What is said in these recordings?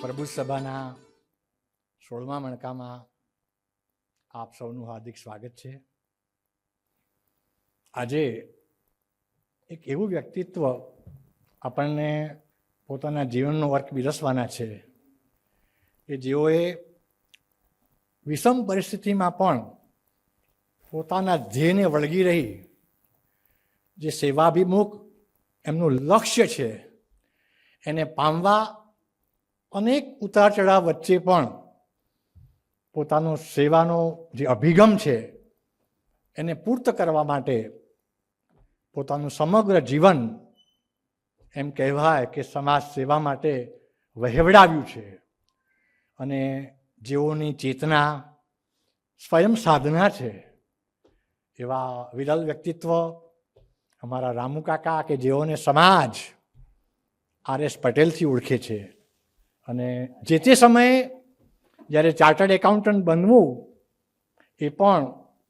પ્રબુદ્ધ સભાના 16મા મણકામાં આપ સૌનું હાર્દિક સ્વાગત છે. આજે એક એવું વ્યક્તિત્વ આપણને પોતાના જીવનનો અર્થ બિરસવાના છે કે જેઓએ વિષમ પરિસ્થિતિમાં પણ પોતાના ધ્યેયને વળગી રહી જે સેવાભિમુખ એમનું લક્ષ્ય છે એને પામવા અનેક ઉતાર ચઢાવ વચ્ચે પણ પોતાનો સેવાનો જે અભિગમ છે એને પૂર્ત કરવા માટે પોતાનું સમગ્ર જીવન એમ કહેવાય કે સમાજ સેવા માટે વહેવડાવ્યું છે. અને જેઓની ચેતના સ્વયં સાધના છે એવા વિરલ વ્યક્તિત્વ અમારા રામુ કાકા કે જેઓને સમાજ RS પટેલથી ઓળખે છે. અને જે તે સમયે જ્યારે ચાર્ટર્ડ એકાઉન્ટન્ટ બનવું એ પણ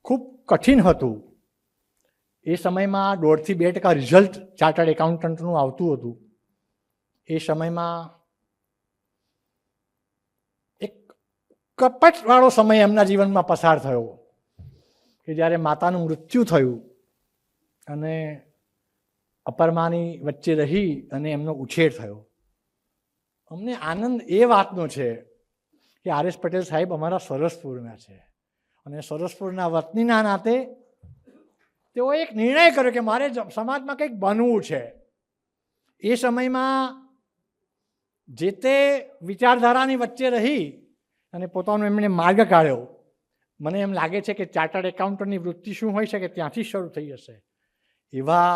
ખૂબ કઠિન હતું. એ સમયમાં 1.5 થી 2% રિઝલ્ટ ચાર્ટર્ડ એકાઉન્ટન્ટનું આવતું હતું. એ સમયમાં એક કપટવાળો સમય એમના જીવનમાં પસાર થયો કે જ્યારે માતાનું મૃત્યુ થયું અને અપરમાની વચ્ચે રહી અને એમનો ઉછેર થયો. અમને આનંદ એ વાતનો છે કે RS પટેલ સાહેબ અમારા સરસપુરના છે અને સરસપુરના વતનીના નાતે તેઓએ એક નિર્ણય કર્યો કે મારે સમાજમાં કંઈક બનવું છે. એ સમયમાં જે તે વિચારધારાની વચ્ચે રહી અને પોતાનો એમણે માર્ગ કાઢ્યો. મને એમ લાગે છે કે ચાર્ટર્ડ એકાઉન્ટન્ટની વૃત્તિ શું હોઈ શકે ત્યાંથી શરૂ થઈ હશે. એવા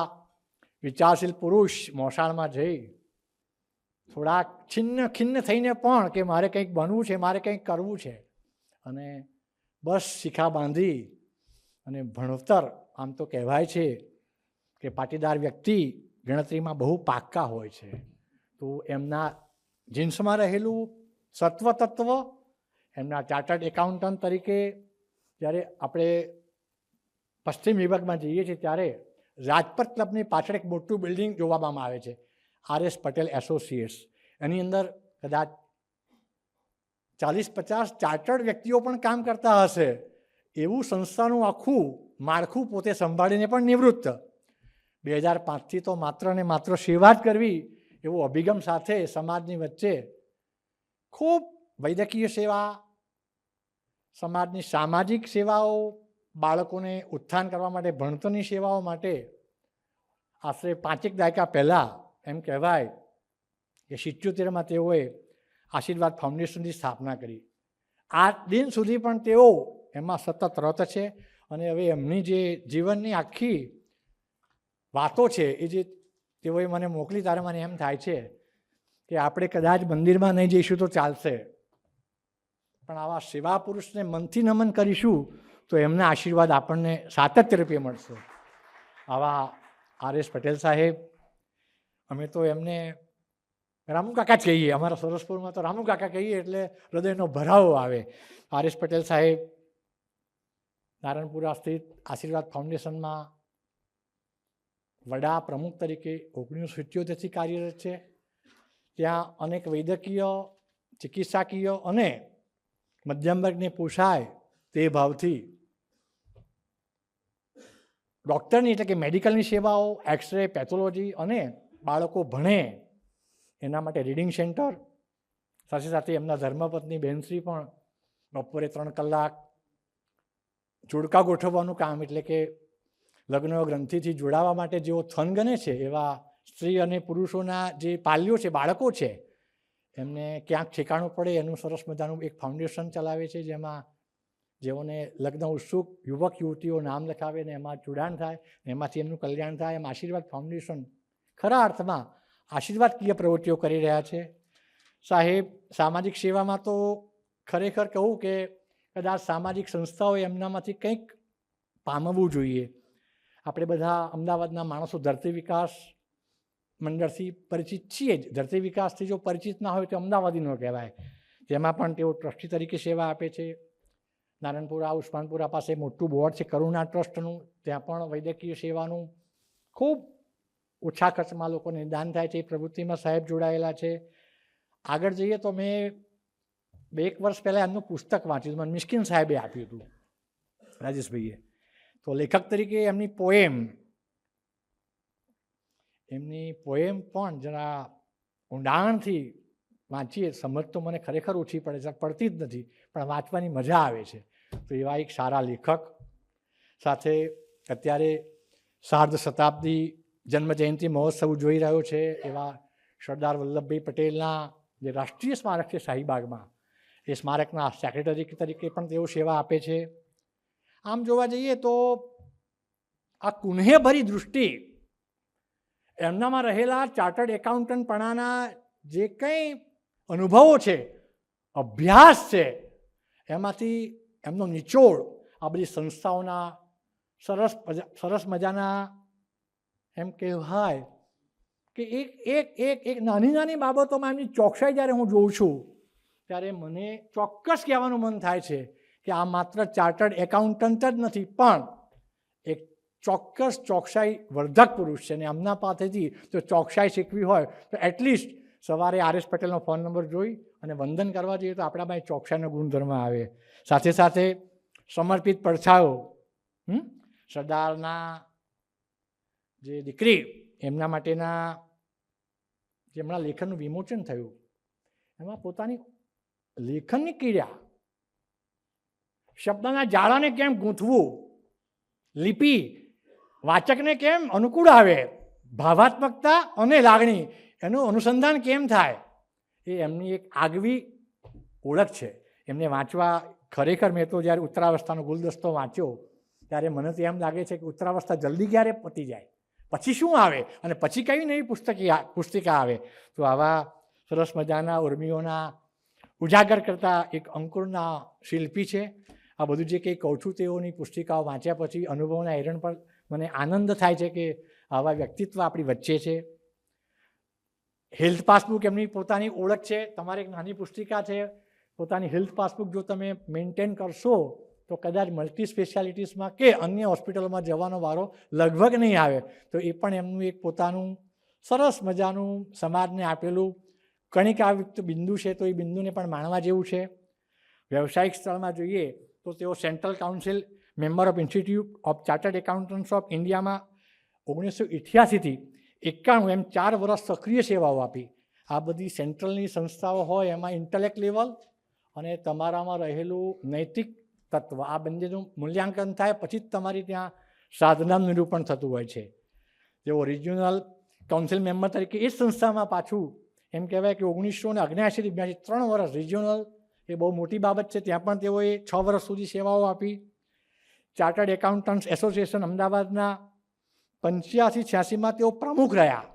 વિચારશીલ પુરુષ મોસાળમાં જઈ થોડાક ખિન્ન થઈને પણ કે મારે કંઈક બનવું છે, મારે કંઈક કરવું છે અને બસ શિખા બાંધી અને ભણતર. આમ તો કહેવાય છે કે પાટીદાર વ્યક્તિ ગણતરીમાં બહુ પાક્કા હોય છે. તો એમના જીન્સમાં રહેલું સત્વ તત્વ એમના ચાર્ટર્ડ એકાઉન્ટન્ટ તરીકે જ્યારે આપણે પશ્ચિમ વિભાગમાં જઈએ છીએ ત્યારે રાજપથ ક્લબની પાછળ એક મોટું બિલ્ડિંગ જોવામાં આવે છે RS પટેલ એસોસિએટ્સ. એની અંદર કદાચ 40-50 ચાર્ટર્ડ વ્યક્તિઓ પણ કામ કરતા હશે. એવું સંસ્થાનું આખું માળખું પોતે સંભાળીને પણ નિવૃત્ત. 2005થી તો માત્ર ને માત્ર સેવા જ કરવી એવો અભિગમ સાથે સમાજની વચ્ચે ખૂબ વૈદ્યકીય સેવા, સમાજની સામાજિક સેવાઓ, બાળકોને ઉત્થાન કરવા માટે ભણતરની સેવાઓ માટે આશરે 5 દાયકા પહેલાં એમ કહેવાય કે 77માં તેઓએ આશીર્વાદ ફાઉન્ડેશનની સ્થાપના કરી. આ દિન સુધી પણ તેઓ એમાં સતત રત છે અને હવે એમની જે જીવનની આખી વાતો છે એ જે તેઓએ મને મોકલી ત્યારે મને એમ થાય છે કે આપણે કદાચ મંદિરમાં નહીં જઈશું તો ચાલશે, પણ આવા સેવા પુરુષને મનથી નમન કરીશું તો એમના આશીર્વાદ આપણને સાતત્ય રૂપે મળશે. આવા RS પટેલ સાહેબ, અમે તો એમને રામુ કાકા જ કહીએ. અમારા સરસપુરમાં તો રામુ કાકા કહીએ એટલે હૃદયનો ભરાવો આવે. RS પટેલ સાહેબ નારણપુરા સ્થિત આશીર્વાદ ફાઉન્ડેશનમાં વડા પ્રમુખ તરીકે 1977થી કાર્યરત છે. ત્યાં અનેક વૈદ્યકીય, ચિકિત્સાકીય અને મધ્યમ વર્ગને પોષાય તે ભાવથી ડૉક્ટરની એટલે કે મેડિકલની સેવાઓ, એક્સરે, પેથોલોજી અને બાળકો ભણે એના માટે રીડિંગ સેન્ટર, સાથે સાથે એમના ધર્મપત્ની બહેનશ્રી પણ બપોરે 3 કલાક જોડકા ગોઠવવાનું કામ એટલે કે લગ્ન ગ્રંથિથી જોડાવા માટે જેઓ થન ગણે છે એવા સ્ત્રી અને પુરુષોના જે પાલ્યો છે, બાળકો છે, એમને ક્યાંક ઠેકાણું પડે એનું સરસ મજાનું એક ફાઉન્ડેશન ચલાવે છે જેમાં જેઓને લગ્ન ઉત્સુક યુવક યુવતીઓ નામ લખાવે ને એમાં જોડાણ થાય ને એમાંથી એમનું કલ્યાણ થાય. એમ આશીર્વાદ ફાઉન્ડેશન ખરા અર્થમાં આશીર્વાદકીય પ્રવૃત્તિઓ કરી રહ્યા છે. સાહેબ સામાજિક સેવામાં તો ખરેખર કહું કે કદાચ સામાજિક સંસ્થાઓએ એમનામાંથી કંઈક પામવું જોઈએ. આપણે બધા અમદાવાદના માણસો ધરતી વિકાસ મંડળથી પરિચિત છીએ જ. ધરતી વિકાસથી જો પરિચિત ના હોય તો અમદાવાદી ન કહેવાય. તેમાં પણ તેઓ ટ્રસ્ટી તરીકે સેવા આપે છે. નારણપુરા, ઉસ્માનપુરા પાસે મોટું બોર્ડ છે કરુણા ટ્રસ્ટનું, ત્યાં પણ વૈદ્યકીય સેવાનું ખૂબ ઓછા ખર્ચમાં લોકોને નિદાન થાય છે એ પ્રવૃત્તિમાં સાહેબ જોડાયેલા છે. આગળ જઈએ તો મેં 1 વર્ષ પહેલાં એમનું પુસ્તક વાંચ્યું હતું, મને મિસ્કિન સાહેબે આપ્યું હતું, રાજેશભાઈએ. તો લેખક તરીકે એમની પોએમ પણ જરા ઊંડાણથી વાંચીએ, સમજ તો મને ખરેખર ઓછી પડે છે, પડતી જ નથી, પણ વાંચવાની મજા આવે છે. તો એવા એક સારા લેખક સાથે અત્યારે સાર્ધ શતાબ્દી જન્મજયંતિ મહોત્સવ જોઈ રહ્યો છે એવા સરદાર વલ્લભભાઈ પટેલના જે રાષ્ટ્રીય સ્મારક છે શાહીબાગમાં, એ સ્મારકના સેક્રેટરી તરીકે પણ તેઓ સેવા આપે છે. આમ જોવા જઈએ તો આ કુન્હેભરી દૃષ્ટિ, એમનામાં રહેલા ચાર્ટર્ડ એકાઉન્ટન્ટપણાના જે કંઈ અનુભવો છે, અભ્યાસ છે, એમાંથી એમનો નિચોડ આ બધી સંસ્થાઓના સરસ મજાના એમ કહેવાય કે એક નાની નાની બાબતોમાં એમની ચોકસાઈ જ્યારે હું જોઉં છું ત્યારે મને ચોક્કસ કહેવાનું મન થાય છે કે આ માત્ર ચાર્ટર્ડ એકાઉન્ટન્ટ જ નથી, પણ એક ચોક્કસ ચોકસાઈ વર્ધક પુરુષ છે. અને એમના પાસેથી જો ચોકસાઈ શીખવી હોય તો એટલીસ્ટ સવારે RS પટેલનો ફોન નંબર જોઈ અને વંદન કરવા જઈએ તો આપણામાં ચોકસાઈનો ગુણધર્મ આવે. સાથે સાથે સમર્પિત પડછાયો, સરદારના જે દીકરી, એમના માટેના જે હમણાં લેખનનું વિમોચન થયું, એમાં પોતાની લેખનની ક્રિયા, શબ્દના જાળાને કેમ ગૂંથવું, લિપિ વાચકને કેમ અનુકૂળ આવે, ભાવાત્મકતા અને લાગણી એનું અનુસંધાન કેમ થાય, એ એમની એક આગવી ઓળખ છે. એમને વાંચવા ખરેખર, મેં તો જ્યારે ઉત્તરાવસ્થાનો ગુલદસ્તો વાંચ્યો ત્યારે મને તો એમ લાગે છે કે ઉત્તરાવસ્થા જલ્દી ક્યારે પતી જાય, પછી શું આવે અને પછી કઈ નવી પુસ્તિકા આવે. તો આવા સરસ મજાના ઉર્મિઓના ઉજાગર કરતા એક અંકુરના શિલ્પી છે. આ બધું જે કંઈ કહું છું તેઓની પુસ્તિકાઓ વાંચ્યા પછી અનુભવના હેરણ પર મને આનંદ થાય છે કે આવા વ્યક્તિત્વ આપણી વચ્ચે છે. હેલ્થ પાસબુક એમની પોતાની ઓળખ છે. તમારે એક નાની પુસ્તિકા છે, પોતાની હેલ્થ પાસબુક જો તમે મેન્ટેન કરશો તો કદાચ મલ્ટી સ્પેશિયાલિટીઝમાં કે અન્ય હોસ્પિટલોમાં જવાનો વારો લગભગ નહીં આવે. તો એ પણ એમનું એક પોતાનું સરસ મજાનું સમાજને આપેલું કણિકાયુક્ત બિંદુ છે. તો એ બિંદુને પણ માણવા જેવું છે. વ્યવસાયિક સ્થળમાં જોઈએ તો તેઓ central council, member of institute of chartered accountants of ઇન્ડિયામાં 1988થી 91 એમ 4 વર્ષ સક્રિય સેવાઓ આપી. આ બધી સેન્ટ્રલની સંસ્થાઓ હોય એમાં ઇન્ટેલેક્ટ લેવલ અને તમારામાં રહેલું નૈતિક તત્વ, આ બંનેનું મૂલ્યાંકન થાય પછી જ તમારી ત્યાં સાધનાનું નિરૂપણ થતું હોય છે. તેઓ રિજિયોનલ કાઉન્સિલ મેમ્બર તરીકે એ જ સંસ્થામાં પાછું એમ કહેવાય કે 1979થી 3 વર્ષ રિજિયોનલ, એ બહુ મોટી બાબત છે, ત્યાં પણ તેઓએ 6 વર્ષ સુધી સેવાઓ આપી. ચાર્ટર્ડ એકાઉન્ટન્ટ્સ એસોસિએશન અમદાવાદના 85-86માં તેઓ પ્રમુખ રહ્યા.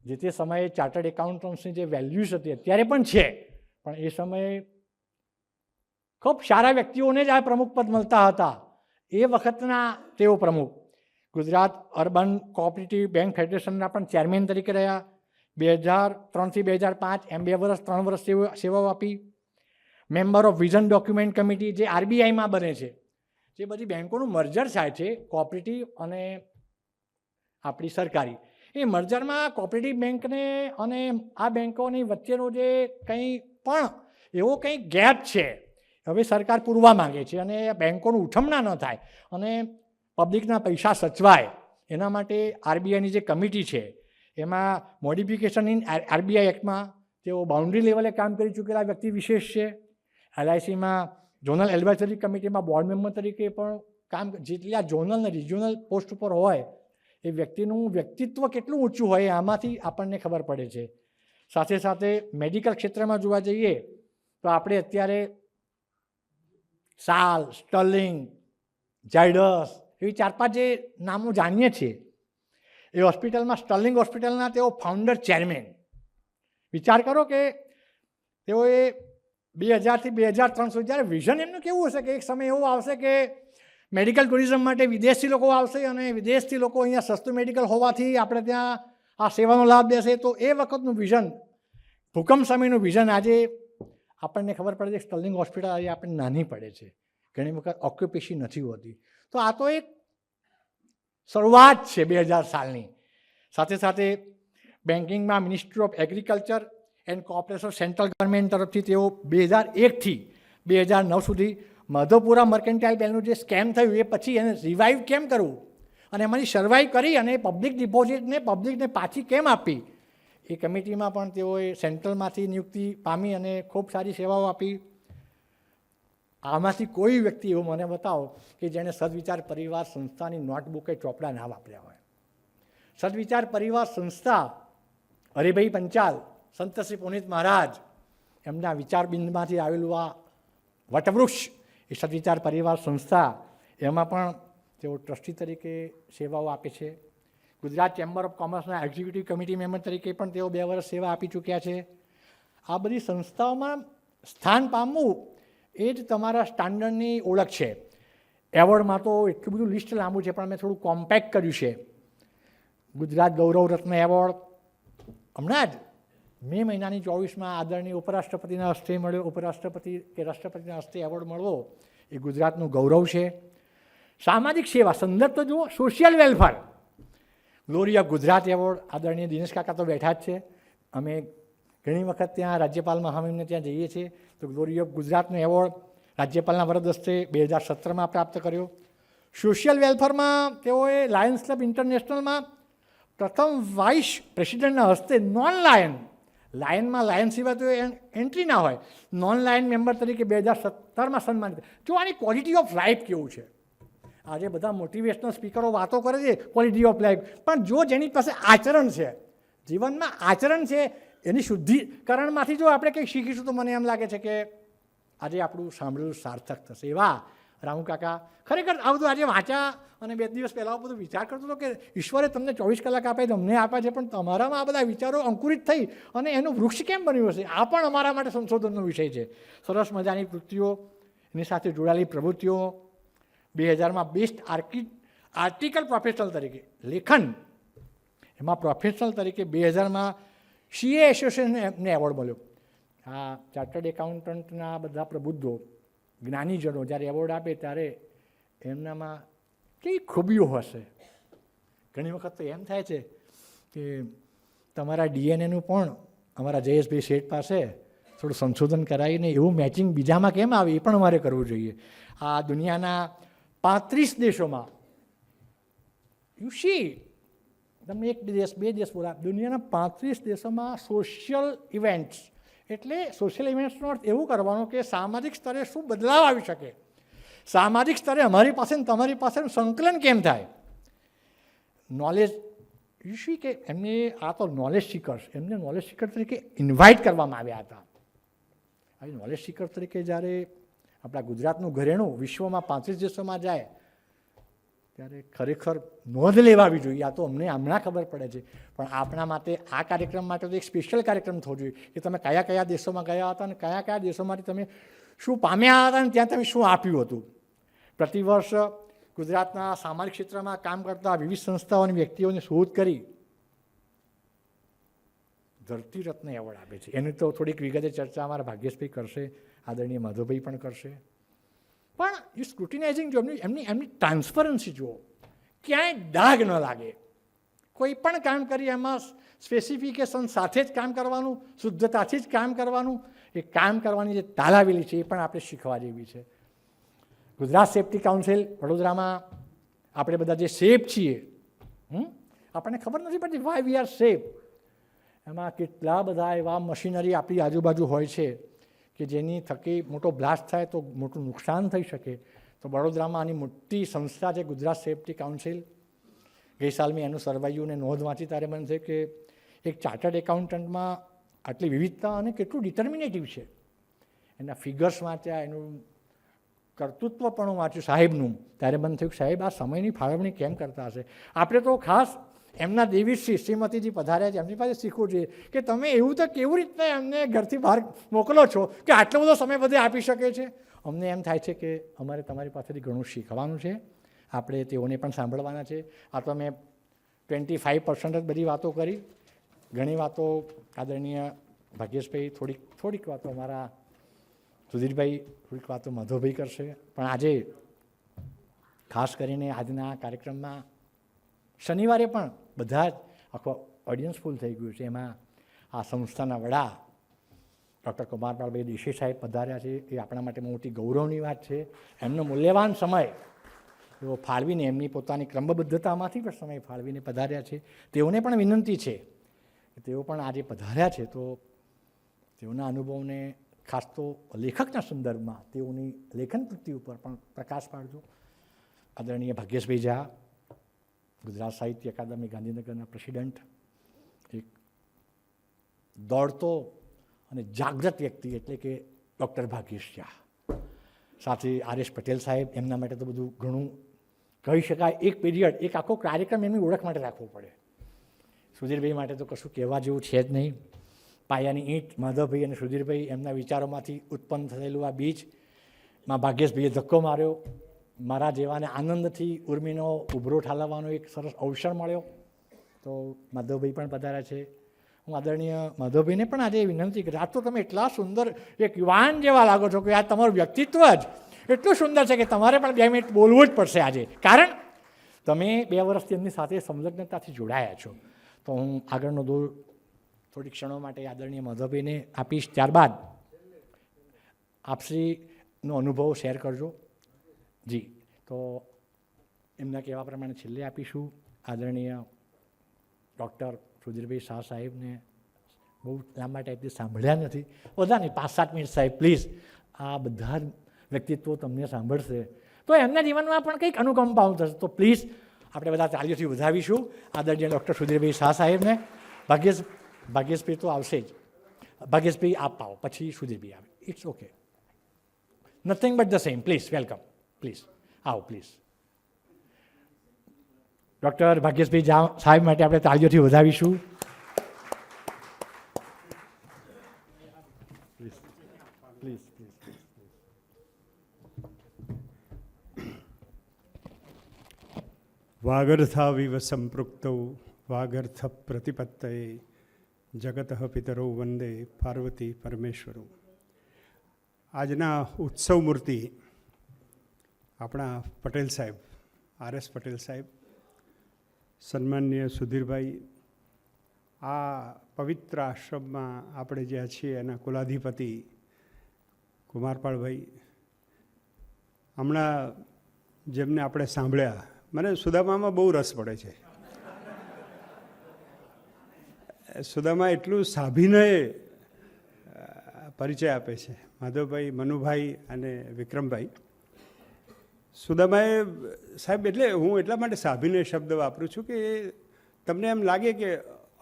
જે તે સમયે ચાર્ટર્ડ એકાઉન્ટન્ટ્સની જે વેલ્યુઝ હતી અત્યારે પણ છે, પણ એ સમયે ખૂબ સારા વ્યક્તિઓને જ આ પ્રમુખ પદ મળતા હતા. એ વખતના તેઓ પ્રમુખ. ગુજરાત અર્બન કોઓપરેટિવ બેંક ફેડરેશનના પણ ચેરમેન તરીકે રહ્યા. 2003થી 2005 એમ 2 વર્ષ 3 વર્ષ સેવાઓ આપી. Member of vision document committee, જે RBIમાં બને છે, જે બધી બેન્કોનું મર્જર થાય છે, કોઓપરેટિવ અને આપણી સરકારી, એ મર્જરમાં કોઓપરેટિવ બેંકને અને આ બેન્કોની વચ્ચેનો જે કંઈ પણ એવો કંઈ ગેપ છે, હવે સરકાર પૂરવા માંગે છે અને બેન્કોનું ઉઠમણા ન થાય અને પબ્લિકના પૈસા સચવાય એના માટે RBIની જે કમિટી છે એમાં મોડિફિકેશન ઇન RBI એક્ટમાં તેઓ બાઉન્ડ્રી લેવલે કામ કરી ચૂકેલા વ્યક્તિ વિશેષ છે. LICમાં ઝોનલ એડવાઇઝરી કમિટીમાં બોર્ડ મેમ્બર તરીકે પણ કામ, જેટલા ઝોનલ અને રિજિયોનલ પોસ્ટ ઉપર હોય એ વ્યક્તિનું વ્યક્તિત્વ કેટલું ઊંચું હોય આમાંથી આપણને ખબર પડે છે. સાથે સાથે મેડિકલ ક્ષેત્રમાં જોવા જઈએ તો આપણે અત્યારે સાલ, સ્ટર્લિંગ, ઝાયડસ એવી 4-5 જે નામો જાણીએ છીએ, એ હોસ્પિટલમાં સ્ટર્લિંગ હોસ્પિટલના તેઓ ફાઉન્ડર ચેરમેન. વિચાર કરો કે તેઓએ 2000થી 2003 સુધી, જ્યારે વિઝન એમનું કેવું હશે કે એક સમય એવો આવશે કે મેડિકલ ટુરિઝમ માટે વિદેશથી લોકો આવશે અને વિદેશથી લોકો અહીંયા સસ્તું મેડિકલ હોવાથી આપણે ત્યાં આ સેવાનો લાભ દેશે. તો એ વખતનું વિઝન, ભૂકંપ સમયનું વિઝન આજે આપણને ખબર પડે છે. સ્ટર્લિંગ હોસ્પિટલ આજે આપણને નાની પડે છે, ઘણી વખત ઓક્યુપેસી નથી હોતી. તો આ તો એક શરૂઆત છે 2000 સાલની. સાથે સાથે બેન્કિંગમાં ministry of agriculture, and cooperation central government તરફથી તેઓ 2001થી 2009 સુધી માધવપુરા મર્કેન્ટાઇલ બેંકનું જે સ્કેમ થયું એ પછી એને રિવાઇવ કેમ કરવું અને એમાંથી સર્વાઈવ કરી અને પબ્લિક ડિપોઝિટને પબ્લિકને પાછી કેમ આપી, એ કમિટીમાં પણ તેઓએ સેન્ટ્રલમાંથી નિયુક્તિ પામી અને ખૂબ સારી સેવાઓ આપી. આમાંથી કોઈ વ્યક્તિ એવો મને બતાવો કે જેણે સદવિચાર પરિવાર સંસ્થાની નોટબુકે ચોપડા ના વાપર્યા હોય. સદવિચાર પરિવાર સંસ્થા હરિભાઈ પંચાલ, સંત શ્રી પુનિત મહારાજ, એમના વિચારબિંદમાંથી આવેલું આ વટવૃક્ષ એ સદવિચાર પરિવાર સંસ્થા, એમાં પણ તેઓ ટ્રસ્ટી તરીકે સેવાઓ આપે છે. ગુજરાત ચેમ્બર ઓફ કોમર્સના એક્ઝિક્યુટિવ કમિટી મેમ્બર તરીકે પણ તેઓ 2 વર્ષ સેવા આપી ચૂક્યા છે. આ બધી સંસ્થાઓમાં સ્થાન પામવું એ જ તમારા સ્ટાન્ડર્ડની ઓળખ છે. એવોર્ડમાં તો એટલું બધું લિસ્ટ લાંબુ છે, પણ મેં થોડું કોમ્પેક્ટ કર્યું છે. ગુજરાત ગૌરવ રત્ન એવોર્ડ હમણાં જ મે મહિનાની 24માં આદરણીય ઉપરાષ્ટ્રપતિના હસ્તે મળ્યો. ઉપરાષ્ટ્રપતિ કે રાષ્ટ્રપતિના હસ્તે એવોર્ડ મળવો એ ગુજરાતનું ગૌરવ છે. સામાજિક સેવા સંદર્ભ તો જુઓ, social welfare glory of Gujarat award આદરણીય દિનેશ કાકા તો બેઠા જ છે. અમે ઘણી વખત ત્યાં રાજ્યપાલ મહામહિમને ત્યાં જઈએ છીએ, તો ગ્લોરી ઓફ ગુજરાતનો એવોર્ડ રાજ્યપાલના વરદ હસ્તે 2017માં પ્રાપ્ત કર્યો. સોશિયલ વેલફેરમાં તેઓએ લાયન્સ ક્લબ ઇન્ટરનેશનલમાં પ્રથમ વાઇસ પ્રેસિડેન્ટના હસ્તે નોન લાયનમાં લાયન સિવાય તો એન્ટ્રી ના હોય, નોન લાયન મેમ્બર તરીકે 2017માં સન્માનિત. જો આની ક્વોલિટી ઓફ લાઈફ કેવું છે. આજે બધા મોટિવેશનલ સ્પીકરો વાતો કરે છે ક્વોલિટી ઓફ લાઈફ, પણ જો જેની પાસે આચરણ છે, જીવનમાં આચરણ છે, એની શુદ્ધિકરણમાંથી જો આપણે કંઈક શીખીશું તો મને એમ લાગે છે કે આજે આપણું સાંભળેલું સાર્થક થશે. એવા રામુ કાકા ખરેખર આ બધું આજે વાંચ્યા અને 2 દિવસ પહેલાં બધું વિચાર કરતો હતો કે ઈશ્વરે તમને 24 કલાક આપ્યા, તમને આપ્યા છે, પણ તમારામાં આ બધા વિચારો અંકુરિત થઈ અને એનું વૃક્ષ કેમ બન્યું હશે. આ પણ અમારા માટે સંશોધનનો વિષય છે. સરસ મજાની કૃતિઓ, એની સાથે જોડાયેલી પ્રવૃત્તિઓ. 2000માં બેસ્ટ આર્ટિકલ પ્રોફેશનલ તરીકે લેખન, એમાં પ્રોફેશનલ તરીકે 2000માં CA એસોસિએશનને એવોર્ડ મળ્યો. આ ચાર્ટર્ડ એકાઉન્ટન્ટના બધા પ્રબુદ્ધો જ્ઞાનીજનો જ્યારે એવોર્ડ આપે ત્યારે એમનામાં કેવી ખૂબીઓ હશે. ઘણી વખત તો એમ થાય છે કે તમારા DNAનું પણ અમારા જયેશભાઈ શેઠ પાસે થોડું સંશોધન કરાવીને એવું મેચિંગ બીજામાં કેમ આવે એ પણ અમારે કરવું જોઈએ. આ દુનિયાના 35 દેશોમાં તમને 1 દેશ 2 દેશ બોલા, દુનિયાના 35 દેશોમાં સોશિયલ ઇવેન્ટ્સ, એટલે સોશિયલ ઇવેન્ટ્સનો અર્થ એવું કરવાનો કે સામાજિક સ્તરે શું બદલાવ આવી શકે, સામાજિક સ્તરે અમારી પાસે ને તમારી પાસેનું સંકલન કેમ થાય. નોલેજ યુશી કે એમને આ તો નોલેજ શીકર્સ, એમને નોલેજ શીકર તરીકે ઇન્વાઇટ કરવામાં આવ્યા હતા. આ નોલેજ શીકર તરીકે જ્યારે આપણા ગુજરાતનું ઘરેણું વિશ્વમાં 35 દેશોમાં જાય ત્યારે ખરેખર નોંધ લેવાવી જોઈએ. આ તો અમને હમણાં ખબર પડે છે, પણ આપણા માટે આ કાર્યક્રમ માટે તો એક સ્પેશિયલ કાર્યક્રમ થવો જોઈએ કે તમે કયા કયા દેશોમાં ગયા હતા અને કયા કયા દેશોમાંથી તમે શું પામ્યા હતા અને ત્યાં તમે શું આપ્યું હતું. પ્રતિવર્ષ ગુજરાતના સામાજિક ક્ષેત્રમાં કામ કરતા વિવિધ સંસ્થાઓ અને વ્યક્તિઓની શોધ કરી ધરતી રત્ન એવોર્ડ આપે છે. એની તો થોડીક વિગતે ચર્ચા અમારા ભાગ્યેશભાઈ કરશે, આદરણીય માધવભાઈ પણ કરશે. પણ એ સ્ક્રુટિનાઇઝિંગ જો એમની ટ્રાન્સપરન્સી જુઓ, ક્યાંય ડાઘ ન લાગે. કોઈ પણ કામ કરી એમાં સ્પેસિફિકેશન સાથે જ કામ કરવાનું, શુદ્ધતાથી જ કામ કરવાનું, એ કામ કરવાની જે તાલાવેલી છે એ પણ આપણે શીખવા જેવી છે. ગુજરાત સેફ્ટી કાઉન્સિલ વડોદરામાં આપણે બધા જે સેફ છીએ, આપણને ખબર નથી પડતી વાય વી આર સેફ. એમાં કેટલા બધા એવા મશીનરી આપણી આજુબાજુ હોય છે કે જેની થકી મોટો બ્લાસ્ટ થાય તો મોટું નુકસાન થઈ શકે. તો વડોદરામાં આની મોટી સંસ્થા છે ગુજરાત સેફ્ટી કાઉન્સિલ. ગઈ સાલ મેં એનું સર્વાઈયુને નોંધ વાંચી ત્યારે મને થયું કે એક ચાર્ટર્ડ એકાઉન્ટન્ટમાં આટલી વિવિધતા અને કેટલું ડિટર્મિનેટિવ છે. એના ફિગર્સ વાંચ્યા, એનું કર્તૃત્વ પણ હું વાંચ્યું સાહેબનું, ત્યારે મને થયું સાહેબ આ સમયની ફાળવણી કેમ કરતા હશે. આપણે તો ખાસ એમના દેવીશ્રી શ્રીમતીજી પધાર્યા છે, એમની પાસે શીખવું જોઈએ કે તમે એવું તો કેવી રીતના એમને ઘરથી બહાર મોકલો છો કે આટલો બધો સમય બધે આપી શકે છે. અમને એમ થાય છે કે અમારે તમારી પાસેથી ઘણું શીખવાનું છે, આપણે તેઓને પણ સાંભળવાના છે. આ તો મેં 25% જ બધી વાતો કરી. ઘણી વાતો આદરણીય ભાગ્યેશભાઈ, થોડીક વાતો અમારા સુધીરભાઈ, થોડીક વાતો માધવભાઈ કરશે. પણ આજે ખાસ કરીને આજના કાર્યક્રમમાં શનિવારે પણ બધા જ આખો ઓડિયન્સ ફૂલ થઈ ગયું છે. એમાં આ સંસ્થાના વડા ડૉક્ટર કુમારપાળભાઈ દેસાઈ સાહેબ પધાર્યા છે, એ આપણા માટે મોટી ગૌરવની વાત છે. એમનો મૂલ્યવાન સમય એવો ફાળવીને, એમની પોતાની ક્રમબદ્ધતામાંથી પણ સમય ફાળવીને પધાર્યા છે. તેઓને પણ વિનંતી છે કે તેઓ પણ આજે પધાર્યા છે તો તેઓના અનુભવને ખાસ તો લેખકના સંદર્ભમાં તેઓની લેખન વૃત્તિ ઉપર પણ પ્રકાશ પાડજો. આદરણીય ભાગ્યેશભાઈ ઝા, ગુજરાત સાહિત્ય અકાદમી ગાંધીનગરના પ્રેસિડેન્ટ, એક દોડતો અને જાગૃત વ્યક્તિ એટલે કે ડૉક્ટર ભાગ્યેશ ઝા. સાથે આર.એસ. પટેલ સાહેબ, એમના માટે તો બધું ઘણું કહી શકાય. એક પીરિયડ, એક આખો કાર્યક્રમ એમની ઓળખ માટે રાખવો પડે. સુધીરભાઈ માટે તો કશું કહેવા જેવું છે જ નહીં. પાયાની ઈંટ માધવભાઈ અને સુધીરભાઈ, એમના વિચારોમાંથી ઉત્પન્ન થયેલું આ બીજમાં ભાગ્યેશભાઈએ ધક્કો માર્યો. મારા જેવાને આનંદથી ઉર્મિનો ઉભરો ઠાલવવાનો એક સરસ અવસર મળ્યો. તો માધવભાઈ પણ પધાર્યા છે. હું આદરણીય માધવભાઈને પણ આજે વિનંતી કરી, આજ તો તમે એટલા સુંદર એક યુવાન જેવા લાગો છો કે આ તમારું વ્યક્તિત્વ જ એટલું સુંદર છે કે તમારે પણ 2 મિનિટ બોલવું જ પડશે આજે, કારણ તમે 2 વર્ષથી એમની સાથે સંલગ્નતાથી જોડાયા છો. તો હું આગળનો દોર થોડી ક્ષણો માટે આદરણીય માધવભાઈને આપીશ, ત્યારબાદ આપશ્રીનો અનુભવ શેર કરજો. જી, તો એમના કહેવા પ્રમાણે છેલ્લે આપીશું આદરણીય ડૉક્ટર સુધીરભાઈ શાહ સાહેબને. બહુ લાંબા ટાઈપથી સાંભળ્યા નથી, બધા નહીં, 5-7 મિનિટ સાહેબ પ્લીઝ. આ બધા જ વ્યક્તિત્વો તમને સાંભળશે તો એમના જીવનમાં પણ કંઈક અનુકંપાઓ થશે. તો પ્લીઝ આપણે બધા તાળીઓથી વધાવીશું આદરણીય ડૉક્ટર સુધીરભાઈ શાહ સાહેબને. ભાગ્યેશભાઈ તો આવશે જ. ભાગ્યેશભાઈ આપ આવો, પછી સુધીરભાઈ આવે. It's okay, nothing but the same. Please welcome, please આવો પ્લીઝ. ડૉક્ટર ભાગ્યેશભાઈ સાહેબ માટે આપણે તાળીઓથી વધાવીશું. Please please please. વાગર્થાવિવ સંપૃક્તૌ વાગર્થ પ્રતિપત્તયે જગત પિતરૌ વંદે પાર્વતી પરમેશ્વરો. આજના ઉત્સવ મૂર્તિ આપણા પટેલ સાહેબ, આર.એસ. પટેલ સાહેબ, સન્માનનીય સુધીરભાઈ, આ પવિત્ર આશ્રમમાં આપણે જ્યાં છીએ એના કુલાધિપતિ કુમારપાળભાઈ, હમણાં જેમને આપણે સાંભળ્યા, મને સુદામામાં બહુ રસ પડે છે. સુદામા એટલું સાભીને પરિચય આપે છે, માધવભાઈ, મનુભાઈ અને વિક્રમભાઈ. સુદામાએ સાહેબ, એટલે હું એટલા માટે સાભીને શબ્દ વાપરું છું કે તમને એમ લાગે કે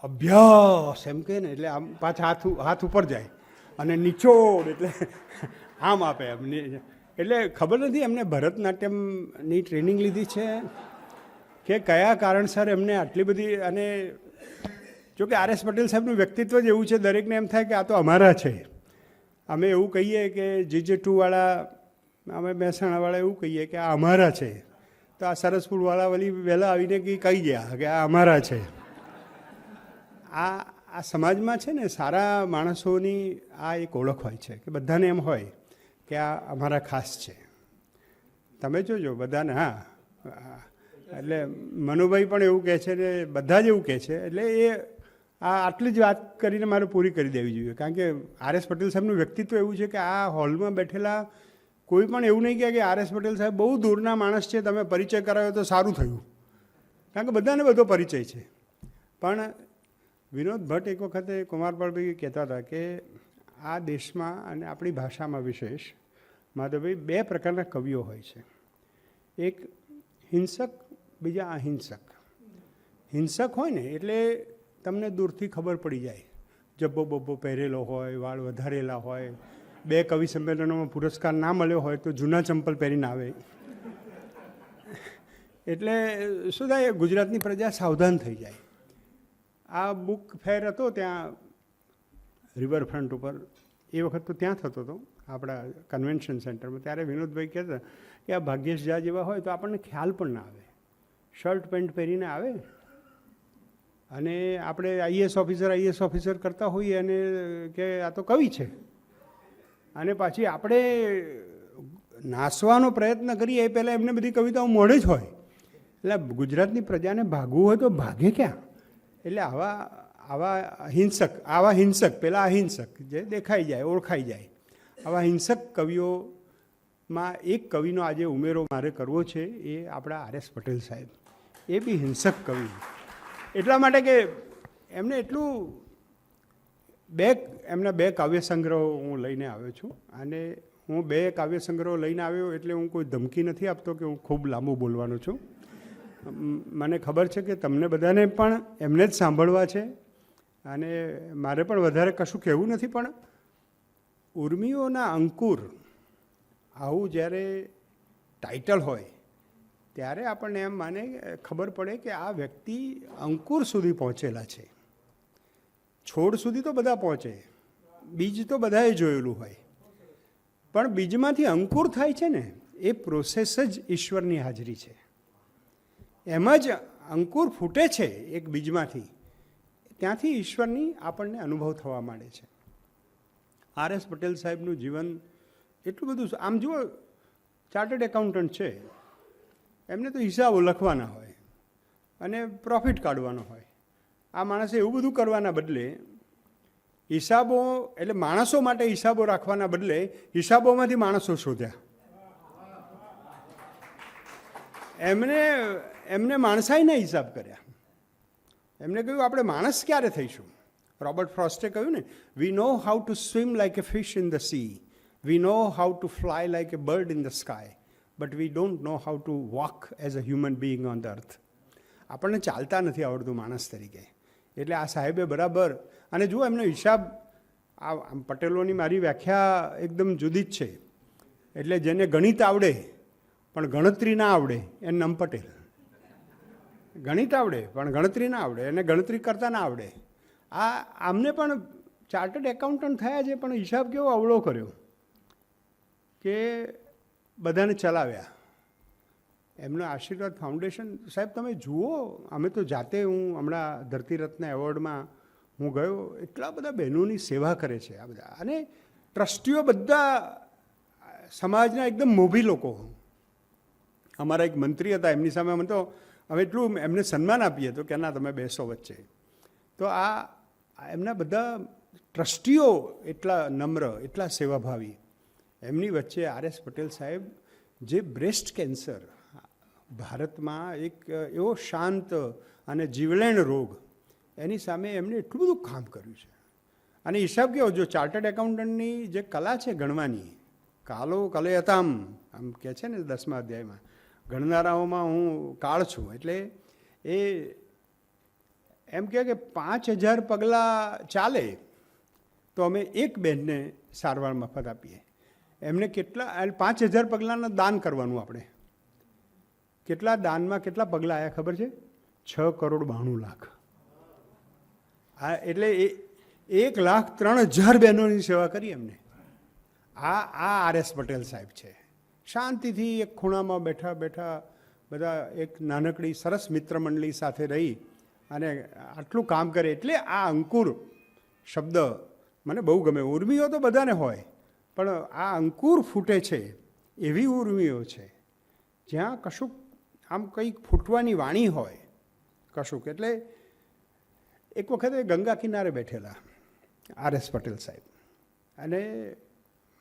અભ્યાસ એમ કહે ને એટલે આમ પાછા હાથ ઉપર જાય અને નિચોડ એટલે આમ આપે એમને. એટલે ખબર નથી એમને ભરતનાટ્યમની ટ્રેનિંગ લીધી છે કે કયા કારણસર એમને આટલી બધી. અને જો કે આર.એસ. પટેલ સાહેબનું વ્યક્તિત્વ જ એવું છે, દરેકને એમ થાય કે આ તો અમારા છે. અમે એવું કહીએ કે GJ2વાળા, અમે મહેસાણાવાળા એવું કહીએ કે આ અમારા છે, તો આ સરસપુરવાળા વળી વહેલા આવીને કહી ગયા કે આ અમારા છે. આ સમાજમાં છે ને સારા માણસોની આ એક ઓળખ હોય છે કે બધાને એમ હોય કે આ અમારા ખાસ છે. તમે જોજો બધાને. હા, એટલે મનુભાઈ પણ એવું કહે છે ને બધા જ એવું કહે છે. એટલે એ આટલી જ વાત કરીને મારે પૂરી કરી દેવી જોઈએ, કારણ કે આર.એસ. પટેલ સાહેબનું વ્યક્તિત્વ એવું છે કે આ હોલમાં બેઠેલા કોઈ પણ એવું નહીં કહે કે આર.એસ. પટેલ સાહેબ બહુ દૂરના માણસ છે, તમે પરિચય કરાવ્યો તો સારું થયું, કારણ કે બધાને બધો પરિચય છે. પણ વિનોદ ભટ્ટ એક વખતે કુમારપાળભાઈ કહેતા હતા કે આ દેશમાં અને આપણી ભાષામાં વિશેષ માધવભાઈ 2 પ્રકારના કવિઓ હોય છે, એક હિંસક, બીજા અહિંસક. હિંસક હોય ને એટલે તમને દૂરથી ખબર પડી જાય, જબ્બો બબ્બો પહેરેલો હોય, વાળ વધારેલા હોય, 2 કવિ સંમેલનોમાં પુરસ્કાર ના મળ્યો હોય તો જૂના ચંપલ પહેરીને આવે. એટલે શું થાય, ગુજરાતની પ્રજા સાવધાન થઈ જાય. આ બુક ફેર હતો ત્યાં રિવરફ્રન્ટ ઉપર, એ વખત તો ત્યાં થતો હતો આપણા કન્વેન્શન સેન્ટરમાં. ત્યારે વિનોદભાઈ કહેતા કે આ ભાગ્યેશ ઝા જેવા હોય તો આપણને ખ્યાલ પણ ના આવે, શર્ટ પેન્ટ પહેરીને આવે અને આપણે આઈએસ ઓફિસર કરતા હોઈએ અને કે આ તો કવિ છે, અને પાછી આપણે નાસવાનો પ્રયત્ન કરીએ એ પહેલાં એમને બધી કવિતાઓ મોડે જ હોય. એટલે ગુજરાતની પ્રજાને ભાગવું હોય તો ભાગે ક્યાં? એટલે આવા હિંસક પેલા અહિંસક જે દેખાઈ જાય, ઓળખાઈ જાય, આવા હિંસક કવિઓમાં એક કવિનો આજે ઉમેરો મારે કરવો છે, એ આપણા આર.એસ. પટેલ સાહેબ. એ બી હિંસક કવિ. એટલા માટે કે એમને એટલું એમના 2 કાવ્ય સંગ્રહો હું લઈને આવ્યો છું. અને હું 2 કાવ્ય સંગ્રહો લઈને આવ્યો એટલે હું કોઈ ધમકી નથી આપતો કે હું ખૂબ લાંબુ બોલવાનો છું. મને ખબર છે કે તમને બધાને પણ એમને જ સાંભળવા છે અને મારે પણ વધારે કશું કહેવું નથી. પણ ઉર્મિઓના અંકુર આવું જ્યારે ટાઇટલ હોય ત્યારે આપણને એમ ખબર પડે કે આ વ્યક્તિ અંકુર સુધી પહોંચેલા છે. છોડ સુધી તો બધા પહોંચે, બીજ તો બધાએ જોયેલું હોય, પણ બીજમાંથી અંકુર થાય છે ને, એ પ્રોસેસ જ ઈશ્વરની હાજરી છે. એમાં જ અંકુર ફૂટે છે એક બીજમાંથી, ત્યાંથી ઈશ્વરની આપણને અનુભવ થવા માંડે છે. આર.એસ. પટેલ સાહેબનું જીવન એટલું બધું, આમ જુઓ, ચાર્ટર્ડ એકાઉન્ટન્ટ છે, એમને તો હિસાબો લખવાના હોય અને પ્રોફિટ કાઢવાનો હોય. આ માણસે એવું બધું કરવાના બદલે હિસાબો, એટલે માણસો માટે હિસાબો રાખવાના બદલે હિસાબોમાંથી માણસો શોધ્યા. એમને માણસાઈના હિસાબ કર્યા. એમને કહ્યું આપણે માણસ ક્યારે થઈશું. રોબર્ટ ફ્રોસ્ટે કહ્યું ને, we know how to swim like a fish in the sea, we know how to fly like a bird in the sky, but we don't know how to walk as a human being on the earth. આપણને ચાલતા નથી આવડતું માણસ તરીકે. એટલે આ સાહેબે બરાબર, અને જુઓ એમનો હિસાબ, આ પટેલોની મારી વ્યાખ્યા એકદમ જુદી જ છે. એટલે જેને ગણિત આવડે પણ ગણતરી ના આવડે એનું નામ પટેલ. ગણિત આવડે પણ ગણતરી ના આવડે, એને ગણતરી કરતા ના આવડે. આમને પણ ચાર્ટર્ડ એકાઉન્ટન્ટ થયા છે, પણ હિસાબ કેવો અવળો કર્યો કે બધાને ચલાવ્યા. એમનો આશીર્વાદ ફાઉન્ડેશન, સાહેબ તમે જુઓ, અમે તો જાતે, હું હમણાં ધરતીરત્ન એવોર્ડમાં હું ગયો, એટલા બધા બહેનોની સેવા કરે છે આ બધા. અને ટ્રસ્ટીઓ બધા સમાજના એકદમ મોભી લોકો. અમારા એક મંત્રી હતા, એમની સામે અમે તો હવે એટલું એમને સન્માન આપીએ તો કે ના તમે બેસો વચ્ચે. તો આ એમના બધા ટ્રસ્ટીઓ એટલા નમ્ર, એટલા સેવાભાવી. એમની વચ્ચે આર.એસ. પટેલ સાહેબ, જે બ્રેસ્ટ કેન્સર ભારતમાં એક એવો શાંત અને જીવલેણ રોગ, એની સામે એમણે એટલું બધું કામ કર્યું છે. અને હિસાબ કેવો, જો ચાર્ટર્ડ એકાઉન્ટન્ટની જે કલા છે ગણવાની, કાલો કલયતામ આમ કહે છે ને 10મા અધ્યાયમાં, ગણનારાઓમાં હું કાળ છું. એટલે એ એમ કહે કે 5000 પગલાં ચાલે તો અમે એક બહેનને સારવાર મફત આપીએ. એમને કેટલા 5000 પગલાંના દાન કરવાનું આપણે. કેટલા દાનમાં કેટલા પગલાં આવ્યા ખબર છે? 6,92,00,000. એટલે 1,03,000 બહેનોની સેવા કરી એમને. આ આર.એસ. પટેલ સાહેબ છે. શાંતિથી એક ખૂણામાં બેઠા બેઠા બધા એક નાનકડી સરસ મિત્ર મંડળી સાથે રહી અને આટલું કામ કરે. એટલે આ અંકુર શબ્દ મને બહુ ગમે. ઉર્મિઓ તો બધાને હોય, પણ આ અંકુર ફૂટે છે એવી ઉર્મિઓ છે જ્યાં કશુંક આમ કંઈક ફૂટવાની વાણી હોય કશુંક. એટલે એક વખતે ગંગા કિનારે બેઠેલા આર.એસ. પટેલ સાહેબ, અને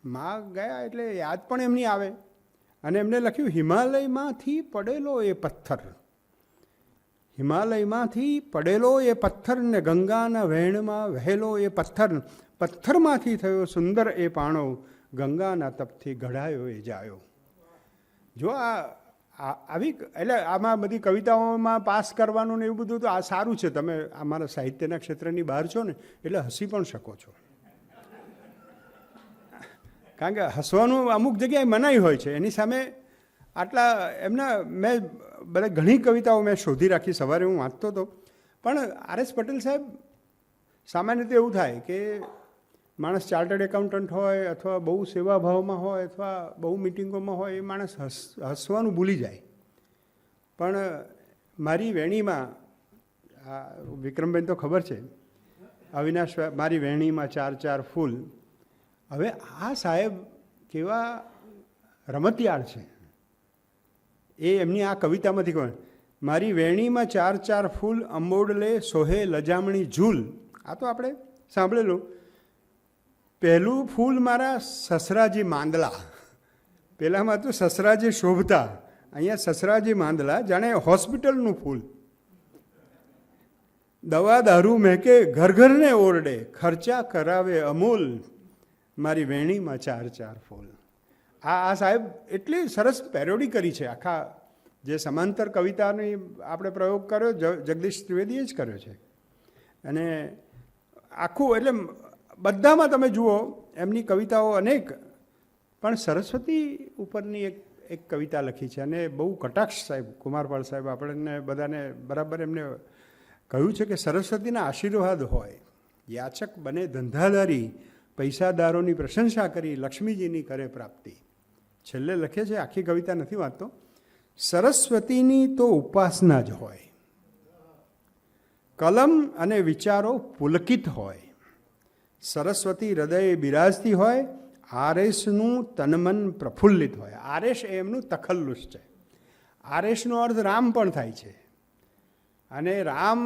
માં ગયા એટલે યાદ પણ એમની આવે, અને એમને લખ્યું, હિમાલયમાંથી પડેલો એ પથ્થર, હિમાલયમાંથી પડેલો એ પથ્થર ને ગંગાના વહેણમાં વહેલો એ પથ્થર, પથ્થરમાંથી થયો સુંદર એ પાણો, ગંગાના તપથી ઘડાયો એ જાયો. જો આવી, એટલે આમાં બધી કવિતાઓમાં પાસ કરવાનું ને એવું બધું તો આ સારું છે. તમે અમારા સાહિત્યના ક્ષેત્રની બહાર છો ને એટલે હસી પણ શકો છો, કારણ કે હસવાનું અમુક જગ્યાએ મનાઈ હોય છે. એની સામે આટલા એમના મેં બધા ઘણી કવિતાઓ મેં શોધી રાખી, સવારે હું વાંચતો હતો. પણ આર.એસ. પટેલ સાહેબ, સામાન્ય રીતે એવું થાય કે માણસ ચાર્ટર્ડ એકાઉન્ટન્ટ હોય અથવા બહુ સેવાભાવમાં હોય અથવા બહુ મિટિંગોમાં હોય, એ માણસ હસવાનું ભૂલી જાય. પણ મારી વેણીમાં, વિક્રમબેન તો ખબર છે, અવિનાશ, મારી વેણીમાં 4 ફૂલ. હવે આ સાહેબ કેવા રમતિયાળ છે એ એમની આ કવિતામાંથી કહે, મારી વેણીમાં ચાર ચાર ફૂલ અંબોડલે સોહે લજામણી ઝૂલ. આ તો આપણે સાંભળેલું. પહેલું ફૂલ મારા સસરાજી માંદલા. પહેલાંમાં તો સસરાજી શોભતા, અહીંયા સસરાજી માંદલા, જાણે હોસ્પિટલનું ફૂલ. દવા દારૂ મહેકે ઘર ઘરને ઓરડે, ખર્ચા કરાવે અમૂલ, મારી વેણીમાં ચાર ચાર ફૂલ. આ સાહેબ એટલી સરસ પેરોડી કરી છે. આખા જે સમાંતર કવિતાની આપણે પ્રયોગ કર્યો જગદીશ ત્રિવેદીએ જ કર્યો છે. અને આખું એટલે બધામાં તમે જુઓ એમની કવિતાઓ અનેક, પણ સરસ્વતી ઉપરની એક કવિતા લખી છે. અને બહુ કટાક્ષ સાહેબ, કુમારપાળ સાહેબ આપણને બધાને બરાબર એમને કહ્યું છે કે સરસ્વતીના આશીર્વાદ હોય. યાચક બને ધંધાદારી, પૈસાદારોની પ્રશંસા કરી લક્ષ્મીજીની કરે પ્રાપ્તિ. છેલ્લે લખે છે, આખી કવિતા નથી વાંચતો, સરસ્વતીની તો ઉપાસના જ હોય, કલમ અને વિચારો પુલકિત હોય, સરસ્વતી હૃદય બિરાજતી હોય, આરેશનું તનમન પ્રફુલ્લિત હોય. આરેશ એ એમનું તખલ્લુસ છે. આરેશનો અર્થ રામ પણ થાય છે. અને રામ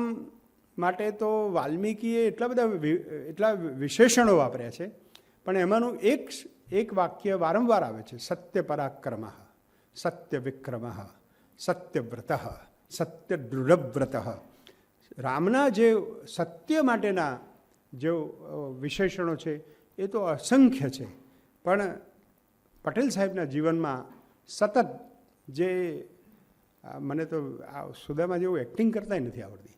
માટે તો વાલ્મીકીએ એટલા વિશેષણો વાપર્યા છે, પણ એમાંનું એક વાક્ય વારંવાર આવે છે, સત્ય પરાક્રમ, સત્ય વિક્રમ, સત્યવ્રત, સત્ય દૃઢવ્રત. રામના જે સત્ય માટેના જે વિશેષણો છે એ તો અસંખ્ય છે, પણ પટેલ સાહેબના જીવનમાં સતત જે મને તો આ સુદામા જેવું એક્ટિંગ કરતાંય નથી આવડતી,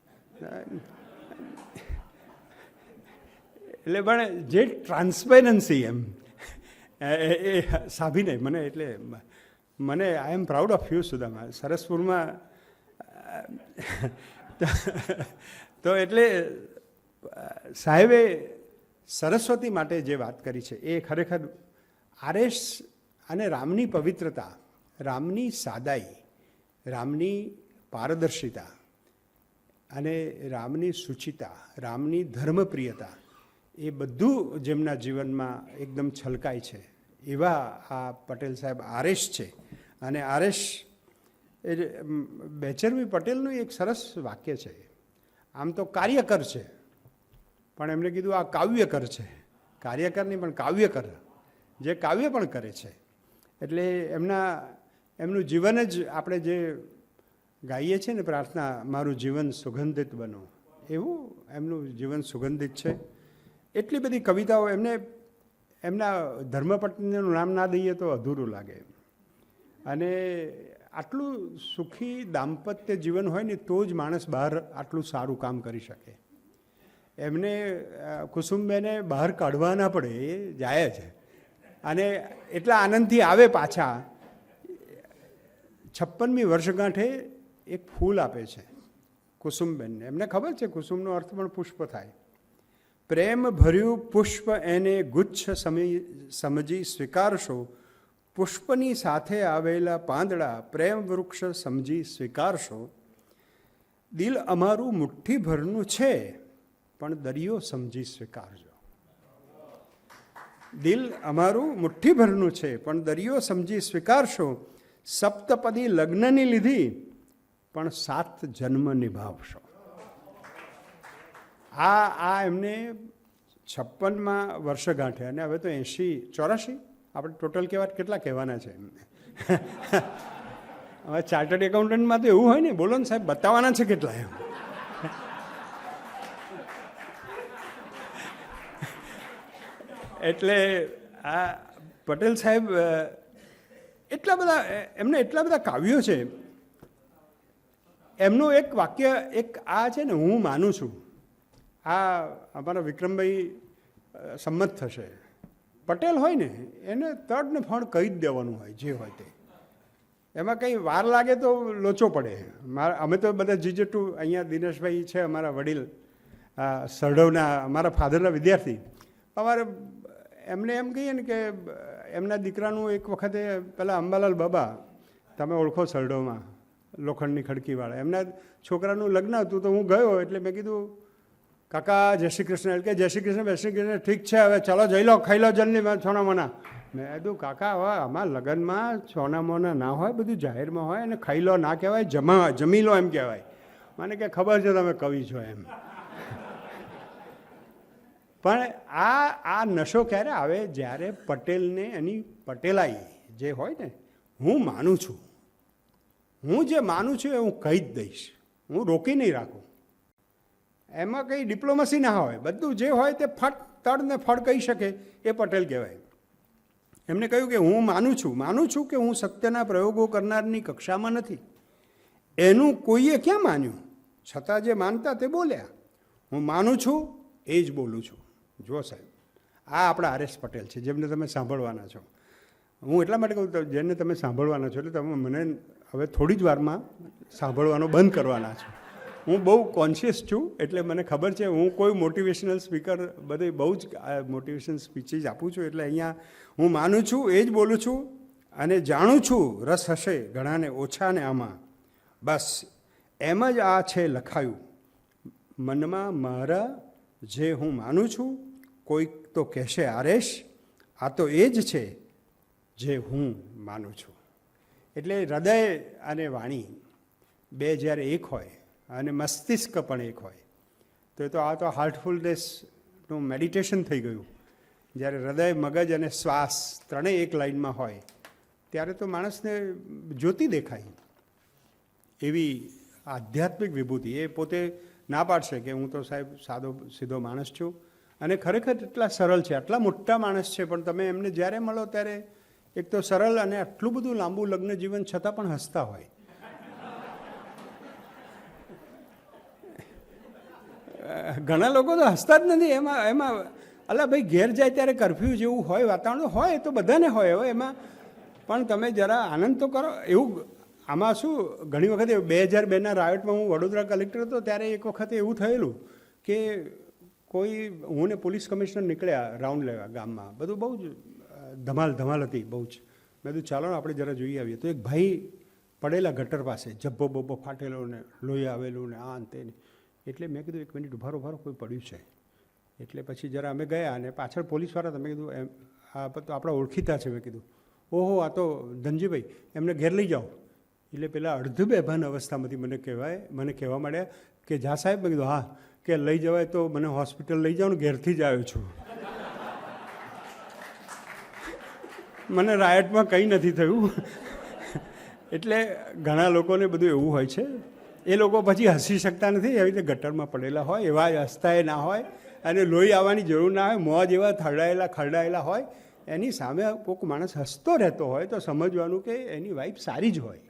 એટલે પણ જે ટ્રાન્સપેરન્સી એમ એ સાભીને મને, એટલે મને I am proud of you Sudama. સરસપુરમાં તો એટલે સાહેબે સરસ્વતી માટે જે વાત કરી છે એ ખરેખર આરેશ અને રામની પવિત્રતા, રામની સાદાઈ, રામની પારદર્શિતા અને રામની શુચિતા, રામની ધર્મપ્રિયતા, એ બધું જેમના જીવનમાં એકદમ છલકાય છે એવા આ પટેલ સાહેબ આરેશ છે. અને આરેશ એ બેચરવી પટેલનું એક સરસ વાક્ય છે. આમ તો કાર્યકર છે, પણ એમણે કીધું આ કાવ્યકર છે. કાર્યકર નહીં પણ કાવ્યકર, જે કાવ્ય પણ કરે છે. એટલે એમનું જીવન જ આપણે જે ગાઈએ છીએ ને પ્રાર્થના, મારું જીવન સુગંધિત બનો, એવું એમનું જીવન સુગંધિત છે. એટલી બધી કવિતાઓ એમના ધર્મપત્નીનું નામ ના દઈએ તો અધૂરું લાગે. અને આટલું સુખી દાંપત્ય જીવન હોય ને તો જ માણસ બહાર આટલું સારું કામ કરી શકે. એમને કુસુમબેને બહાર કાઢવા ના પડે, એ જાય છે. અને એટલા આનંદથી આવે પાછા. 56મી વર્ષગાંઠે એક ફૂલ આપે છે કુસુમબેનને. એમને ખબર છે કુસુમનો અર્થ પણ પુષ્પ થાય. પ્રેમ ભર્યું પુષ્પ એને ગુચ્છ સમજી સ્વીકારશો, પુષ્પની સાથે આવેલા પાંદડા પ્રેમ વૃક્ષ સમજી સ્વીકારશો. દિલ અમારું મુઠ્ઠીભરનું છે પણ દરિયો સમજી સ્વીકારજો. દિલ અમારું મુઠ્ઠીભરનું છે પણ દરિયો સમજી સ્વીકારશો. સપ્તપદી લગ્નની લીધી પણ 7 જન્મ નિભાવશો. આ એમને 56માં વર્ષગાંઠે, અને હવે તો 84 આપણે ટોટલ કેટલા કહેવાના છે એમને. હવે ચાર્ટર્ડ એકાઉન્ટન્ટમાં તો એવું હોય ને, બોલો ને સાહેબ, બતાવવાના છે કેટલા એમ. એટલે આ પટેલ સાહેબ એમને એટલા બધા કાવ્યો છે. એમનું એક વાક્ય આ છે ને, હું માનું છું, આ અમારા વિક્રમભાઈ સંમત થશે, પટેલ હોય ને એને તડ ને ફળ કહી જ દેવાનું હોય, જે હોય તે. એમાં કંઈ વાર લાગે તો લોચો પડે. અમે તો બધા જીજેટુ, અહીંયા દિનેશભાઈ છે અમારા વડીલ, સરડવના અમારા ફાધરના વિદ્યાર્થી. અમારે એમને એમ કહીએ ને કે એમના દીકરાનું એક વખતે પેલા અંબાલાલ બાબા, તમે ઓળખો સરડવમાં, લોખંડની ખડકીવાળા, એમના છોકરાનું લગ્ન હતું. તો હું ગયો, એટલે મેં કીધું કાકા જય શ્રી કૃષ્ણ. એટલે કે જય શ્રી કૃષ્ણ, જય શ્રી કૃષ્ણ, ઠીક છે, હવે ચાલો જઈ લો, ખાઈ લો જલ્દી, છોના મના. મેં કીધું કાકા હવે આમાં લગ્નમાં સોના મોના ના હોય, બધું જાહેરમાં હોય, અને ખાઈ લો ના કહેવાય, જમી લો એમ કહેવાય. મને કે ખબર છે તમે કવિ છો એમ. પણ આ નશો ક્યારે આવે? જ્યારે પટેલને એની પટેલાઈ જે હોય ને, હું માનું છું, હું જે માનું છું એ હું કહી જ દઈશ, હું રોકી નહીં રાખું. એમાં કંઈ ડિપ્લોમસી ના હોય, બધું જે હોય તે ફટ તડ ને ફળ કહી શકે એ પટેલ કહેવાય. એમને કહ્યું કે હું માનું છું કે હું સત્યના પ્રયોગો કરનારની કક્ષામાં નથી. એનું કોઈએ ક્યાં માન્યું? છતાં જે માનતા તે બોલ્યા. હું માનું છું એ જ બોલું છું. જુઓ સાહેબ, આ આપણા આર એસ પટેલ છે, જેમને તમે સાંભળવાના છો. હું એટલા માટે કહું, જેને તમે સાંભળવાના છો એટલે તમે મને હવે થોડી જ વારમાં સાંભળવાનો બંધ કરવાના છો. હું બહુ કોન્શિયસ છું, એટલે મને ખબર છે હું કોઈ મોટિવેશનલ સ્પીકર બધે બહુ જ મોટિવેશનલ સ્પીચીસ આપું છું. એટલે અહીંયા હું માનું છું એ જ બોલું છું, અને જાણું છું રસ હશે ઘણાને ઓછા ને આમાં, બસ એમ જ આ છે લખાયું મનમાં મારા, જે હું માનું છું. કોઈક તો કહેશે આરેશ, આ તો એ જ છે જે હું માનું છું. એટલે હૃદય અને વાણી બે જ્યારે એક હોય અને મસ્તિષ્ક પણ એક હોય તો આ તો હાર્ટફુલનેસનું મેડિટેશન થઈ ગયું. જ્યારે હૃદય, મગજ અને શ્વાસ ત્રણેય એક લાઈનમાં હોય ત્યારે તો માણસને જ્યોતિ દેખાય. એવી આધ્યાત્મિક વિભૂતિ. એ પોતે ના પાડશે કે હું તો સાહેબ સાદો સીધો માણસ છું, અને ખરેખર એટલા સરળ છે, આટલા મોટા માણસ છે, પણ તમે એમને જ્યારે મળો ત્યારે એક તો સરળ, અને આટલું બધું લાંબુ લગ્ન જીવન છતાં પણ હસતા હોય. ઘણા લોકો તો હસતા જ નથી. એમાં અલા ભાઈ, ઘેર જાય ત્યારે કરફ્યુ જેવું હોય, વાતાવરણ હોય, તો બધાને હોય. હવે એમાં પણ તમે જરા આનંદ તો કરો. એવું આમાં શું, ઘણી વખતે 2002ના રાયોટમાં હું વડોદરા કલેક્ટર હતો ત્યારે એક વખતે એવું થયેલું કે હું ને પોલીસ કમિશનર નીકળ્યા રાઉન્ડ લેવા ગામમાં. બધું બહુ જ ધમાલ હતી બહુ જ. મેં કીધું ચાલો ને આપણે જરા જોઈ આવીએ. તો એક ભાઈ પડેલા ગટર પાસે, જબ્બો બબ્બો ફાટેલો ને લોહી આવેલું ને આ અંતે. એટલે મેં કીધું એક મિનિટ ઉભારો કોઈ પડ્યું છે. એટલે પછી જરા અમે ગયા, અને પાછળ પોલીસવાળા, તમે કીધું એમ આ તો આપણા ઓળખીતા છે. મેં કીધું ઓહો, આ તો ધનજીભાઈ, એમને ઘેર લઈ જાઓ. એટલે પેલા અડધ બેભાન અવસ્થામાંથી મને કહેવા માંડ્યા કે જા સાહેબ. મેં કીધું હા. કે લઈ જવાય તો મને હોસ્પિટલ લઈ જાઓ ને, ઘેરથી જ આવ્યો છું. મને રાયટમાં કંઈ નથી થયું. એટલે ઘણા લોકોને બધું એવું હોય છે, એ લોકો પછી હસી શકતા નથી. એવી રીતે ગટરમાં પડેલા હોય, એવા હસતાએ ના હોય, અને લોહી આવવાની જરૂર ના હોય, મોં જેવા ખરડાયેલા હોય, એની સામે કોઈક માણસ હસતો રહેતો હોય તો સમજવાનું કે એની વાઈફ સારી જ હોય.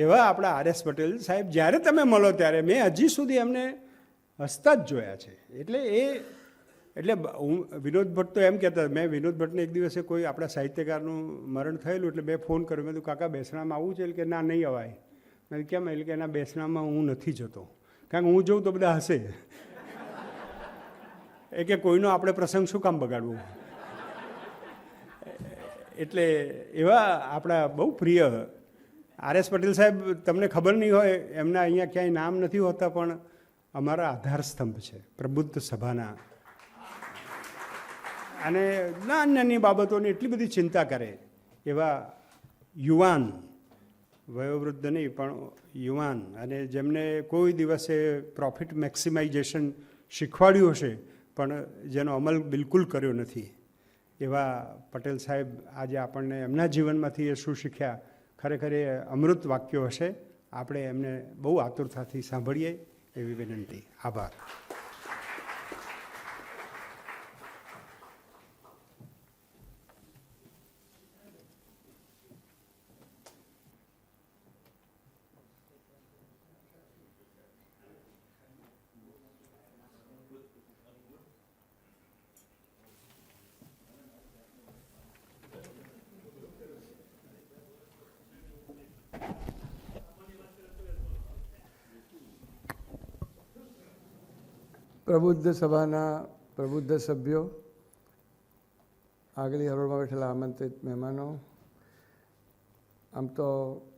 એવા આપણા આર એસ પટેલ સાહેબ જ્યારે તમે મળો ત્યારે મેં હજી સુધી એમને હસતા જ જોયા છે. એટલે હું વિનોદ ભટ્ટ તો એમ કહેતા, મેં વિનોદ ભટ્ટને એક દિવસે કોઈ આપણા સાહિત્યકારનું મરણ થયેલું એટલે મેં ફોન કર્યો. મેં કીધું કાકા બેસણામાં આવવું છે? એટલે કે ના, નહીં અવાય. મેં કેમ? એટલે કે એના બેસણામાં હું નથી જતો, કારણ કે હું જઉં તો બધા હસે. એ કે કોઈનો આપણે પ્રસંગ શું કામ બગાડવું. એટલે એવા આપણા બહુ પ્રિય આર એસ પટેલ સાહેબ, તમને ખબર નહીં હોય, એમના અહીંયા ક્યાંય નામ નથી હોતા, પણ અમારા આધાર સ્તંભ છે પ્રબુદ્ધ સભાના. અને નાની બાબતોની એટલી બધી ચિંતા કરે એવા યુવાન, વયોવૃદ્ધ નહીં પણ યુવાન, અને જેમને કોઈ દિવસે પ્રોફિટ મેક્સિમાઇઝેશન શીખવાડ્યું હશે પણ જેનો અમલ બિલકુલ કર્યો નથી, એવા પટેલ સાહેબ આજે આપણને એમના જીવનમાંથી એ શું શીખ્યા, ખરેખર એ અમૃત વાક્યો હશે. આપણે એમને બહુ આતુરતાથી સાંભળીએ એવી વિનંતી. આભાર. પ્રબુદ્ધ સભાના પ્રબુદ્ધ સભ્યો, આગલી હરોળમાં બેઠેલા આમંત્રિત મહેમાનો, આમ તો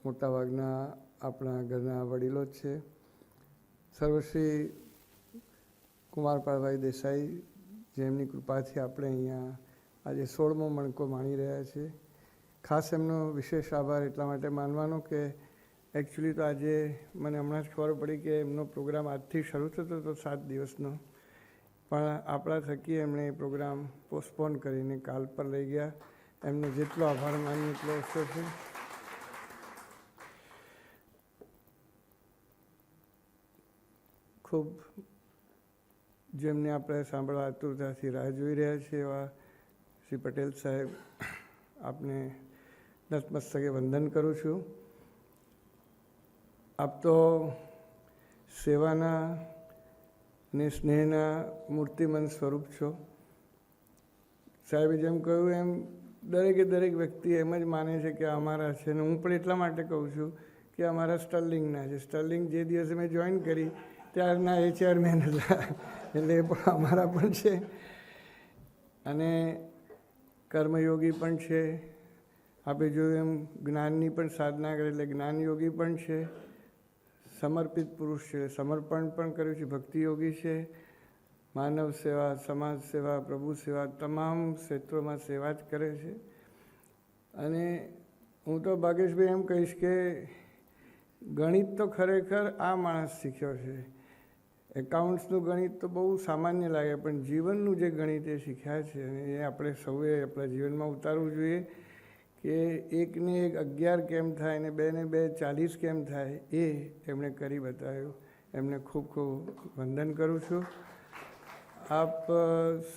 મોટાભાગના આપણા ઘરના વડીલો જ છે. સર્વશ્રી કુમારપાળભાઈ દેસાઈ, જેમની કૃપાથી આપણે અહીંયા આજે 16મો મણકો માણી રહ્યા છીએ. ખાસ એમનો વિશેષ આભાર એટલા માટે માનવાનો કે એકચ્યુઅલી તો આજે મને હમણાં જ ખબર પડી કે એમનો પ્રોગ્રામ આજથી શરૂ થતો હતો 7 દિવસનો, પણ આપણા થકી એમણે એ પ્રોગ્રામ પોસ્ટપોન કરીને કાલ પર લઈ ગયા. એમનો જેટલો આભાર માનીએ એટલો ઓછો છે. ખૂબ જેમને આપણે સાંભળવા આતુરતાથી રાહ જોઈ રહ્યા છીએ એવા શ્રી પટેલ સાહેબ, આપને નતમસ્તકે વંદન કરું છું. આપ તો સેવાના ને સ્નેહના મૂર્તિમંત સ્વરૂપ છો. સાહેબે જેમ કહ્યું એમ દરેક વ્યક્તિ એમ જ માને છે કે અમારા છે, ને હું પણ એટલા માટે કહું છું કે અમારા સ્ટર્લિંગના છે. સ્ટર્લિંગ જે દિવસે મેં જોઈન કરી ત્યારના એ ચેરમેન હતા, એટલે એ પણ અમારા પણ છે. અને કર્મયોગી પણ છે. આપણે જોયું એમ જ્ઞાનની પણ સાધના કરે એટલે જ્ઞાનયોગી પણ છે. સમર્પિત પુરુષ છે, સમર્પણ પણ કર્યું છે, ભક્તિયોગી છે. માનવ સેવા, સમાજ સેવા, પ્રભુ સેવા, તમામ ક્ષેત્રોમાં સેવા જ કરે છે. અને હું તો ભાગેશભાઈ એમ કહીશ કે ગણિત તો ખરેખર આ માણસ શીખ્યો છે. એકાઉન્ટ્સનું ગણિત તો બહુ સામાન્ય લાગે, પણ જીવનનું જે ગણિત એ શીખ્યા છે અને એ આપણે સૌએ આપણા જીવનમાં ઉતારવું જોઈએ કે 1 ને 1 11 કેમ થાય ને 2 ને 2 40 કેમ થાય, એ એમણે કરી બતાવ્યું. એમને ખૂબ ખૂબ વંદન કરું છું. આપ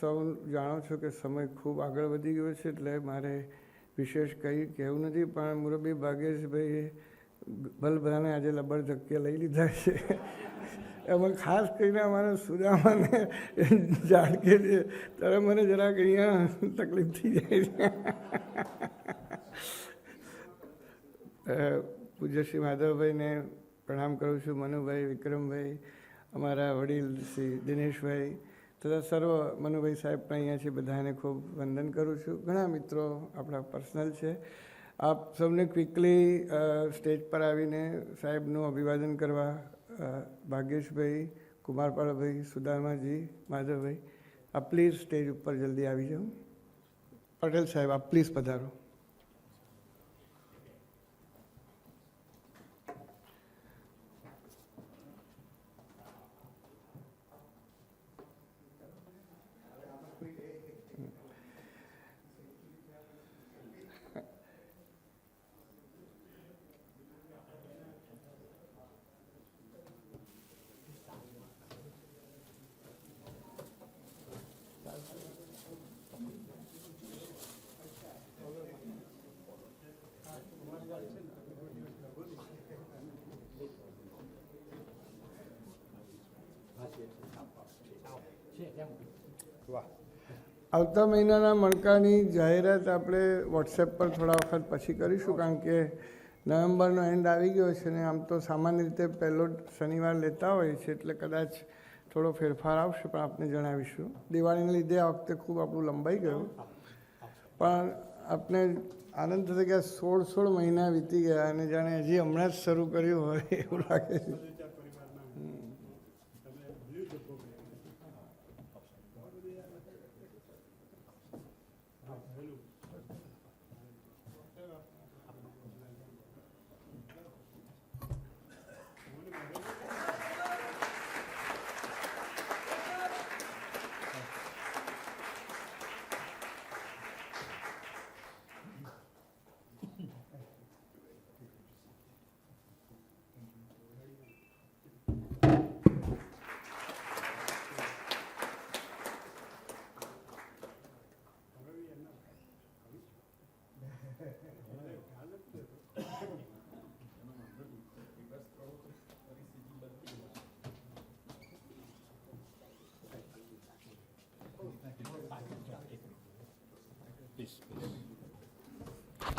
સૌ જાણો છો કે સમય ખૂબ આગળ વધી ગયો છે, એટલે મારે વિશેષ કંઈ કહેવું નથી. પણ મુરબ્બી ભાગેશભાઈએ ભલભલાને આજે લબડ ધક્કે લઈ લીધા છે. એમાં ખાસ કરીને અમારા સુદામાને ઝાડકે છે ત્યારે મને જરાક અહીંયા તકલીફ થઈ જાય છે. પૂજ્ય શ્રી માધવભાઈને પ્રણામ કરું છું. મનુભાઈ, વિક્રમભાઈ, અમારા વડીલ શ્રી દિનેશભાઈ તથા સર્વ મનુભાઈ સાહેબ પણ અહીંયા છે, બધાને ખૂબ વંદન કરું છું. ઘણા મિત્રો આપણા પર્સનલ છે. આપ સૌને ક્વિકલી સ્ટેજ પર આવીને સાહેબનું અભિવાદન કરવા ભાગ્યેશભાઈ, કુમારપાળભાઈ, સુદામાજી, માધવભાઈ, આપ પ્લીઝ સ્ટેજ ઉપર જલ્દી આવી જાઓ. પટેલ સાહેબ આપ પ્લીઝ પધારો. આવતા મહિનાના મણકાની જાહેરાત આપણે વોટ્સએપ પર થોડા વખત પછી કરીશું, કારણ કે નવેમ્બરનો એન્ડ આવી ગયો છે ને આમ તો સામાન્ય રીતે પહેલો શનિવાર લેતા હોય છે, એટલે કદાચ થોડો ફેરફાર આવશે, પણ આપને જણાવીશું. દિવાળીને લીધે આ વખતે ખૂબ આપણું લંબાઈ ગયું, પણ આપને આનંદ થતો કે 16 મહિના વીતી ગયા અને જાણે હજી હમણાં જ શરૂ કર્યું હોય એવું લાગે છે.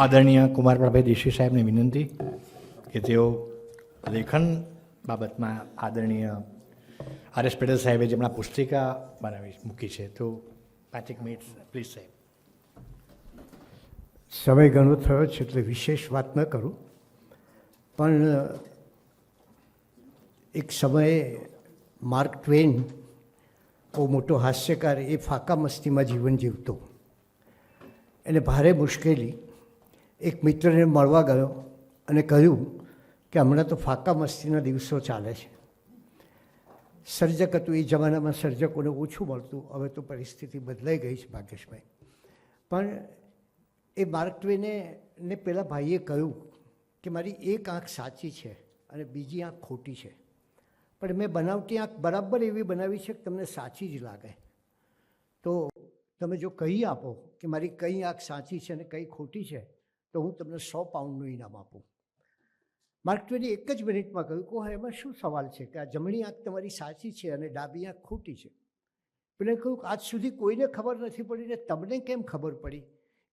આદરણીય કુમારપાળભાઈ દેશી સાહેબને વિનંતી કે તેઓ લેખન બાબતમાં આદરણીય આર.એસ. પટેલ સાહેબે જેમના પુસ્તિકા બનાવી મૂકી છે, તો 5 મિનિટ પ્લીઝ સાહેબ. સમય ઘણો થયો છે એટલે વિશેષ વાત ન કરું, પણ એક સમયે માર્ક ટ્વેન બહુ મોટો હાસ્યકાર, એ ફાકા મસ્તીમાં જીવન જીવતો એને ભારે મુશ્કેલી. એક મિત્રને મળવા ગયો અને કહ્યું કે હમણાં તો ફાકા મસ્તીના દિવસો ચાલે છે. સર્જક હતું, એ જમાનામાં સર્જકોને ઓછું મળતું, હવે તો પરિસ્થિતિ બદલાઈ ગઈ છે ભાગ્યેશભાઈ. પણ એ માર્ક ટ્વેને પેલા ભાઈએ કહ્યું કે મારી એક આંખ સાચી છે અને બીજી આંખ ખોટી છે, પણ મેં બનાવટી આંખ બરાબર એવી બનાવી છે કે તમને સાચી જ લાગે. તો તમે જો કહી આપો કે મારી કઈ આંખ સાચી છે અને કઈ ખોટી છે તો હું તમને 100 પાઉન્ડનું ઇનામ આપું. માર્ક ટ્વેને એક જ મિનિટમાં કહ્યું કે હા, એમાં શું સવાલ છે કે આ જમણી આંખ તમારી સાચી છે અને ડાબી આંખ ખોટી છે. પેલે કહ્યું આજ સુધી કોઈને ખબર નથી પડી ને તમને કેમ ખબર પડી?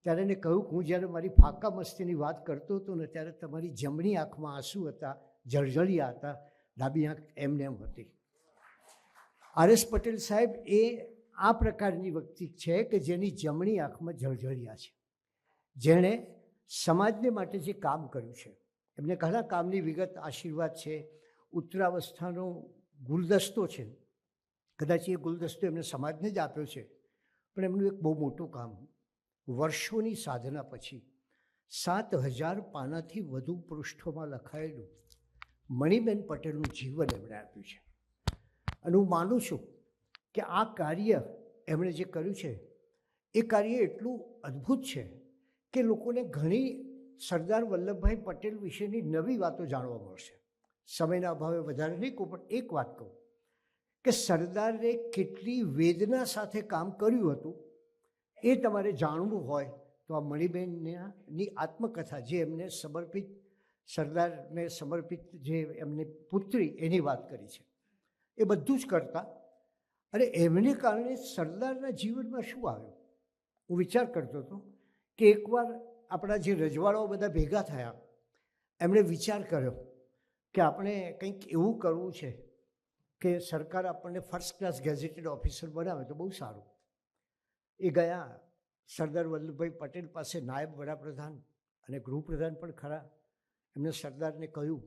ત્યારે એને કહ્યું કે હું જ્યારે મારી ફાકા મસ્તીની વાત કરતો હતો ને ત્યારે તમારી જમણી આંખમાં આંસુ હતા, જળજળિયા હતા, ડાબી આંખ એમને એમ હતી. આર.એસ. પટેલ સાહેબ એ આ પ્રકારની વ્યક્તિ છે કે જેની જમણી આંખમાં જળજળિયા છે, જેણે સમાજને માટે જે કામ કર્યું છે. એમને ઘણા કામની વિગત આશીર્વાદ છે, ઉત્તરાવસ્થાનો ગુલદસ્તો છે, કદાચ એ ગુલદસ્તો એમને સમાજને જ આપ્યો છે. પણ એમનું એક બહુ મોટું કામ, વર્ષોની સાધના પછી 7000 પાનાથી વધુ પૃષ્ઠોમાં લખાયેલું મણિબેન પટેલનું જીવન એમણે આપ્યું છે. અને હું માનું છું કે આ કાર્ય એમણે જે કર્યું છે એ કાર્ય એટલું અદ્ભુત છે કે લોકોને ઘણી સરદાર વલ્લભભાઈ પટેલ વિશેની નવી વાતો જાણવા મળશે. સમયના અભાવે વધારે નહીં કહું, પણ એક વાત કહું કે સરદારે કેટલી વેદના સાથે કામ કર્યું હતું એ તમારે જાણવું હોય તો આ મણિબેનની આત્મકથા જે એમને સમર્પિત, સરદારને સમર્પિત જે એમની પુત્રી એની વાત કરી છે, એ બધું જ કરતા. અને એમને કારણે સરદારના જીવનમાં શું આવ્યું, હું વિચાર કરતો હતો કે એકવાર આપણા જે રજવાડાઓ બધા ભેગા થયા, એમણે વિચાર કર્યો કે આપણે કંઈક એવું કરવું છે કે સરકાર આપણને ફર્સ્ટ ક્લાસ ગેઝેટેડ ઓફિસર બનાવે તો બહુ સારું. એ ગયા સરદાર વલ્લભભાઈ પટેલ પાસે, નાયબ વડાપ્રધાન અને ગૃહપ્રધાન પણ ખરા. એમણે સરદારને કહ્યું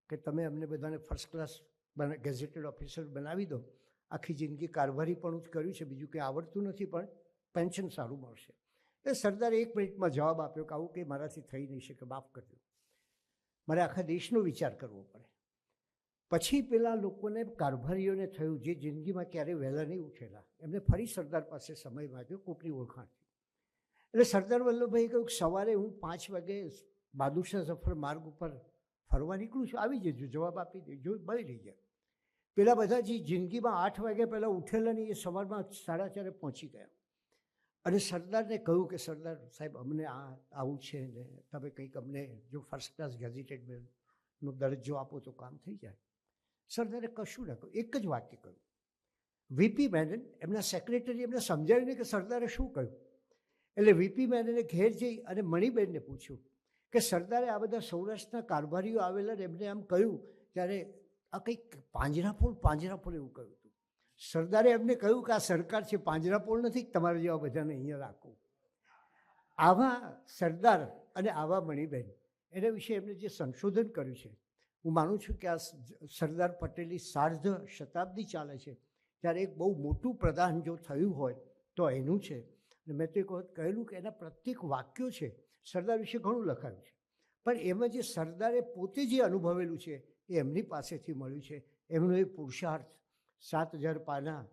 કે તમે અમને બધાને ફર્સ્ટ ક્લાસ ગેઝેટેડ ઓફિસર બનાવી દો. આખી જિંદગી કારભારી પણ જ કર્યું છે, બીજું કંઈ આવડતું નથી, પણ પેન્શન સારું મળશે. એ સરદારે 1 મિનિટમાં જવાબ આપ્યો કે આવું કંઈ મારાથી થઈ નહીં શકે, માફ કરજો, મારે આખા દેશનો વિચાર કરવો પડે. પછી પેલા લોકોને, કારભારીઓને થયું જે જિંદગીમાં ક્યારેય વહેલા નહીં ઉઠેલા, એમને ફરી સરદાર પાસે સમય માંગ્યો કોકની ઓળખાણથી. એટલે સરદાર વલ્લભભાઈએ કહ્યું કે સવારે હું 5 વાગે બહાદુરશાહ ઝફર માર્ગ ઉપર ફરવા નીકળું છું, આવી જજો, જવાબ આપી દેજો, મળી લઈ જાય. પેલા બધા જે જિંદગીમાં 8 વાગ્યા પહેલાં ઉઠેલા નહીં એ સવારમાં 4:30 પહોંચી ગયા. અને સરદારને કહ્યું કે સરદાર સાહેબ અમને આવું છે ને તમે કંઈક અમને જો ફર્સ્ટ ક્લાસ ગેઝેટેડનો દરજ્જો આપો તો કામ થઈ જાય. સરદારે કશું ના કહ્યું, એક જ વાક્ય કહ્યું. વીપી મેનન એમના સેક્રેટરી એમને સમજાવ્યું નહીં કે સરદારે શું કહ્યું. એટલે વીપી મેનને ઘેર જઈ અને મણિબેનને પૂછ્યું કે સરદારે આ બધા સૌરાષ્ટ્રના કારભારીઓ આવેલા ને એમને આમ કહ્યું ત્યારે આ કંઈક પાંજરાપોળ એવું કહ્યું હતું. સરદારે એમને કહ્યું કે આ સરકાર છે, પાંજરાપોળ નથી, તમારા જેવા બધાને અહીંયા રાખવું. આવા સરદાર અને આવા મણિબેન, એના વિશે એમને જે સંશોધન કર્યું છે, હું માનું છું કે આ સરદાર પટેલની 1/2 શતાબ્દી ચાલે છે ત્યારે એક બહુ મોટું પ્રદાન જો થયું હોય તો એનું છે. અને મેં તો એક વખત કહેલું કે એના પ્રત્યેક વાક્યો છે, સરદાર વિશે ઘણું લખાયું છે, પણ એમાં જે સરદારે પોતે જે અનુભવેલું છે એ એમની પાસેથી મળ્યું છે. એમનો એ પુરુષાર્થ, 7000 પાના,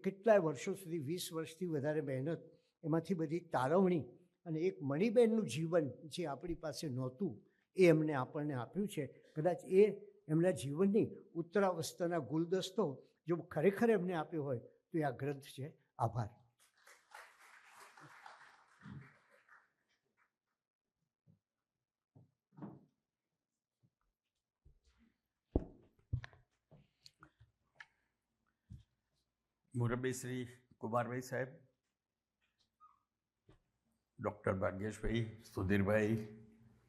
કેટલાય વર્ષો સુધી, 20 વર્ષથી વધારે મહેનત, એમાંથી બધી તારવણી અને એક મણિબેનનું જીવન જે આપણી પાસે નહોતું એ એમને આપણને આપ્યું છે. કદાચ એ એમના જીવનની ઉત્તરાવસ્થાના ગુલદસ્તો જો ખરેખર એમને આપ્યો હોય તો એ આ ગ્રંથ છે. આભાર. મુરબ્બી શ્રી કુમારભાઈ સાહેબ, ડૉક્ટર ભાગ્યેશભાઈ, સુધીરભાઈ,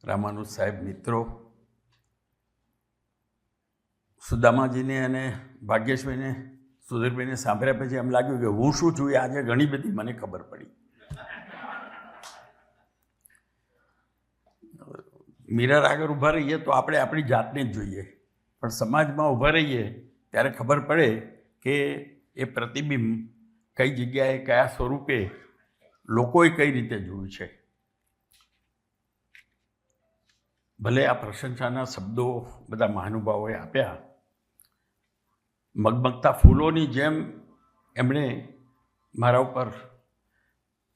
રામાનુજ સાહેબ, મિત્રો, સુદામાજીને અને ભાગ્યેશભાઈને, સુધીરભાઈને સાંભળ્યા પછી એમ લાગ્યું કે હું શું છું એ આજે ઘણી બધી મને ખબર પડી. મિરર આગળ ઊભા રહીએ તો આપણે આપણી જાતને જ જોઈએ, પણ સમાજમાં ઊભા રહીએ ત્યારે ખબર પડે કે એ પ્રતિબિંબ કઈ જગ્યાએ, કયા સ્વરૂપે લોકોએ કઈ રીતે જોયું છે. ભલે આ પ્રશંસાના શબ્દો બધા મહાનુભાવોએ આપ્યા, મગમગતા ફૂલોની જેમ એમણે મારા ઉપર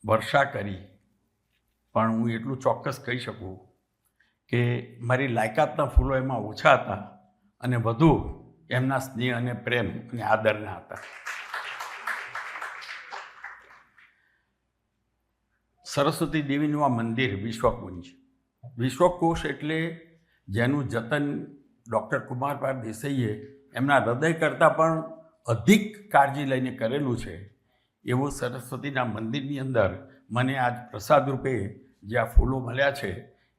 વર્ષા કરી, પણ હું એટલું ચોક્કસ કહી શકું કે મારી લાયકાતના ફૂલો એમાં ઓછા હતા અને વધુ એમના સ્નેહ અને પ્રેમ અને આદરના હતા. સરસ્વતી દેવીનું આ મંદિર વિશ્વકુંજ, વિશ્વકોશ એટલે જેનું જતન ડૉક્ટર કુમારપાળ દેસાઈએ એમના હૃદય કરતાં પણ અધિક કાળજી લઈને કરેલું છે, એવું સરસ્વતીના મંદિરની અંદર મને આજ પ્રસાદ રૂપે જે આ ફૂલો મળ્યા છે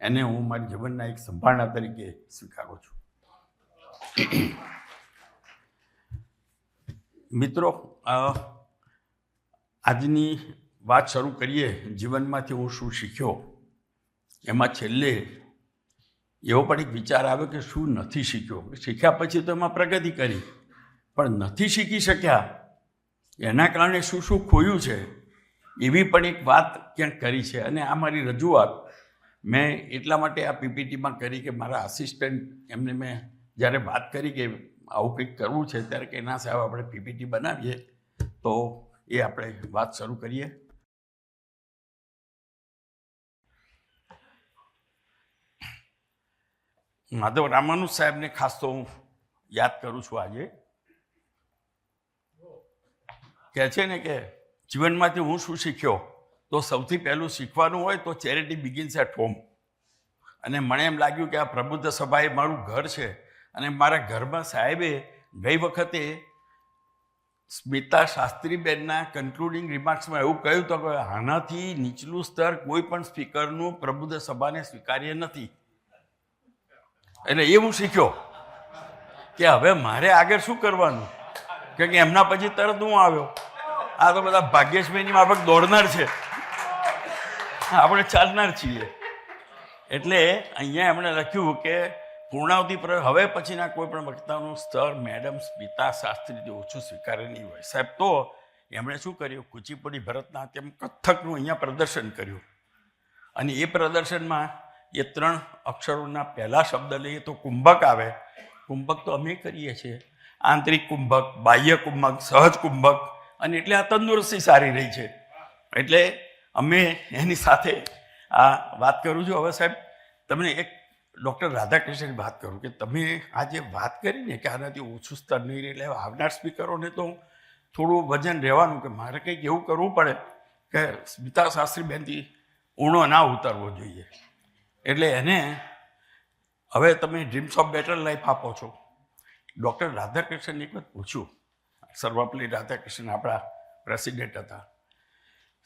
એને હું મારી જીવનના એક સંભાળના તરીકે સ્વીકારું છું. મિત્રો, આજની વાત શરૂ કરીએ જીવનમાંથી હું શું શીખ્યો. એમાં છેલ્લે એવો પણ એક વિચાર આવ્યો કે શું નથી શીખ્યો. શીખ્યા પછી તો એમાં પ્રગતિ કરી, પણ નથી શીખી શક્યા એના કારણે શું શું ખોયું છે એવી પણ એક વાત ક્યાંક કરી છે. અને આ મારી રજૂઆત મેં એટલા માટે આ પીપીટીમાં કરી કે મારા આસિસ્ટન્ટ એમને મેં જ્યારે વાત કરી કે આવું કંઈક કરવું છે ત્યારે કે ના સાહેબ આપણે પીપીટી બનાવીએ, તો એ આપણે વાત શરૂ કરીએ. માધવ રામાનુજ સાહેબને ખાસ તો હું યાદ કરું છું આજે. કહે છે ને કે જીવનમાંથી હું શું શીખ્યો, તો સૌથી પહેલું શીખવાનું હોય તો ચેરિટી બિગિન્સ એટ હોમ. અને મને એમ લાગ્યું કે આ પ્રબુદ્ધ સભા એ મારું ઘર છે, અને મારા ઘરમાં સાહેબે ગઈ વખતે સ્મિતા શાસ્ત્રીબેનના કન્ક્લુડિંગ રિમાર્ક્સમાં એવું કહ્યું હતું કે આનાથી નીચલું સ્તર કોઈ પણ સ્પીકરનું પ્રબુદ્ધ સભાને સ્વીકાર્ય નથી. એટલે એ હું શીખ્યો કે હવે મારે આગળ શું કરવાનું, કે એમના પછી તરત હું આવ્યો. આ તો બધા ભાગ્યેશભાઈની માફક દોડનાર છે, આપણે ચાલનાર છીએ. એટલે અહીંયા એમણે લખ્યું કે પૂર્ણાવતી પર હવે પછીના કોઈ પણ વક્તાનું સ્તર મેડમ સ્મિતા શાસ્ત્રીથી ઓછું સ્વીકારે નહીં હોય. સાહેબ તો એમણે શું કર્યું, કુચીપુડી ભરતનાટ્યમ કથકનું અહીંયા પ્રદર્શન કર્યું. અને એ પ્રદર્શનમાં એ 3 અક્ષરોના પહેલા શબ્દ લઈએ તો કુંભક આવે. કુંભક તો અમે કરીએ છીએ, આંતરિક કુંભક, બાહ્ય કુંભક, સહજ કુંભક. અને એટલે આ તંદુરસ્તી સારી રહી છે. એટલે અમે એની સાથે આ વાત કરું છું. હવે સાહેબ તમને એક ડૉક્ટર રાધાકૃષ્ણની વાત કરું કે તમે આ જે વાત કરી ને કે આનાથી ઓછું સ્તર નહીં રહે, એટલે આવનાર સ્પીકરોને તો થોડું વજન રહેવાનું કે મારે કંઈક એવું કરવું પડે કે સ્મિતા શાસ્ત્રીબેનથી ઊણો ના ઉતરવો જોઈએ. એટલે એને હવે તમે ડ્રીમ્સ ઓફ બેટર લાઈફ આપો છો. ડૉક્ટર રાધાકૃષ્ણને એક વખત પૂછ્યું, સર્વપલ્લી રાધાકૃષ્ણન આપણા પ્રેસિડેન્ટ હતા,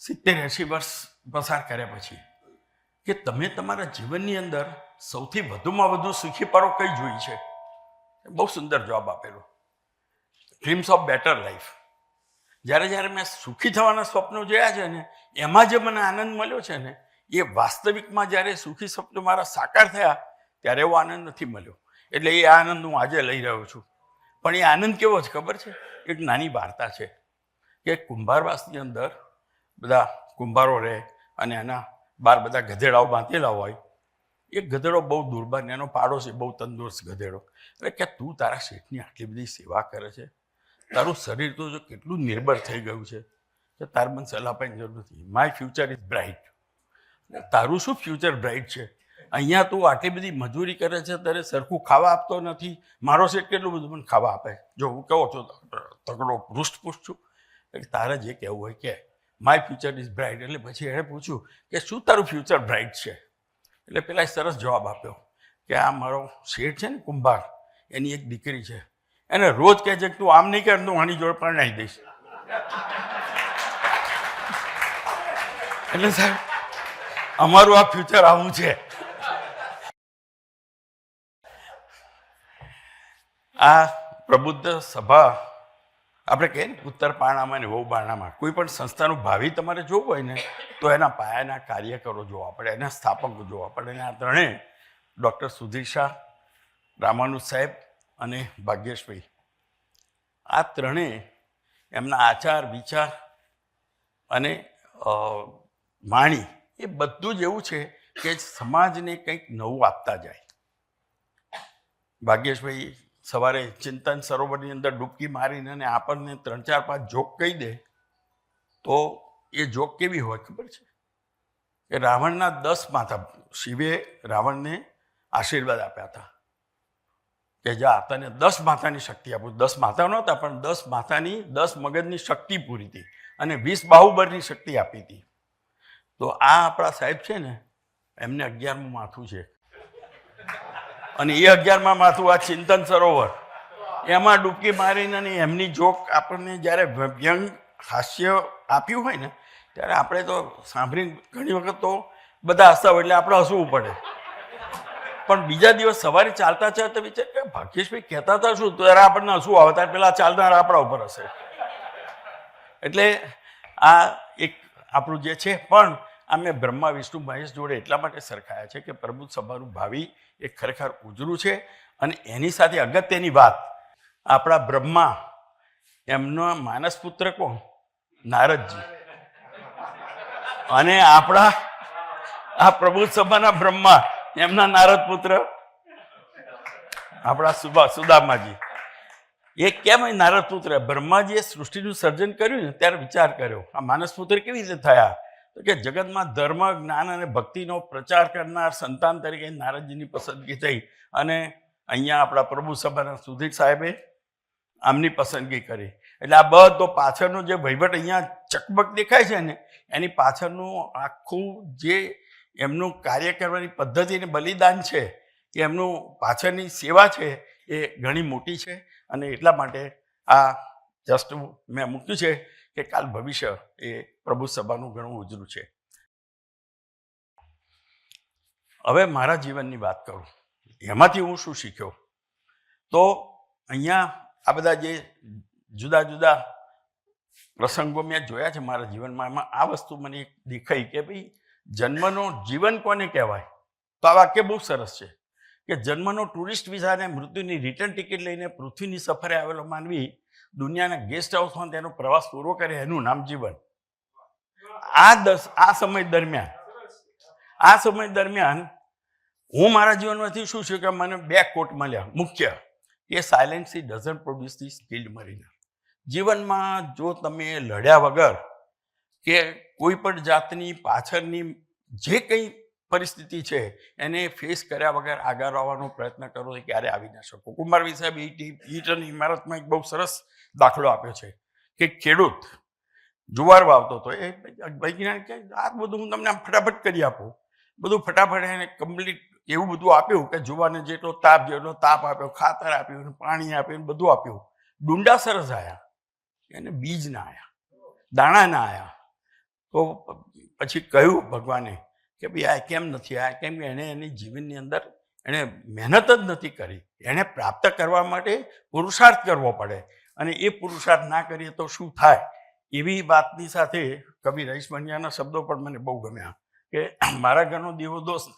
70-80 વર્ષ પસાર કર્યા પછી, કે તમે તમારા જીવનની અંદર સૌથી વધુમાં વધુ સુખી પળો કઈ જોઈ છે? બહુ સુંદર જવાબ આપેલો, ડ્રીમ્સ ઓફ બેટર લાઈફ. જ્યારે મેં સુખી થવાના સ્વપ્નો જોયા છે ને, એમાં જે મને આનંદ મળ્યો છે ને, એ વાસ્તવિકમાં જ્યારે સુખી સ્વપ્નો મારા સાકાર થયા ત્યારે એવો આનંદ નથી મળ્યો. એટલે એ આનંદ હું આજે લઈ રહ્યો છું. પણ એ આનંદ કેવો છે ખબર છે? એક નાની વાર્તા છે કે કુંભારવાસની અંદર બધા કુંભારો રહે અને એના બહાર બધા ગધેડાઓ બાંધેલા હોય. એક ગધેડો બહુ દુર્બળ, એનો પાડોશી બહુ તંદુરસ્ત ગધેડો. એટલે કે તું તારા શેઠની આટલી બધી સેવા કરે છે, તારું શરીર તો જો કેટલું નિર્બળ થઈ ગયું છે કે તાર મને સલાહ આપવાની જરૂર નથી. My future is bright. તારું શું ફ્યુચર બ્રાઇટ છે? અહીંયા તું આટલી બધી મજૂરી કરે છે, તારે સરખું ખાવા આપતો નથી. મારો શેઠ કેટલું બધું મને ખાવા આપે, જો હું કહો છો તગડો પૃષ્ઠપુષ્ઠ છું. એટલે તારે જે કહેવું હોય કે માય ફ્યુચર ઇઝ બ્રાઇટ. એટલે પછી એણે પૂછ્યું કે શું તારું ફ્યુચર બ્રાઇટ છે? એટલે પેલા સરસ જવાબ આપ્યો કે આ મારો શેઠ છે ને કુંભાર, એની એક દીકરી છે, એને રોજ કહે છે કે તું આમ નહીં કર, તું આની જોડે પરણાવી દઈશ. એટલે સાહેબ અમારું આ ફ્યુચર આવું છે. આ પ્રબુદ્ધ સભા આપણે કહીએ ને ઉત્તર પારણામાં ને વહુ બારણામાં, કોઈ પણ સંસ્થાનું ભાવિ તમારે જોવું હોય ને તો એના પાયાના કાર્યકરો જોવા પડે, એના સ્થાપકો જોવા પડે. અને આ ત્રણેય ડૉક્ટર સુધીર શાહ, રામાનુજ સાહેબ અને ભાગ્યેશભાઈ, આ ત્રણેય એમના આચાર વિચાર અને વાણી, એ બધું જ એવું છે કે સમાજને કંઈક નવું આપતા જાય. ભાગ્યેશભાઈ સવારે ચિંતન સરોવરની અંદર ડૂબકી મારીને અને આપણને 3-4-5 જોક કહી દે તો એ જોક કેવી હોય ખબર છે કે રાવણના 10 માથા, શિવે રાવણને આશીર્વાદ આપ્યા હતા કે જા તને 10 માથાની શક્તિ આપું. 10 માથા નહોતા પણ 10 માથાની 10 મગજની શક્તિ પૂરી હતી અને 20 બાહુબળની શક્તિ આપી હતી. તો આ આપણા સાહેબ છે ને, એમને 11મું માથું છે અને એ 11મા માથું આ ચિંતન સરોવર, એમાં ડૂબકી મારીને અને એમની જોક આપણને જ્યારે વ્યંગ હાસ્ય આપ્યું હોય ને ત્યારે આપણે તો સાંભળીને ઘણી વખત તો બધા હસતા હોય એટલે આપણે હસવું પડે. પણ બીજા દિવસ સવારે ચાલતા ચાલતા વિચાર કે ભાગ્યેશભાઈ કહેતા હતા શું, ત્યારે આપણને હસવું આવે, ત્યારે પેલા ચાલનાર આપણા ઉપર હશે. એટલે આ એક આપણું જે છે, પણ આ મેં બ્રહ્મા વિષ્ણુ મહેશ જોડે એટલા માટે સરખાયા છે કે પ્રબુદ્ધ સભાનું ભાવિ એ ખરેખર ઉજળું છે. અને એની સાથે અગત્યની વાત, આપણા બ્રહ્મા, એમનો માનસ પુત્ર કોણ? નારદજી. અને આપણા આ પ્રબુદ્ધ સભાના બ્રહ્મા, એમના નારદ પુત્ર આપણા સુદામાજી. એ કેમ નારદ પુત્ર? બ્રહ્માજીએ સૃષ્ટિનું સર્જન કર્યું ને ત્યારે વિચાર કર્યો આ માનસ પુત્ર કેવી રીતે થયા, તો કે જગતમાં ધર્મ, જ્ઞાન અને ભક્તિનો પ્રચાર કરનાર સંતાન તરીકે નારદજીની પસંદગી થઈ. અને અહીંયા આપણા પ્રભુ સભાના સુધીર સાહેબે આમની પસંદગી કરી. એટલે આ બધો પાછળનો જે વહીવટ અહીંયા ચકમક દેખાય છે ને, એની પાછળનું આખું જે એમનું કાર્ય કરવાની પદ્ધતિ અને બલિદાન છે, એમનું પાછળની સેવા છે એ ઘણી મોટી છે. અને એટલા માટે આ જસ્ટ મેં મૂક્યું છે કે કાલ ભવિષ્ય એ પ્રભુ સભાનું ઘણું ઉજળું છે. હવે મારા જીવનની વાત કરું, એમાંથી હું શું શીખ્યો, તો અહીંયા આ બધા જે જુદા જુદા પ્રસંગો મેં જોયા છે મારા જીવનમાં, એમાં આ વસ્તુ મને એક દેખાઈ કે ભાઈ જન્મનો જીવન કોને કહેવાય? તો આ વાક્ય બહુ સરસ છે કે જન્મનો ટુરિસ્ટ વિઝા અને મૃત્યુની રિટર્ન ટિકિટ લઈને પૃથ્વીની સફરે આવેલો માનવી દુનિયાના ગેસ્ટ હાઉસમાં તેનો પ્રવાસ પૂરો કરે, એનું નામ જીવન. આ સમય દરમિયાન હું મારા જીવનમાંથી શું છું કે મને 2 કોટ મળ્યા મુખ્ય, કે સાયલેન્સી ડઝન્ટ પ્રોડ્યુસ ધી સ્કિલ્ડ મરીનર. જીવનમાં જો તમે લડ્યા વગર કે કોઈ પણ જાતની પાછળની જે કંઈ પરિસ્થિતિ છે એને ફેસ કર્યા વગર આગળ આવવાનો પ્રયત્ન કરો તો ક્યારે આવી ના શકો. કુમારવી સાહેબ ઈટ અને ઇમારતમાં એક બહુ સરસ દાખલો આપ્યો છે કે ખેડૂત જુવાર વાવતો હતો, એ વૈજ્ઞાનિક આ બધું હું તમને ફટાફટ કરી આપું, બધું ફટાફટ એને કમ્પ્લીટ એવું બધું આપ્યું કે જુવારને જેટલો તાપ આપ્યો, ખાતર આપ્યું, પાણી આપ્યું, બધું આપ્યું. ડુંડા સરસ આવ્યા, એને બીજ ના આવ્યા, દાણા ના આવ્યા. તો પછી કહ્યું ભગવાને કે ભાઈ આ કેમ નથી આવ્યા? કેમ કે એણે એની જીવનની અંદર એણે મહેનત જ નથી કરી. એણે પ્રાપ્ત કરવા માટે પુરુષાર્થ કરવો પડે, અને એ પુરુષાર્થ ના કરીએ તો શું થાય? એવી વાતની સાથે કવિ રઈસ વણિયાના શબ્દો પણ મને બહુ ગમ્યા કે મારા ઘરનો દીવો દોસ્ત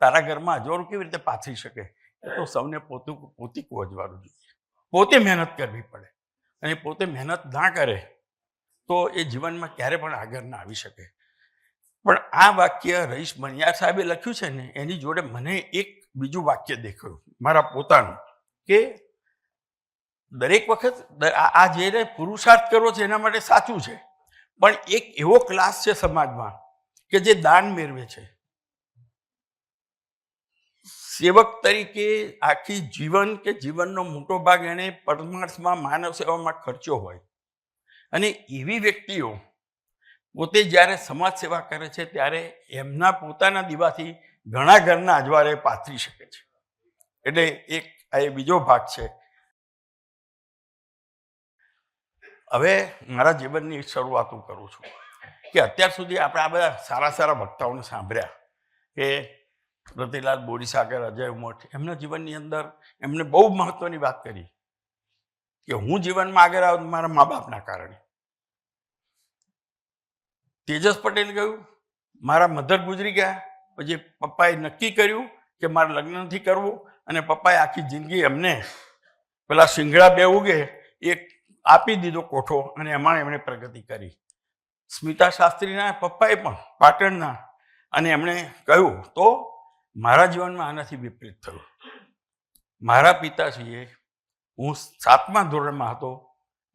તારા ઘરમાં અજવાળું કેવી રીતે પાથરી શકે? એ તો સૌને પોતીકું અજવાળું જોઈએ, પોતે મહેનત કરવી પડે, અને પોતે મહેનત ના કરે તો એ જીવનમાં ક્યારે પણ આગળ ના આવી શકે. પણ આ વાક્ય રઈસ વણિયાર સાહેબે લખ્યું છે ને, એની જોડે મને એક બીજું વાક્ય દેખાયું મારા પોતાનું, કે દરેક વખત આ જે પુરુષાર્થ કરવો છે એના માટે સાચું છે, પણ એક એવો ક્લાસ છે સમાજમાં કે જે દાન મેળવે છે. સેવક તરીકે આખી જીવન કે જીવનનો મોટો ભાગ એણે પરમાર્થમાં માનવ સેવામાં ખર્ચ્યો હોય, અને એવી વ્યક્તિઓ પોતે જ્યારે સમાજ સેવા કરે છે ત્યારે એમના પોતાના દીવાથી ઘણા ઘરના અજવાળે પાથરી શકે છે. એટલે એક આ એ બીજો ભાગ છે. હવે મારા જીવનની શરૂઆત હું કરું છું કે અત્યાર સુધી આપણે આ બધા સારા સારા વક્તાઓને સાંભળ્યા કે રતિલાલ બોરીસાગર, અજય ઉમઠ, એમના જીવનની અંદર એમને બહુ મહત્વની વાત કરી કે હું જીવનમાં આગળ આવ્યો મારા મા બાપના કારણે. તેજસ પટેલ ગયું, મારા મધર ગુજરી ગયા, પછી પપ્પાએ નક્કી કર્યું કે મારે લગ્ન નથી કરવું, અને પપ્પાએ આખી જિંદગી એમને પેલા સિંગડા 2 ઉગે એક આપી દીધો કોઠો, અને એમાં એમણે પ્રગતિ કરી. સ્મિતા શાસ્ત્રીના પપ્પાએ પણ પાટણના, અને એમણે કહ્યું તો મારા જીવનમાં આનાથી વિપરીત થયું. મારા પિતાશ્રીએ, હું 7મા ધોરણમાં હતો,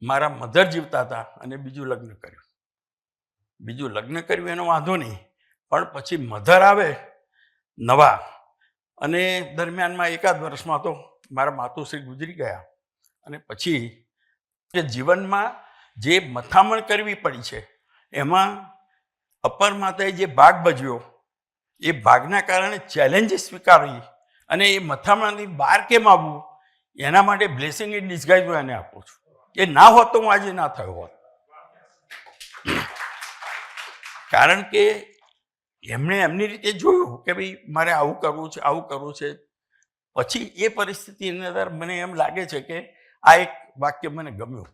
મારા મધર જીવતા હતા અને બીજું લગ્ન કર્યું એનો વાંધો નહીં, પણ પછી મધર આવે નવા, અને દરમિયાનમાં એકાદ વર્ષમાં તો મારા માતુશ્રી ગુજરી ગયા, અને પછી કે જીવનમાં જે મથામણ કરવી પડી છે એમાં અપર માતાએ જે ભાગ ભજવ્યો એ ભાગના કારણે ચેલેન્જીસ સ્વીકારી અને એ મથામણની બહાર કેમ આવવું એના માટે બ્લેસિંગ ઇન ડિસ્ગાઇઝ હું એને આપું છું. એ ના હોત તો હું આજે ના થયો હોત. કારણ કે એમણે એમની રીતે જોયું કે ભાઈ મારે આવું કરવું છે. પછી એ પરિસ્થિતિની અંદર મને એમ લાગે છે કે આ એક વાક્ય મને ગમ્યું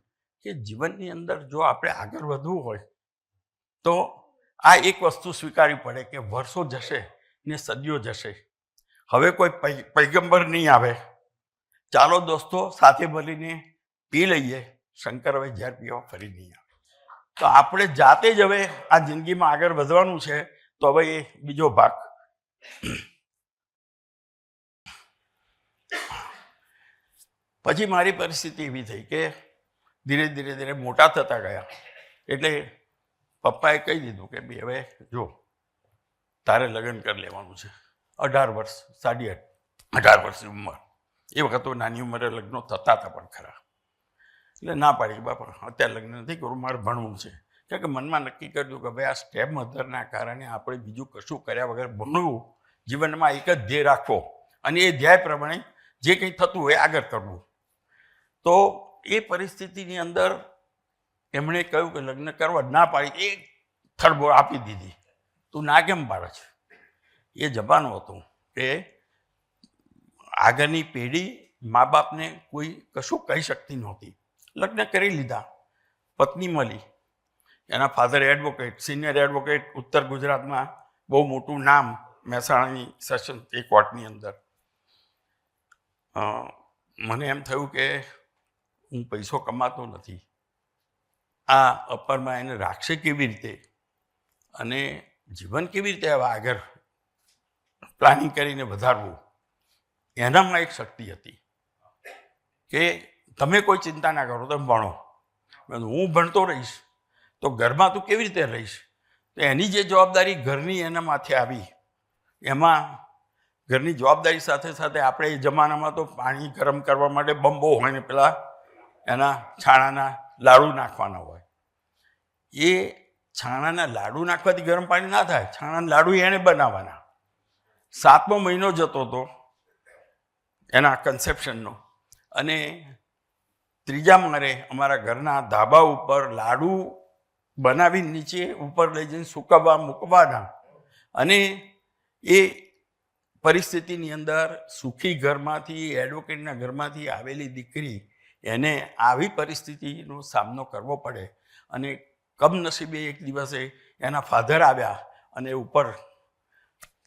કે જીવનની અંદર જો આપણે આગળ વધવું હોય તો આ એક વસ્તુ સ્વીકારવી પડે કે વર્ષો જશે ને સદીઓ જશે, હવે કોઈ પૈગંબર નહીં આવે, ચાલો દોસ્તો સાથે મળીને પી લઈએ, શંકર હવે ઝેર પીવા ફરી નહીં આવે. તો આપણે જાતે જ હવે આ જિંદગીમાં આગળ વધવાનું છે. તો હવે એ બીજો ભાગ. પછી મારી પરિસ્થિતિ એવી થઈ કે ધીરે ધીરે મોટા થતા ગયા, એટલે પપ્પાએ કહી દીધું કે ભાઈ હવે જો તારે લગ્ન કરી લેવાનું છે. 18 વર્ષ, 18 વર્ષની ઉંમર, એ વખત તો નાની ઉંમરે લગ્નો થતા હતા પણ ખરા. એટલે ના પાડી કે બાપા અત્યારે લગ્ન નથી કરવું, મારે ભણવું છે. કારણ કે મનમાં નક્કી કર્યું કે ભાઈ આ સ્ટેપ મધરના કારણે આપણે બીજું કશું કર્યા વગર ભણવું, જીવનમાં એક જ ધ્યેય રાખવો અને એ ધ્યેય પ્રમાણે જે કંઈ થતું હોય આગળ કરવું. તો એ પરિસ્થિતિની અંદર એમણે કહ્યું કે લગ્ન કરવા ના પાડી, એક થડબોળ આપી દીધી. તું ના કેમ પાડે છે? એ જમાનું હતું કે આગળની પેઢી મા બાપને કોઈ કશું કહી શકતી નહોતી. લગ્ન કરી લીધા, પત્ની મળી, એના ફાધર એડવોકેટ, સિનિયર એડવોકેટ, ઉત્તર ગુજરાતમાં બહુ મોટું નામ, મહેસાણાની સેશન એ કોર્ટની અંદર. મને એમ થયું કે હું પૈસો કમાતો નથી, આ અપરમાં એને રાખશે કેવી રીતે અને જીવન કેવી રીતે હવે આગળ પ્લાનિંગ કરીને વધારવું. એનામાં એક શક્તિ હતી કે તમે કોઈ ચિંતા ના કરો, તમે ભણો. હું ભણતો રહીશ તો ઘરમાં તું કેવી રીતે રહીશ? તો એની જે જવાબદારી ઘરની એના માથે આવી, એમાં ઘરની જવાબદારી સાથે સાથે આપણે એ જમાનામાં તો પાણી ગરમ કરવા માટે બંબો હોય ને પેલા એના છાણાના લાડુ નાખવાના હોય. એ છાણાના લાડુ નાખવાથી ગરમ પાણી ના થાય, છાણાના લાડુ એણે બનાવવાના. 7મો મહિનો જતો હતો એના કન્સેપ્શનનો, અને 3જા માળે અમારા ઘરના ધાબા ઉપર લાડુ બનાવી નીચે ઉપર લઈ જઈને સુકવવા મૂકવાના. અને એ પરિસ્થિતિની અંદર સુખી ઘરમાંથી, એડવોકેટના ઘરમાંથી આવેલી દીકરી, એને આવી પરિસ્થિતિનો સામનો કરવો પડે. અને કમનસીબે એક દિવસે એના ફાધર આવ્યા અને ઉપર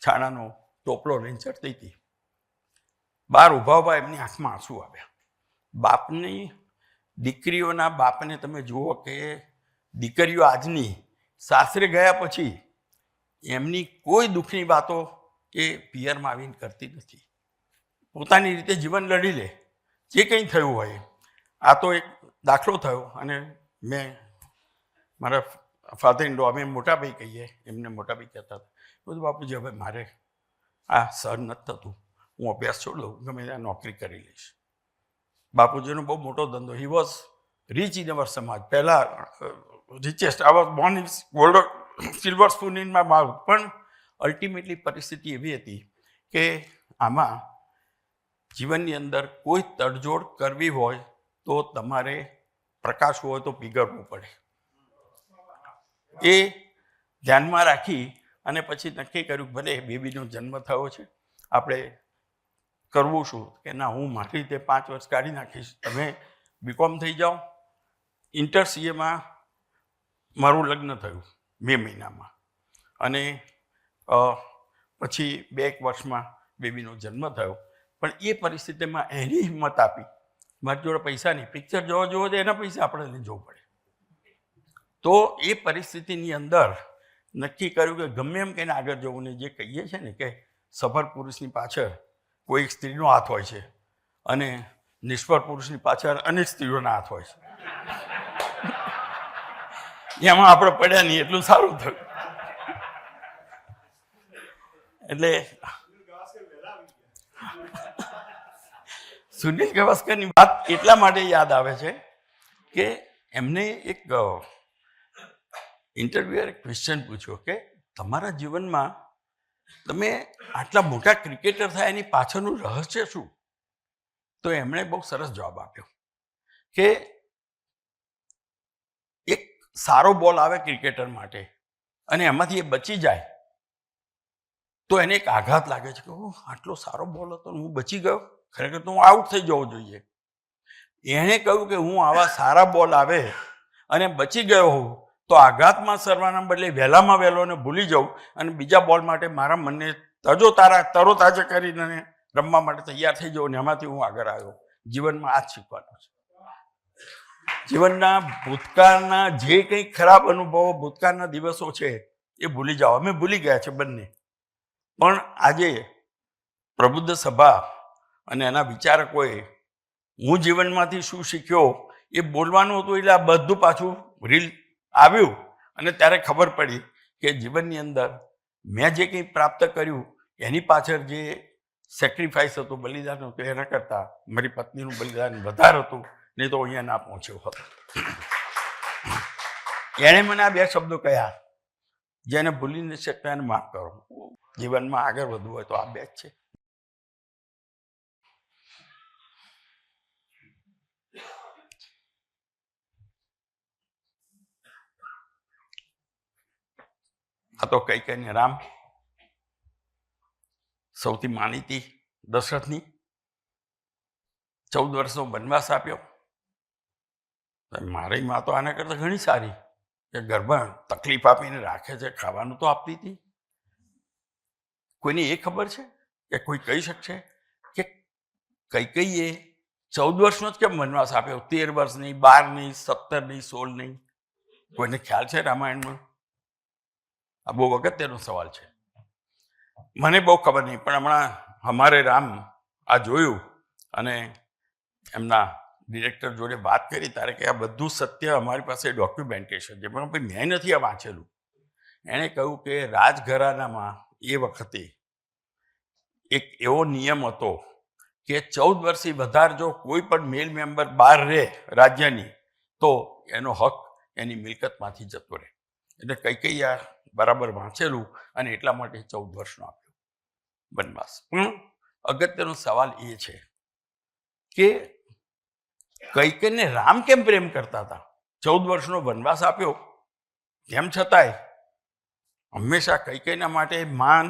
છાણાનો ટોપલો લઈને ચડતી હતી. બહાર ઊભા એમની આંખમાં આંસુ આવ્યા. બાપની, દીકરીઓના બાપને તમે જુઓ કે દીકરીઓ આજની સાસરે ગયા પછી એમની કોઈ દુઃખની વાતો એ પિયરમાં આવીને કરતી નથી. પોતાની રીતે જીવન લડી લે, જે કંઈ થયું હોય. આ તો એક દાખલો થયો. અને મેં મારા ફાધર ઇન લો, અમે મોટાભાઈ કહીએ, એમને મોટાભાઈ કહેતા હતા, બધું બાપુજી હવે મારે આ સહન નથી થતું, હું અભ્યાસ છોડી દઉં, ગમે ત્યાં નોકરી કરી લઈશ. બાપુજીનો બહુ મોટો ધંધો. He was rich in our samaj. પહેલાં richest, I was born in gold silver spoon in my mouth. પણ અલ્ટિમેટલી પરિસ્થિતિ એવી હતી કે આમાં જીવનની અંદર કોઈ તડજોડ કરવી હોય તો તમારે પ્રકાશ હોય તો પીગળવું પડે. એ ધ્યાનમાં રાખી અને પછી નક્કી કર્યું ભલે બેબીનો જન્મ થયો છે, આપણે કરવું શું કે ના, હું મારી રીતે 5 વર્ષ કાઢી નાખીશ, તમે બીકોમ થઈ જાઓ. ઇન્ટર CAમાં મારું લગ્ન થયું મે મહિનામાં, અને પછી 2 વર્ષમાં બેબીનો જન્મ થયો. પણ એ પરિસ્થિતિમાં એની હિંમત આપી, મારી જોડે પૈસા નહીં, પિક્ચર જોવા તો એના પૈસા આપણે લઈને જવું પડે. તો એ પરિસ્થિતિની અંદર નક્કી કર્યું કે ગમે એમ કહીને આગળ જવું ને જે કહીએ છે ને કે સફળ પુરુષની પાછળ કોઈ એક સ્ત્રીનો હાથ હોય છે અને નિષ્ફળ પુરુષની પાછળ અનેક સ્ત્રીઓના હાથ હોય છે. એમાં આપણે પડ્યા નહીં એટલું સારું થયું. એટલે સુનિલ ગાવસ્કરની વાત એટલા માટે યાદ આવે છે કે એમને એક ઇન્ટરવ્યુઅરે ક્વેશ્ચન પૂછ્યો કે તમારા જીવનમાં તમે આટલા મોટા ક્રિકેટર થયા એની પાછળનું રહસ્ય શું? તો એમણે બહુ સરસ જવાબ આપ્યો કે એક સારો બોલ આવે ક્રિકેટર માટે અને એમાંથી એ બચી જાય તો એને એક આઘાત લાગે છે કે આટલો સારો બોલ હતો હું બચી ગયો, ખરેખર તો હું આઉટ થઈ જવો જોઈએ. એણે કહ્યું કે હું આવા સારા બોલ આવે અને બચી ગયો હોઉં તો આઘાતમાં સરવાના બદલે વહેલામાં વહેલો ને ભૂલી જાઉં અને બીજા બોલ માટે મારા મનને તરોતાજા કરીને રમવા માટે તૈયાર થઈ જાઉં ને એમાંથી હું આગળ આવ્યો. જીવનમાં આ જ શીખવાનું છે. જીવનના ભૂતકાળના જે કંઈ ખરાબ અનુભવો, ભૂતકાળના દિવસો છે એ ભૂલી જાઓ. અમે ભૂલી ગયા છે બંને, પણ આજે પ્રબુદ્ધ સભા અને એના વિચારકોએ હું જીવનમાંથી શું શીખ્યો એ બોલવાનું હતું. એટલે આ બધું પાછું રીલ આવ્યું અને ત્યારે ખબર પડી કે જીવનની અંદર મેં જે કંઈ પ્રાપ્ત કર્યું એની પાછળ જે સેક્રિફાઈસ હતું, બલિદાન હતું, એના કરતાં મારી પત્નીનું બલિદાન વધારે હતું, નહીં તો અહીંયા ના પહોંચ્યો હતો. એણે મને આ બે શબ્દો કહ્યા, જેને ભૂલી નથી શકતા એને માફ કરો. જીવનમાં આગળ વધવું હોય તો આ બે જ છે. આ તો કઈ કઈને રામ, સૌથી માનીતી દશરથની 14 વર્ષનો વનવાસ આપ્યો. મારી માં તો આના કરતાં ઘણી સારી કે ગર્ભણ તકલીફ આપીને રાખે છે, ખાવાનું તો આપતી હતી. કોઈને એ ખબર છે કે કોઈ કહી શકશે કે કૈકેયીએ 14 વર્ષનો જ કેમ વનવાસ આપ્યો? 13 વર્ષ નહીં, 12 નહીં, 17 નહીં, 16 નહીં? કોઈને ખ્યાલ છે રામાયણમાં? આ બહુ અગત્યનો સવાલ છે. મને બહુ ખબર નહીં, પણ હમણાં અમારે રામ આ જોયું અને એમના ડિરેક્ટર જોડે વાત કરી ત્યારે કે આ બધું સત્ય અમારી પાસે ડોક્યુમેન્ટેશન છે, પણ મેં નથી આ વાંચેલું. એણે કહ્યું કે રાજઘરાનામાં એ વખતે એક એવો નિયમ હતો કે 14 વર્ષથી વધારે જો કોઈ પણ મેલ મેમ્બર બહાર રહે રાજ્યની તો એનો હક એની મિલકતમાંથી જતો રહે. એટલે કઈ આ બરાબર વાંચેલું અને એટલા માટે 14 વર્ષનો આપ્યો વનવાસ. પણ અગત્યનો સવાલ એ છે કે કૈકેયીને રામ કેમ પ્રેમ કરતા હતા? 14 વર્ષનો વનવાસ આપ્યો તેમ છતાંય હંમેશા કૈકેયીના માટે માન,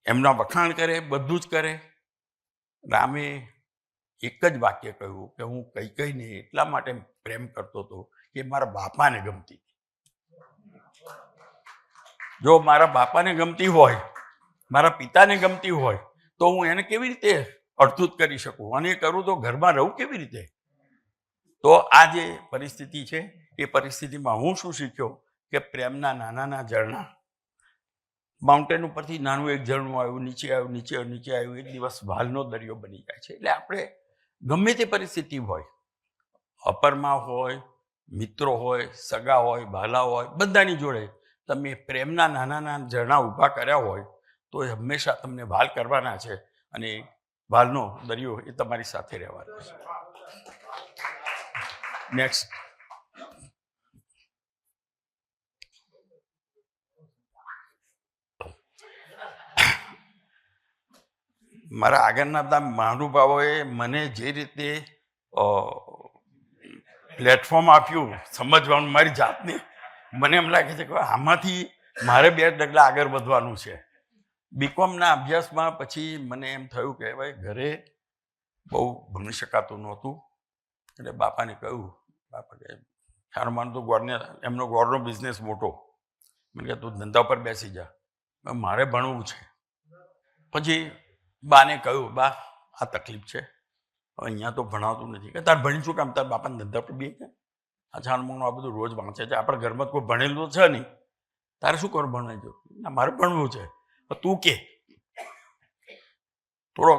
એમના વખાણ કરે, બધું જ કરે. રામે એક જ વાક્ય કહ્યું કે હું કૈકેયીને એટલા માટે પ્રેમ કરતો હતો કે મારા બાપાને ગમતી. જો મારા બાપાને ગમતી હોય, મારા પિતાને ગમતી હોય તો હું એને કેવી રીતે અડધૂત કરી શકું? અને એ કરું તો ઘરમાં રહું કેવી રીતે? તો આ જે પરિસ્થિતિ છે એ પરિસ્થિતિમાં હું શું શીખ્યો કે પ્રેમના નાના ઝરણા, માઉન્ટેન ઉપરથી નાનું એક ઝરણું આવ્યું, નીચે આવ્યું, નીચે આવ્યું, નીચે આવ્યું, એક દિવસ વાલનો દરિયો બની જાય છે. એટલે આપણે ગમે તે પરિસ્થિતિ હોય, અપરમાં હોય, મિત્રો હોય, સગા હોય, ભાલા હોય, બધાની જોડે તમે પ્રેમના નાના ઝરણા ઊભા કર્યા હોય તો એ હંમેશા તમને વાલ કરવાના છે અને વાલનો દરિયો એ તમારી સાથે રહેવાનો છે. નેક્સ્ટ. મારા આગળના બધા મહાનુભાવોએ મને જે રીતે પ્લેટફોર્મ આપ્યું સમજવાનું મારી જાતને, મને એમ લાગે છે કે આમાંથી મારે 2 ડગલા આગળ વધવાનું છે. બીકોમના અભ્યાસમાં પછી મને એમ થયું કે ભાઈ ઘરે બહુ ભણી શકાતું નહોતું. એટલે બાપાને કહ્યું, બાપા કે સારું માનું તો એમનો ગોળનો બિઝનેસ મોટો, મને કે તું ધંધા પર બેસી જા, મારે ભણવું છે. પછી બાને કહ્યું, બા આ તકલીફ છે, હવે અહીંયા તો ભણાવતું નથી. કે તાર ભણી શું કામ? તાર બાપાને ધંધા પર બે ગયા, આ છાનમુનું આ બધું રોજ વાંચે છે, આપણા ઘરમાં કોઈ ભણેલું છે નહીં, તારે શું કરું ભણાય જો? ના, મારે ભણવું છે. તું કે થોડો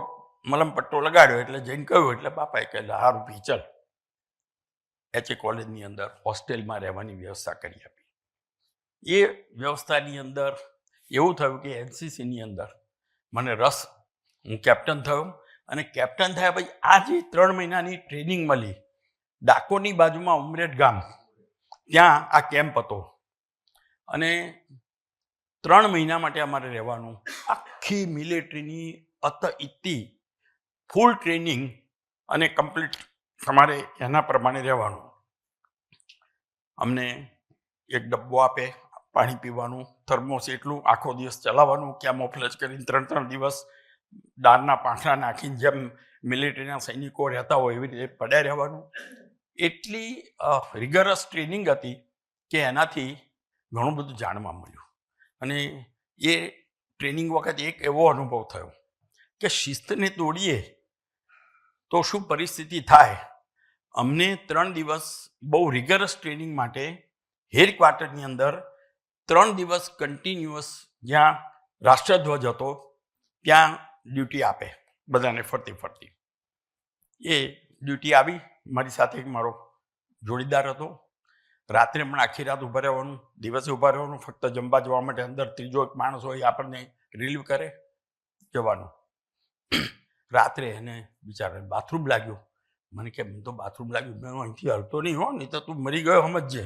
મલમ પટ્ટો લગાડ્યો એટલે જઈને કહ્યું એટલે બાપાએ કહે સારું ભી ચાલ. HA કોલેજની અંદર હોસ્ટેલમાં રહેવાની વ્યવસ્થા કરી આપી. એ વ્યવસ્થાની અંદર એવું થયું કે NCCની અંદર મને રસ, હું કેપ્ટન થયો અને કેપ્ટન થયા પછી આ જે 3 મહિનાની ટ્રેનિંગ મળી ડાકોરની બાજુમાં ઉમરેઠ ગામ, ત્યાં આ કેમ્પ હતો અને 3 મહિના માટે અમારે રહેવાનું. આખી મિલિટરીની ઇતિ ફૂલ ટ્રેનિંગ અને કમ્પ્લીટ તમારે એના પ્રમાણે રહેવાનું. અમને એક ડબ્બો આપે પાણી પીવાનું, થર્મોસ એટલું, આખો દિવસ ચલાવવાનું, કેમોફ્લેજ કરીને 3 દિવસ દાળના પાંખડા નાખીને જેમ મિલિટરીના સૈનિકો રહેતા હોય એવી રીતે પડ્યા રહેવાનું. એટલી રિગરસ ટ્રેનિંગ હતી કે એનાથી ઘણું બધું જાણવા મળ્યું. અને એ ટ્રેનિંગ વખતે એક એવો અનુભવ થયો કે શિસ્તને તોડીએ તો શું પરિસ્થિતિ થાય. અમને 3 દિવસ બહુ રિગરસ ટ્રેનિંગ માટે હેડક્વાર્ટરની અંદર 3 દિવસ કન્ટિન્યુઅસ જ્યાં રાષ્ટ્રધ્વજ હતો ત્યાં ડ્યુટી આપે બધાને ફરતી ફરતી. એ ડ્યુટી આવી, મારી સાથે એક મારો જોડીદાર હતો. રાત્રે પણ આખી રાત ઊભા રહેવાનું, દિવસે ઊભા રહેવાનું, ફક્ત જમવા જવા માટે અંદર ત્રીજો એક માણસ હોય આપણને રિલીવ કરે, જવાનું. રાત્રે એને બિચારાને બાથરૂમ લાગ્યું. મને કે તો બાથરૂમ લાગ્યું, મેં અહીંથી હલતો નહીં હો, નહીં તો તું મરી ગયો સમજજે.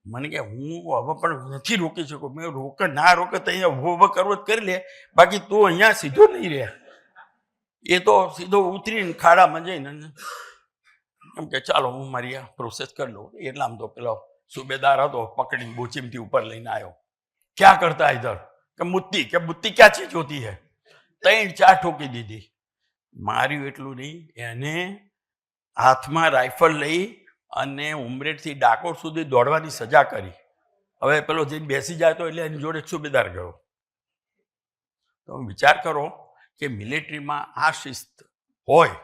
મને કે હું હવે પણ નથી રોકી શકું. મેં રોકે ના રોકે તો અહીંયા ઊભો કરવો જ કરી લે, બાકી તું અહીંયા સીધો નહીં રહે. એ તો સીધો ઉતરીને ખાડામાં જઈને એમ કે ચાલો હું મારી આ પ્રોસેસ કરી લઉં. એટલામ તો પેલો સુબેદાર હતો, પકડીને બોચીમથી ઉપર લઈને આવ્યો. ક્યાં કરતા ઇધર? કે મુત્તી. કે મુત્તી ક્યાં ચીજ હોતી હે? 3-4 ઠોકી દીધી. માર્યું એટલું નહીં, એને હાથમાં રાઇફલ લઈ અને ઉમરેઠથી ડાકોર સુધી દોડવાની સજા કરી. હવે પેલો જઈને બેસી જાય તો એટલે એની જોડે સુબેદાર ગયો. તો વિચાર કરો કે મિલિટરીમાં આ શિસ્ત હોય.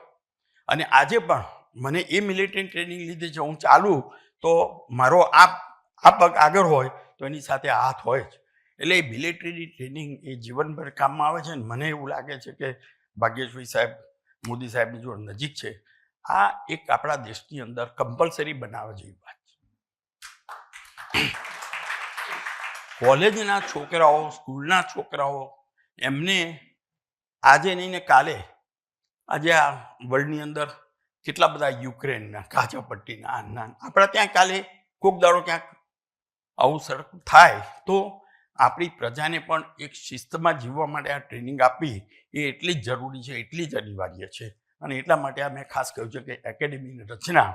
અને આજે પણ મને એ મિલિટરી ટ્રેનિંગ લીધી છે, હું ચાલું તો મારો આ પગ આગળ હોય તો એની સાથે હાથ હોય જ. એટલે એ મિલિટરીની ટ્રેનિંગ એ જીવનભર કામમાં આવે છે. ને મને એવું લાગે છે કે ભાગ્યેશભાઈ સાહેબ, મોદી સાહેબની જોડે નજીક છે. આ એક આપણા દેશની અંદર કમ્પલસરી બનાવવા જેવી વાત છે. કોલેજના છોકરાઓ, સ્કૂલના છોકરાઓ, એમને આજે નહીં ને કાલે, આજે આ વર્લ્ડની અંદર કેટલા બધા યુક્રેનના, કાચાપટ્ટીના, આપણા ત્યાં કાલે કોક દાડો ક્યાંક આવું સડક થાય તો આપણી પ્રજાને પણ એક શિસ્તમાં જીવવા માટે આ ટ્રેનિંગ આપવી એ એટલી જ જરૂરી છે, એટલી જ અનિવાર્ય છે. અને એટલા માટે આ મેં ખાસ કહ્યું છે કે એકેડેમીની રચના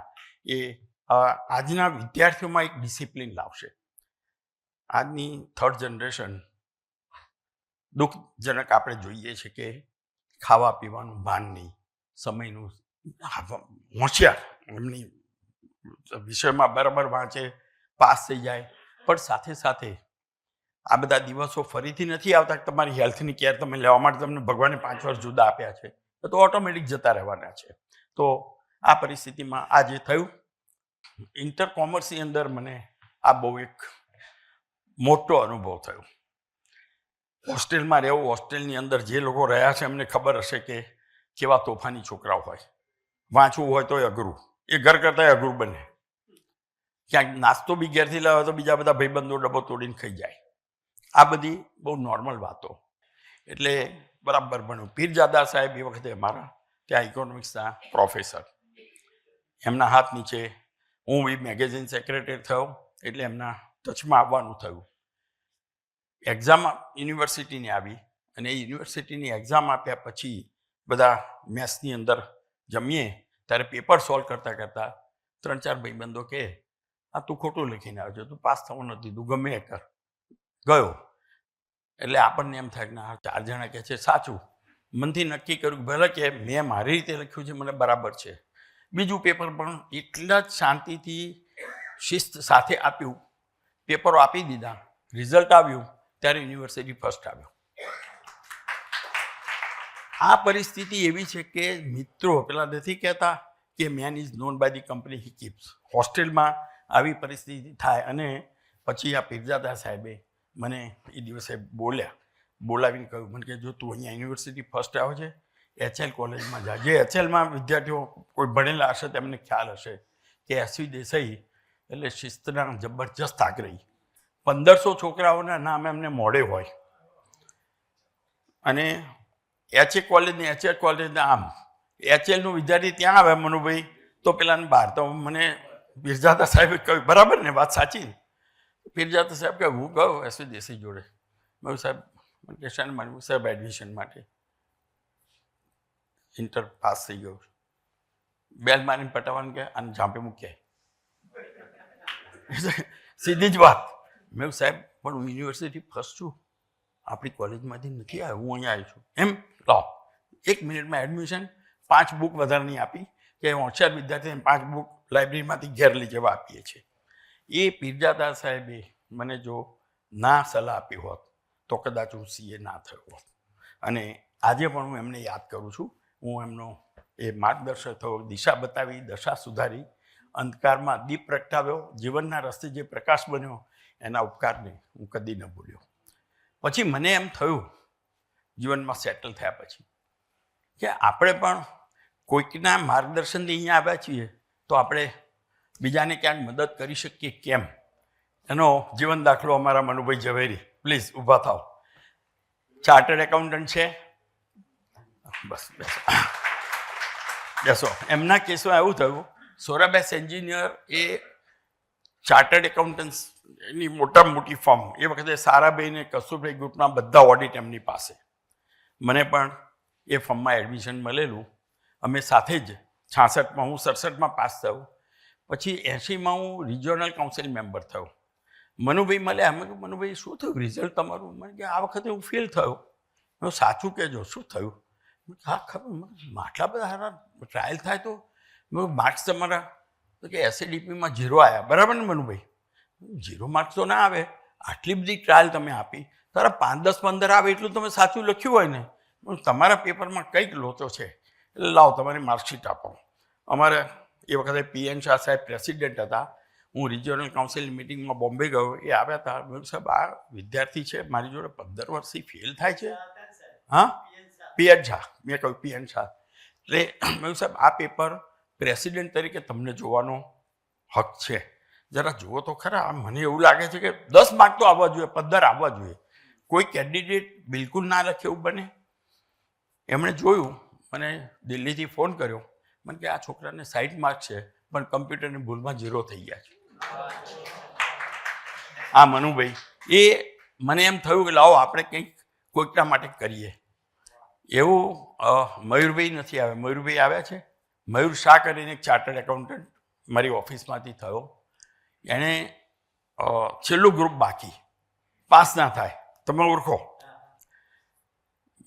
એ આજના વિદ્યાર્થીઓમાં એક ડિસિપ્લિન લાવશે. આજની 3rd જનરેશન દુઃખજનક આપણે જોઈએ છે કે ખાવા પીવાનું ભાન નહીં, સમયનું હોશિયાર, એમની વિષયમાં બરાબર વાંચે, પાસ થઈ જાય, પણ સાથે સાથે આ બધા દિવસો ફરીથી નથી આવતા. તમારી હેલ્થની કેર તમે લેવા માટે તમને ભગવાને 5 વર્ષ જુદા આપ્યા છે તો ઓટોમેટિક જતા રહેવાના છે. તો આ પરિસ્થિતિમાં આ જે થયું ઇન્ટર કોમર્સની અંદર મને આ બહુ એક મોટો અનુભવ થયો. હોસ્ટેલમાં રહેવું, હોસ્ટેલની અંદર જે લોકો રહ્યા છે એમને ખબર હશે કે કેવા તોફાની છોકરાઓ હોય. વાંચવું હોય તો અઘરું, એ ઘર કરતાં અઘરું બને. ક્યાંક નાસ્તો બી ઘેરથી લાવે તો બીજા બધા ભાઈબંધો ડબ્બો તોડીને ખાઈ જાય. આ બધી બહુ નોર્મલ વાતો. એટલે બરાબર ભણ્યું. પીરજાદા સાહેબ એ વખતે અમારા ત્યાં ઇકોનોમિક્સના પ્રોફેસર, એમના હાથ નીચે હું બી મેગેઝિન સેક્રેટરી થયો એટલે એમના ટચમાં આવવાનું થયું. એક્ઝામ યુનિવર્સિટીની આવી અને એ યુનિવર્સિટીની એક્ઝામ આપ્યા પછી બધા મેથ્સની અંદર જમીએ ત્યારે પેપર સોલ્વ કરતાં કરતાં 3-4 ભાઈબંધો કહે આ તું ખોટું લખીને આવજો, તું પાસ થવું નથી, તું ગમે એ કર. ગયો એટલે આપણને એમ થાય કે ના 4 જણા કહે છે સાચું. મનથી નક્કી કર્યું ભલે કે મેં મારી રીતે લખ્યું છે, મને બરાબર છે. બીજું પેપર પણ એટલા જ શાંતિથી શિસ્ત સાથે આપ્યું. પેપરો આપી દીધા, રિઝલ્ટ આવ્યું ત્યારે યુનિવર્સિટી ફર્સ્ટ આવ્યો. આ પરિસ્થિતિ એવી છે કે મિત્રો પેલા નથી કહેતા કે man is known by the company he keeps. હોસ્ટેલમાં આવી પરિસ્થિતિ થાય. અને પછી આ પીરજાદા સાહેબે મને એ દિવસે બોલાવીને કહ્યું, મને કે જો તું અહીંયા યુનિવર્સિટી ફર્સ્ટ આવે છે, HL કોલેજમાં જા. જે HLમાં વિદ્યાર્થીઓ કોઈ ભણેલા હશે તેમને ખ્યાલ હશે કે SV દેસાઈ એટલે શિસ્તના જબરજસ્ત આગ્રહી. 1500 છોકરાઓના નામ એમને મોડે હોય. અને HA કોલેજ ને HL કોલેજને આમ HLનું વિદ્યાર્થી ત્યાં આવે મનુભાઈ તો પેલાને બહાર. તો મને પીરજાદા સાહેબે કહ્યું, બરાબર ને વાત સાચી ને? પીરજાદા સાહેબ કે હું ગયો SV દેસાઈ જોડે. મેં સાહેબ મને કે શાને માન્યું? સાહેબ એડમિશન માટે. ઇન્ટર પાસ થઈ ગયો. બેલ મારીને પટાવવાનું કે અને ઝાંપે મૂક્યા. સીધી જ વાત. મેં સાહેબ પણ હું યુનિવર્સિટી ફર્સ્ટ છું, આપણી કોલેજમાંથી નથી આવ્યો, હું અહીંયા આવી છું. એમ લાવ 1 મિનિટમાં એડમિશન. 5 બુક વધારાની આપી કે હોશિયાર વિદ્યાર્થીને 5 બુક લાઇબ્રેરીમાંથી ઘેર લઈ જવા આપીએ છીએ. એ પીરજાદા સાહેબે મને જો ના સલાહ આપી હોત તો કદાચ હું CA ના થયો હોત. અને આજે પણ હું એમને યાદ કરું છું. હું એમનો એ માર્ગદર્શક થયો, દિશા બતાવી, દશા સુધારી, અંધકારમાં દીપ પ્રગટાવ્યો, જીવનના રસ્તે જે પ્રકાશ બન્યો, એના ઉપકારને હું કદી ન ભૂલ્યો. પછી મને એમ થયું જીવનમાં સેટલ થયા પછી કે આપણે પણ કોઈકના માર્ગદર્શનથી અહીંયા આવ્યા છીએ તો આપણે બીજાને ક્યાંક મદદ કરી શકીએ કેમ? એનો જીવન દાખલો અમારા મનુભાઈ ઝવેરી. પ્લીઝ ઊભા થાવ. ચાર્ટર્ડ એકાઉન્ટન્ટ છે. બસ બેસો. એમના કેસમાં એવું થયું, સોરાબેસ એન્જિનિયર એ ચાર્ટર્ડ એકાઉન્ટન્ટ્સની મોટામાં મોટી ફર્મ. એ વખતે સારાભાઈ ને કસ્તુરભાઈ ગ્રુપના બધા ઓડિટ એમની પાસે. મને પણ એ ફર્મમાં એડમિશન મળેલું. અમે સાથે જ 66માં, હું 67માં પાસ થયો. પછી 80માં હું રિજિયોનલ કાઉન્સિલ મેમ્બર થયો. મનુભાઈ મળ્યા. અમે કહ્યું, મનુભાઈ શું થયું રિઝલ્ટ તમારું? મને કે આ વખતે હું ફેલ થયો. હું સાચું કહેજો શું થયું? હા ખબર, આટલા બધા સારા ટ્રાયલ થાય તો માર્ક્સ તમારા તો કે SADPમાં 0 આવ્યા. બરાબર ને મનુભાઈ? 0 માર્ક્સ તો ના આવે, આટલી બધી ટ્રાયલ તમે આપી, તારા 5, 10, 15 આવે એટલું તમે સાચું લખ્યું હોય ને, તમારા પેપરમાં કંઈક લોચો છે, એટલે લાવો તમારી માર્કશીટ આપો. અમારે એ વખતે PN શાહ સાહેબ પ્રેસિડેન્ટ હતા. હું રિજિયોનલ કાઉન્સિલ મિટિંગમાં બોમ્બે ગયો, એ આવ્યા હતા. મેં સાહેબ આ વિદ્યાર્થી છે મારી જોડે 15 વર્ષથી ફેલ થાય છે. હા, PN શાહ. મેં કહ્યું PN શાહ. એટલે મેં સાહેબ આ પેપર પ્રેસિડેન્ટ તરીકે તમને જોવાનો હક છે, જરા જુઓ તો ખરા. મને એવું લાગે છે કે 10 માર્ક તો આવવા જોઈએ, 15 આવવા જોઈએ. કોઈ કેન્ડિડેટ બિલકુલ ના લખે એવું બને? એમણે જોયું, મને દિલ્હીથી ફોન કર્યો. મને કે આ છોકરાને 60 માર્ક છે પણ કમ્પ્યુટરની ભૂલમાં 0 થઈ ગયા છે. આ મનુભાઈ, એ મને એમ થયું કે લાવો આપણે કંઈક કોઈકના માટે કરીએ. એવું મયુરભાઈ નથી આવ્યા. મયુરભાઈ આવ્યા છે. મયુર શાહ કરીને એક ચાર્ટર્ડ એકાઉન્ટન્ટ મારી ઓફિસમાંથી થયો. એણે છેલ્લું ગ્રુપ બાકી, પાસ ના થાય, તમે ઓળખો.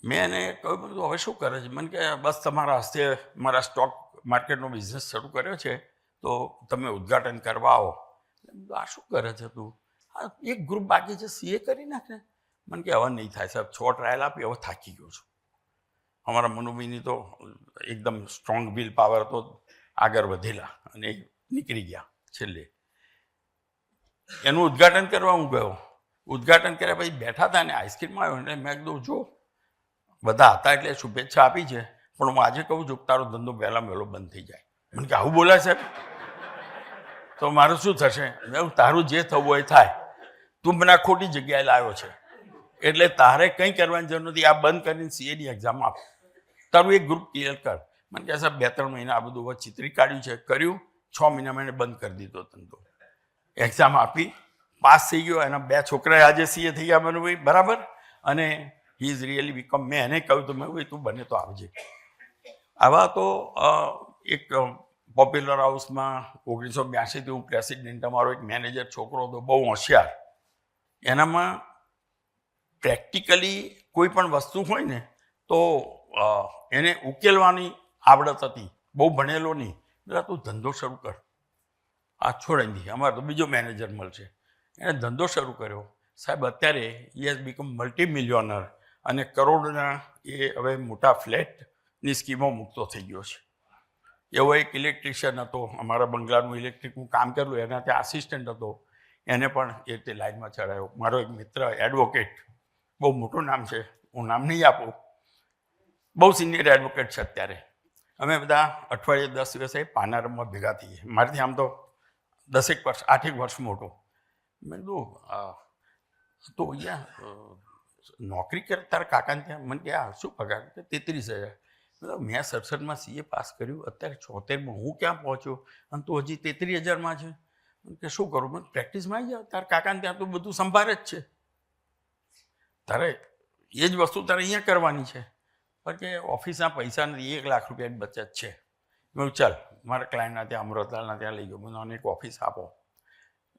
મેં એને કહ્યું બધું હવે શું કરે છે? મને કે બસ તમારા હસ્તે મારા સ્ટોક માર્કેટનો બિઝનેસ શરૂ કર્યો છે તો તમે ઉદ્ઘાટન કરવા આવો. આ શું કરે છે તું? હા, એક ગ્રુપ બાકી છે, CA કરી નાખ ને. મને કે હવે નહીં થાય સાહેબ, 6 ટ્રાયલ આપી, હવે થાકી ગયો છું. અમારા મનુભાઈની તો એકદમ સ્ટ્રોંગ વિલ પાવર તો આગળ વધેલા અને નીકળી ગયા છેલ્લે. એનું ઉદ્ઘાટન કરવા હું ગયો. ઉદ્ઘાટન કર્યા પછી બેઠા હતા અને આઈસ્ક્રીમ આવ્યો એટલે મેં કીધું જો બધા હતા એટલે શુભેચ્છા આપી છે, પણ હું આજે કહું છું કે તારો ધંધો વહેલામાં વહેલો બંધ થઈ જાય. મને કે આવું બોલાય સાહેબ? તો મારું શું થશે? મેં તારું જે થવું હોય થાય. તું મને આ ખોટી જગ્યાએ લાવ્યો છે એટલે તારે કંઈ કરવાની જરૂર નથી. આ બંધ કરીને CAની એક્ઝામ આપ, તારું એક ગ્રુપ ક્લિયર કર. મને કહે સાહેબ 2-3 મહિના આ બધું ચિત્રી કાઢ્યું છે, કર્યું. 6 મહિનામાં એને બંધ કરી દીધો ધંધો. એક્ઝામ આપી, પાસ થઈ ગયો. એના 2 છોકરા આજે CA થઈ ગયા મનુભાઈ, બરાબર. અને હી ઇઝ રિયલી બીકમ. મેં એને કહ્યું તો મેં તું બને તો આવજે. આવા તો એક પોપ્યુલર હાઉસમાં 1982થી હું પ્રેસિડેન્ટ. અમારો એક મેનેજર છોકરો હતો, બહુ હોશિયાર. એનામાં પ્રેક્ટિકલી કોઈ પણ વસ્તુ હોય ને તો એને ઉકેલવાની આવડત હતી, બહુ ભણેલો નહીં. એટલે તું ધંધો શરૂ કર, આ છોડાઈ દી, અમારે તો બીજો મેનેજર મળશે. એણે ધંધો શરૂ કર્યો. સાહેબ અત્યારે હી હેઝ બીકમ મલ્ટી-મિલિયોનર અને કરોડના એ હવે મોટા ફ્લેટની સ્કીમો મૂકતો થઈ ગયો છે. એવો એક ઇલેક્ટ્રિશિયન હતો, અમારા બંગલાનું ઇલેક્ટ્રિકનું કામ કરેલું, એના ત્યાં આસિસ્ટન્ટ હતો, એને પણ એ રીતે લાઈનમાં ચડાયો. મારો એક મિત્ર એડવોકેટ, બહુ મોટું નામ છે, હું નામ નહીં આપું, બહુ સિનિયર એડવોકેટ છે અત્યારે. અમે બધા અઠવાડિયે 10 દિવસે પાનારમમાં ભેગા થઈએ. મારાથી આમ તો 10 વર્ષ 8 વર્ષ મોટો. મેં કીધું તો અહીંયા નોકરી કરે તારા કાકાને ત્યાં? મને કે શું પગાર? 33,000. મેં સડસઠમાં CA પાસ કર્યું, અત્યારે 76માં હું ક્યાં પહોંચ્યો અને તું હજી 33,000માં છે. કે શું કરું? મને પ્રેક્ટિસમાં આવી જાવ, તારા કાકાને ત્યાં તો બધું સંભાળ જ છે, તારે એ જ વસ્તુ તારે અહીંયા કરવાની છે. પણ કે ઓફિસના પૈસા નથી, 1 લાખ રૂપિયાની બચત છે. મેં ચાલ મારા ક્લાયન્ટના ત્યાં અમૃતલાલના ત્યાં લઈ ગયો, મને એક ઓફિસ આપો.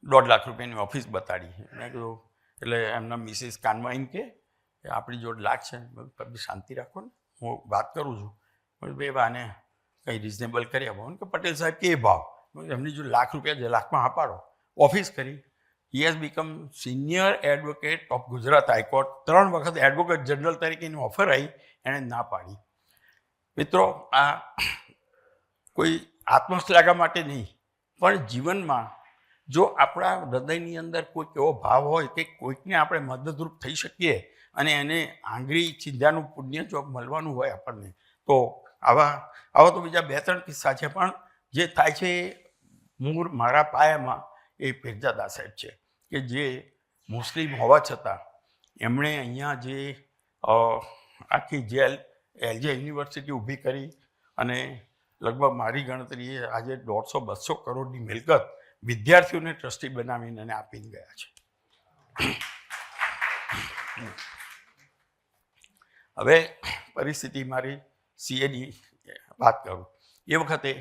1.5 લાખ રૂપિયાની ઓફિસ બતાડી. મેં કીધું એટલે એમના મિસિસ કાનમાં એમ કે આપણી જોડે લાખ છે. શાંતિ રાખો ને, હું વાત કરું છું. બે બાને કંઈ રિઝનેબલ કરી આપો કે પટેલ સાહેબ કે ભાવ. એમની જો લાખ રૂપિયા છે, લાખમાં અપાડો. ઓફિસ કરી. He has become senior advocate of Gujarat high court. 3 વખત એડવોકેટ જનરલ તરીકેની ઓફર આવી, એણે ના પાડી. મિત્રો, આ કોઈ આત્મશ્લાઘા માટે નહીં, પણ જીવનમાં જો આપણા હૃદયની અંદર કોઈક એવો ભાવ હોય કે કોઈકને આપણે મદદરૂપ થઈ શકીએ અને એને આંગળી ચીંધ્યાનું પુણ્ય જો મળવાનું હોય આપણને, તો આવા તો બીજા 2-3 કિસ્સા છે. પણ જે થાય છે મૂળ મારા પાયામાં એ પીરજાદા સાહેબ છે, કે જે મુસ્લિમ હોવા છતાં એમણે અહીંયા જે આખી જેલ LJ યુનિવર્સિટી ઊભી કરી અને લગભગ મારી ગણતરીએ આજે 150-200 કરોડની મિલકત વિદ્યાર્થીઓને ટ્રસ્ટી બનાવીને એને આપીને ગયા છે. હવે પરિસ્થિતિ મારી CAની વાત કરું. એ વખતે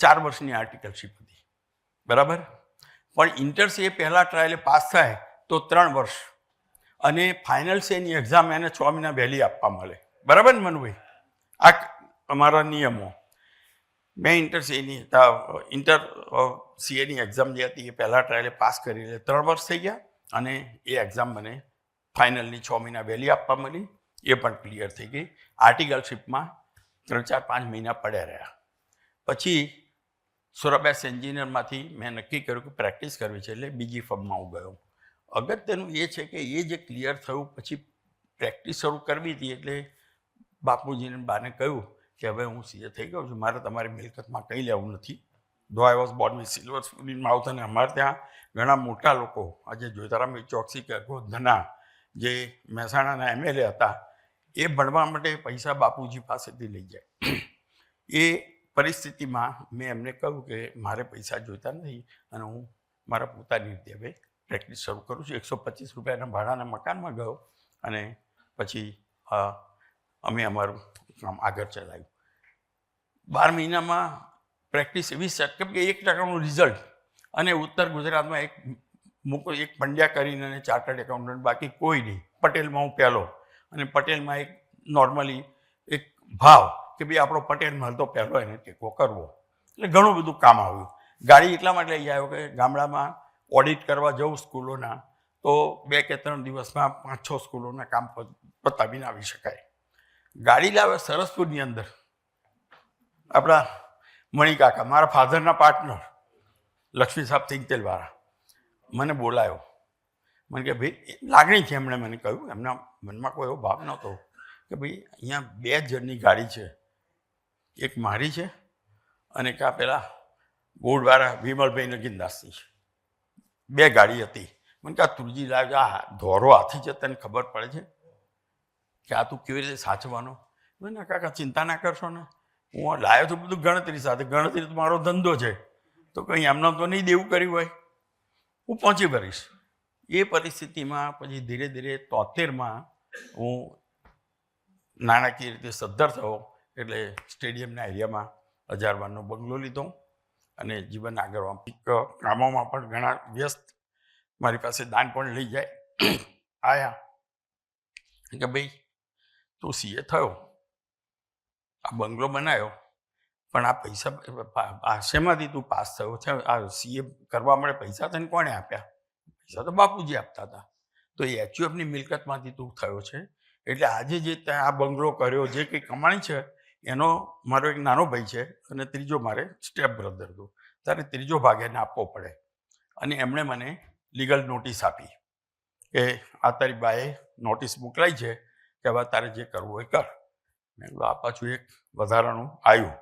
4 વર્ષની આર્ટિકલશીપ હતી, બરાબર. પણ ઇન્ટર CA પહેલા ટ્રાયલે પાસ થાય તો 3 વર્ષ અને ફાઇનલ CAની એક્ઝામ એને 6 મહિના વહેલી આપવા મળે, બરાબર ને મનુભાઈ? આ અમારા નિયમો. મેં ઇન્ટર CAની એક્ઝામ જે હતી એ પહેલા ટ્રાયલે પાસ કરી, એટલે 3 વર્ષ થઈ ગયા અને એ એક્ઝામ મને ફાઇનલની 6 મહિના વહેલી આપવા મળી, એ પણ ક્લિયર થઈ ગઈ. આર્ટિકલશીપમાં 3-4-5 મહિના પડ્યા રહ્યા. પછી સુરબેસ એન્જિનિયરમાંથી મેં નક્કી કર્યું કે પ્રેક્ટિસ કરવી છે, એટલે બીજી ફર્મમાં હું ગયો. અગત્યનું એ છે કે એ જે ક્લિયર થયું પછી પ્રેક્ટિસ શરૂ કરવી હતી, એટલે બાપુજીને બાને કહ્યું કે હવે હું CA થઈ ગયો છું, મારે તમારી મિલકતમાં કંઈ લેવું નથી. ધો આઈ was Born with silver spoon in mouth. અને અમારે ત્યાં ઘણા મોટા લોકો, આજે જોઈતારામભાઈ ચોકસી કે ધના જે મહેસાણાના MLA હતા, એ ભણવા માટે પૈસા બાપુજી પાસેથી લઈ જાય. એ પરિસ્થિતિમાં મેં એમને કહ્યું કે મારે પૈસા જોઈતા નથી અને હું મારા પોતાની રીતે હવે પ્રેક્ટિસ શરૂ કરું છું. 125 રૂપિયાના ભાડાના મકાનમાં ગયો અને પછી અમે અમારું કામ આગળ ચલાવ્યું. 12 મહિનામાં પ્રેક્ટિસ એવી સેટ કે 1% રિઝલ્ટ, અને ઉત્તર ગુજરાતમાં એક પંડ્યા કરીને અને ચાર્ટર્ડ એકાઉન્ટન્ટ, બાકી કોઈ નહીં. પટેલમાં હું પહેલો, અને પટેલમાં એક નોર્મલી એક ભાવ કે ભાઈ આપણો પટેલ મળતો પહેલો, એને ટેકો કરવો. એટલે ઘણું બધું કામ આવ્યું. ગાડી એટલા માટે લઈ આવ્યો કે ગામડામાં ઓડિટ કરવા જવું સ્કૂલોના, તો 2 કે 3 દિવસમાં 5-6 સ્કૂલોના કામ પતાવીને આવી શકાય. ગાડી લાવે સરસપુરની અંદર. આપણા મણિકાકા, મારા ફાધરના પાર્ટનર, લક્ષ્મી સાહેબ સિંગતેલવાળા, મને બોલાયો. મને કે ભાઈ, લાગણી છે, એમણે મને કહ્યું, એમના મનમાં કોઈ એવો ભાવ નહોતો કે ભાઈ અહીંયા 2 જણની ગાડી છે, એક મારી છે અને કાં પેલા ગોળવાળા વિમલભાઈ નગીનદાસની છે. 2 ગાડી હતી. મને કહા તુરજી લાગે, આ ધોરો હાથી છે, તને ખબર પડે છે કે આ તું કેવી રીતે સાચવાનો? મને કાકા ચિંતા ના કરશો ને, હું લાવ્યો તો બધું ગણતરી સાથે, ગણતરી તો મારો ધંધો છે, તો કંઈ એમને તો નહીં દેવું કર્યું હોય, હું પહોંચી ભરીશ. એ પરિસ્થિતિમાં પછી ધીરે ધીરે 73માં હું નાણાકીય રીતે સદ્ધર થયો, એટલે સ્ટેડિયમના એરિયામાં 1000 બંગલો લીધો અને જીવન આગળ કામોમાં પણ ઘણા વ્યસ્ત. મારી પાસે દાન પણ લઈ જાય આયા કે ભાઈ તું CA થયો, આ બંગલો બનાવ્યો, પણ આ પૈસા શેમાંથી તું પાસ થયો છે? આ CA કરવા માટે પૈસા તને કોણે આપ્યા? પૈસા તો બાપુજી આપતા હતા. તો એ HUFની મિલકતમાંથી તું થયો છે, એટલે આજે જે આ બંગલો કર્યો, જે કંઈ કમાણી છે એનો મારો એક નાનો ભાઈ છે અને ત્રીજો મારે સ્ટેપ બ્રધર હતો. ત્યારે ત્રીજો ભાગ એને આપવો પડે. અને એમણે મને લીગલ નોટિસ આપી કે આ તારી બાએ નોટિસ મોકલાઈ છે કે હવે તારે જે કરવું હોય કર. મેં કીધું આ પાછું એક વધારાનું આવ્યું.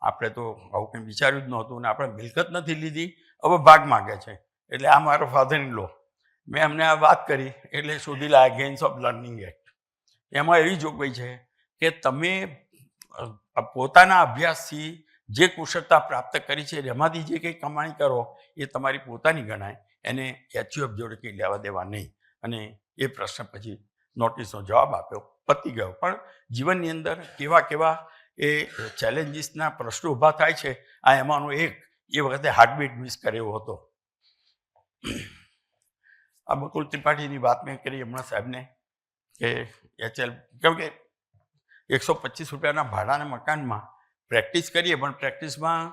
આપણે તો આવું કંઈ વિચાર્યું જ નહોતું અને આપણે મિલકત નથી લીધી, હવે ભાગ માગે છે. એટલે આ મારો ફાધર ઇન લો. મેં એમને આ વાત કરી એટલે શોધી લાયા ગેઇન્સ ઓફ લર્નિંગ એક્ટ. એમાં એવી જોગવાઈ છે કે તમે પોતાના અભ્યાસથી જે કુશળતા પ્રાપ્ત કરી છે એમાંથી જે કંઈ કમાણી કરો એ તમારી પોતાની ગણાય, એને એચયુએફ જોડે કંઈ લેવા દેવા નહીં. અને એ પ્રશ્ન પછી નોટિસનો જવાબ આપ્યો, પતી ગયો. પણ જીવનની અંદર કેવા કેવા એ ચેલેન્જીસના પ્રશ્નો ઊભા થાય છે. આ એમાંનો એક એ વખતે હાર્ટબીટ મિસ કરે એવો હતો. આ બકુલ ત્રિપાઠીની વાત મેં કરી હમણાં સાહેબને કે એચએલ, કેમ કે 125 રૂપિયાના ભાડાના મકાનમાં પ્રેક્ટિસ કરીએ પણ પ્રેક્ટિસમાં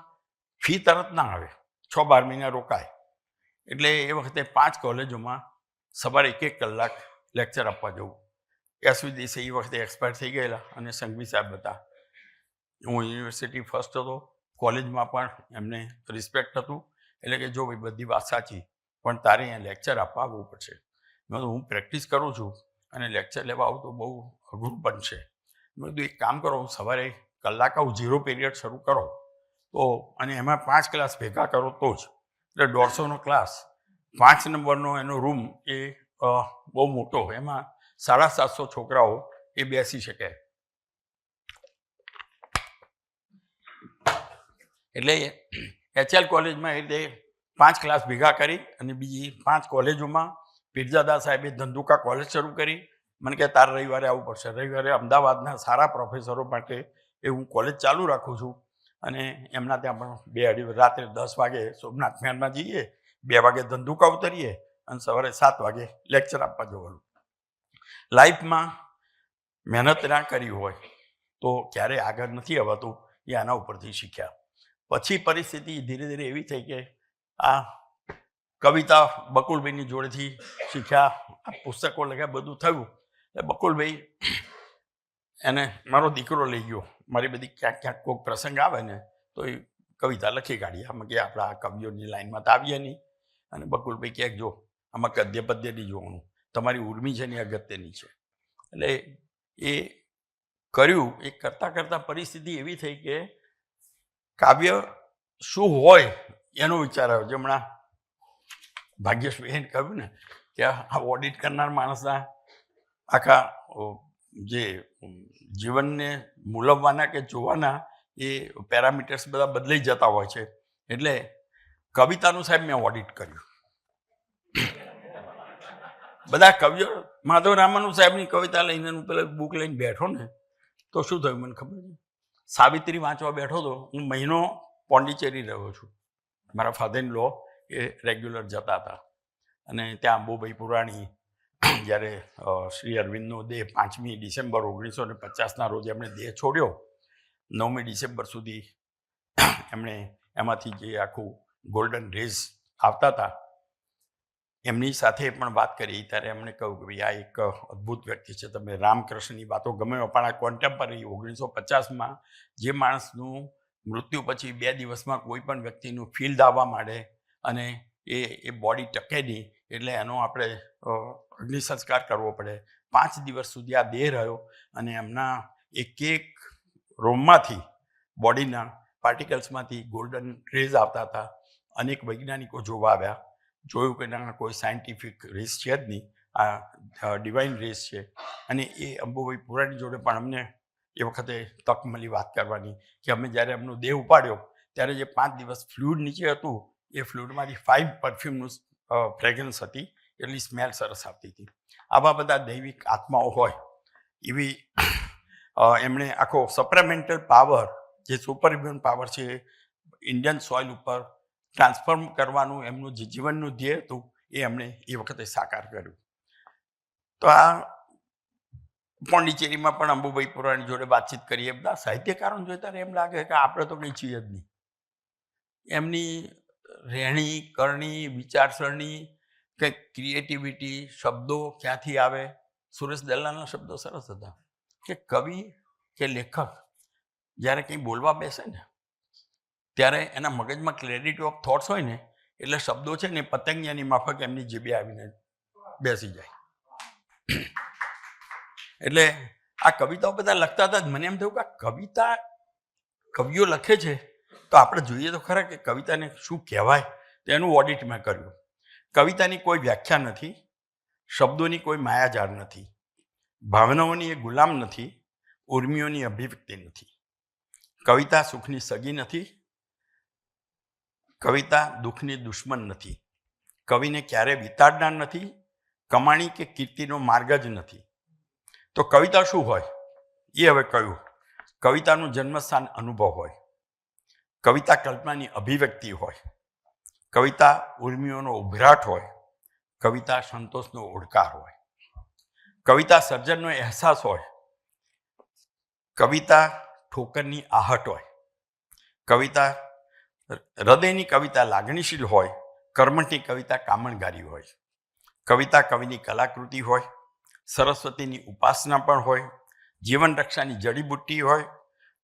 ફી તરત ના આવે, 6-12 મહિના રોકાય. એટલે એ વખતે 5 કોલેજોમાં સવારે 1-1 કલાક લેક્ચર આપવા જવું. એસવી દેસાઈ એ વખતે એક્સપાયર થઈ ગયેલા અને સંઘવી સાહેબ હતા. હું યુનિવર્સિટી ફર્સ્ટ હતો, કોલેજમાં પણ એમને રિસ્પેક્ટ હતું. એટલે કે જો ભાઈ બધી વાત સાચી પણ તારે અહીંયા લેક્ચર આપવા આવવું પડશે. મેં હું પ્રેક્ટિસ કરું છું અને લેક્ચર લેવા આવું તો બહુ અઘરું બનશે. મેં કીધું એક કામ કરો, હું સવારે કલાક આવું 0 પીરિયડ શરૂ કરો તો, અને એમાં 5 ક્લાસ ભેગા કરો તો જ. એટલે 150નો ક્લાસ, 5 નંબરનો એનો રૂમ એ બહુ મોટો, એમાં 750 છોકરાઓ એ બેસી શકે. એટલે એચએલ કોલેજમાં એ રીતે 5 ક્લાસ ભેગા કરી અને બીજી 5 કોલેજોમાં પીરજાદા સાહેબે ધંધુકા કોલેજ શરૂ કરી. મને કે તારે રવિવારે આવવું પડશે. રવિવારે અમદાવાદના સારા પ્રોફેસરો માટે એ હું કોલેજ ચાલુ રાખું છું. અને એમના ત્યાં પણ 2-2:30 રાત્રે 10 વાગે સોમનાથ મેરમાં જઈએ, 2 વાગે ધંધુકા ઉતરીએ અને સવારે 7 વાગે લેક્ચર આપવા જવાનું. લાઈફમાં મહેનત ના કરી હોય તો ક્યારેય આગળ નથી આવતું, એ આના ઉપરથી શીખ્યા. પછી પરિસ્થિતિ ધીરે ધીરે એવી થઈ કે આ કવિતા બકુલભાઈની જોડેથી શીખ્યા, આ પુસ્તકો લખ્યા, બધું થયું. એટલે બકુલભાઈ એને મારો દીકરો લઈ ગયો. મારી બધી ક્યાંક ક્યાંક કોઈક પ્રસંગ આવે ને તો એ કવિતા લખી કાઢી. આમાં કે આપણા આ કવિઓની લાઈનમાં તો આવીએ નહીં. અને બકુલભાઈ ક્યાંક જો આમાં ગદ્ય પદ્ય નહીં જોવાનું, તમારી ઉર્મી છે ને અગત્યની છે. એટલે એ કર્યું. એ કરતાં કરતાં પરિસ્થિતિ એવી થઈ કે કાવ્ય શું હોય એનો વિચાર આવ્યો. જે હમણાં ભાગ્યશ્રીએ કહ્યું ને કે આ ઓડિટ કરનાર માણસના આખા જે જીવનને મૂલવવાના કે જોવાના એ પેરામીટર્સ બધા બદલાઈ જતા હોય છે. એટલે કવિતાનું સાહેબ મેં ઓડિટ કર્યું. બધા કવિઓ માધવ રામાનુ સાહેબની કવિતા લઈને હું પેલા બુક લઈને બેઠો ને તો શું થયું મને ખબર છે. સાવિત્રી વાંચવા બેઠો તો હું મહિનો પોંડિચેરી રહ્યો છું. મારા ફાધર ઇન લો એ રેગ્યુલર જતા હતા. અને ત્યાં અંબુભાઈ પુરાણી જ્યારે શ્રી અરવિંદનો દેહ 5મી ડિસેમ્બર 1950ના રોજ એમણે દેહ છોડ્યો, 9મી ડિસેમ્બર સુધી એમણે એમાંથી જે આખું ગોલ્ડન રેઝ આવતા હતા એમની સાથે પણ વાત કરી. ત્યારે એમણે કહ્યું કે ભાઈ આ એક અદ્ભુત વ્યક્તિ છે. તમે રામકૃષ્ણની વાતો ગમે પણ આ કોન્ટેમ્પરરી 1950માં જે માણસનું મૃત્યુ પછી 2 દિવસમાં કોઈ પણ વ્યક્તિનું ફિલ્ડ આવવા માંડે અને એ બોડી ટકે નહીં, એટલે એનો આપણે અગ્નિ સંસ્કાર કરવો પડે. 5 દિવસ સુધી આ દેહ રહ્યો અને એમના એક રોમમાંથી, બોડીના પાર્ટિકલ્સમાંથી ગોલ્ડન રેઝ આવતા હતા. અનેક વૈજ્ઞાનિકો જોવા આવ્યા, જોયું કે ના કોઈ સાયન્ટિફિક રેસ છે જ નહીં, આ ડિવાઇન રેસ છે. અને એ અંબુભાઈ પુરાણી જોડે પણ અમને એ વખતે તક મળી વાત કરવાની કે અમે જ્યારે એમનો દેહ ઉપાડ્યો ત્યારે જે 5 દિવસ ફ્લુઇડ નીચે હતું એ ફ્લુઇડમાંથી 5 પરફ્યુમનું ફ્રેગ્રન્સ હતી, એટલી સ્મેલ સરસ આવતી હતી. આવા બધા દૈવિક આત્માઓ હોય એવી એમણે આખો સપ્લિમેન્ટલ પાવર, જે સુપર હ્યુમન પાવર છે, ઇન્ડિયન સોઇલ ઉપર ટ્રાન્સફોર્મ કરવાનું એમનું જે જીવનનું ધ્યેય હતું એ એમણે એ વખતે સાકાર કર્યું. તો આ પોંડિચેરીમાં પણ અંબુભાઈ પુરાણી જોડે વાતચીત કરીએ. બધા સાહિત્યકારોને જોતા એમ લાગે કે આપણે તો કંઈ છીએ જ નહીં. એમની રહેણી કરણી, વિચારસરણી, કંઈક ક્રિએટિવિટી, શબ્દો ક્યાંથી આવે. સુરેશ દલાલના શબ્દો સરસ હતા કે કવિ કે લેખક જ્યારે કંઈ બોલવા બેસે ને ત્યારે એના મગજમાં ક્લેરિટી ઓફ થોટ્સ હોય ને એટલે શબ્દો છે ને પતંગિયાની માફક એમની જીભે આવીને બેસી જાય. એટલે આ કવિતાઓ બધા લખતા હતા મને એમ થયું કે આ કવિતા કવિઓ લખે છે તો આપણે જોઈએ તો ખરા કે કવિતાને શું કહેવાય. તો એનું ઓડિટ મેં કર્યું. કવિતાની કોઈ વ્યાખ્યા નથી, શબ્દોની કોઈ માયાજાળ નથી, ભાવનાઓની એ ગુલામ નથી, ઉર્મિઓની અભિવ્યક્તિ નથી. કવિતા સુખની સગી નથી, કવિતા દુઃખની દુશ્મન નથી, કવિને ક્યારે વિતાડનાર નથી, કમાણી કે કીર્તિનો માર્ગ જ નથી. તો કવિતા શું હોય એ હવે કહ્યું. કવિતાનું જન્મસ્થાન અનુભવ હોય, કવિતા કલ્પનાની અભિવ્યક્તિ હોય, કવિતા ઉર્મિઓનો ઉભરાટ હોય, કવિતા સંતોષનો ઓડકાર હોય, કવિતા સર્જનનો અહેસાસ હોય, કવિતા ઠોકરની આહટ હોય, કવિતા હૃદયની કવિતા લાગણીશીલ હોય, કર્મઠની કવિતા કામણગારી હોય, કવિતા કવિની કલાકૃતિ હોય, સરસ્વતીની ઉપાસના પણ હોય, જીવન રક્ષાની જડીબુટ્ટી હોય,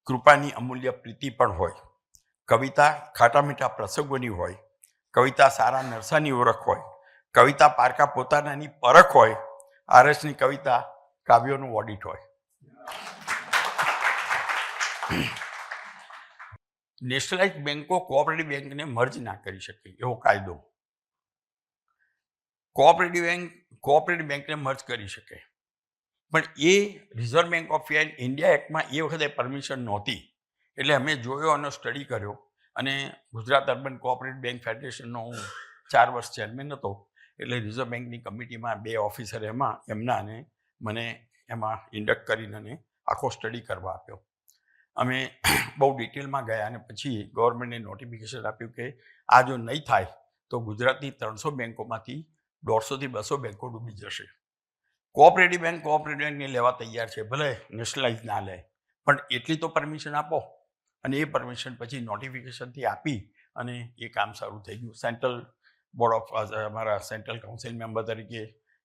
કૃપાની અમૂલ્ય પ્રીતિ પણ હોય, કવિતા ખાટા મીઠા પ્રસંગોની હોય, કવિતા સારા નરસાની ઓળખ હોય, કવિતા પારકા પોતાનાની પરખ હોય, આરસની કવિતા કાવ્યોનું ઓડિટ હોય. નેશનલાઇઝ બેન્કો કોઓપરેટિવ બેંકને મર્જ ના કરી શકે એવો કાયદો. કોઓપરેટિવ બેંકને મર્જ કરી શકે, પણ એ રિઝર્વ બેંક ઓફ ઇન્ડિયા એક્ટમાં એ વખતે પરમિશન નહોતી. એટલે અમે જોયો અને સ્ટડી કર્યો અને ગુજરાત અર્બન કોઓપરેટિવ બેંક ફેડરેશનનો હું 4 વર્ષ ચેરમેન હતો. એટલે રિઝર્વ બેંકની કમિટીમાં 2 ઓફિસર એમના અને મને એમાં ઇન્ડક્ટ કરીને અને આખો સ્ટડી કરવા આપ્યો. અમે બહુ ડિટેલમાં ગયા અને પછી ગવર્મેન્ટે નોટિફિકેશન આપ્યું કે આ જો નહીં થાય તો ગુજરાતની 300 બેંકોમાંથી 150 થી 200 બેંકો ડૂબી જશે. કોઓપરેટિવ બેંકને લેવા તૈયાર છે, ભલે નેશનલાઇઝ ના લે, પણ એટલી તો પરમિશન આપો. અને એ પરમિશન પછી નોટિફિકેશનથી આપી અને એ કામ શરૂ થઈ ગયું. સેન્ટ્રલ બોર્ડ ઓફ અમારા સેન્ટ્રલ કાઉન્સિલ મેમ્બર તરીકે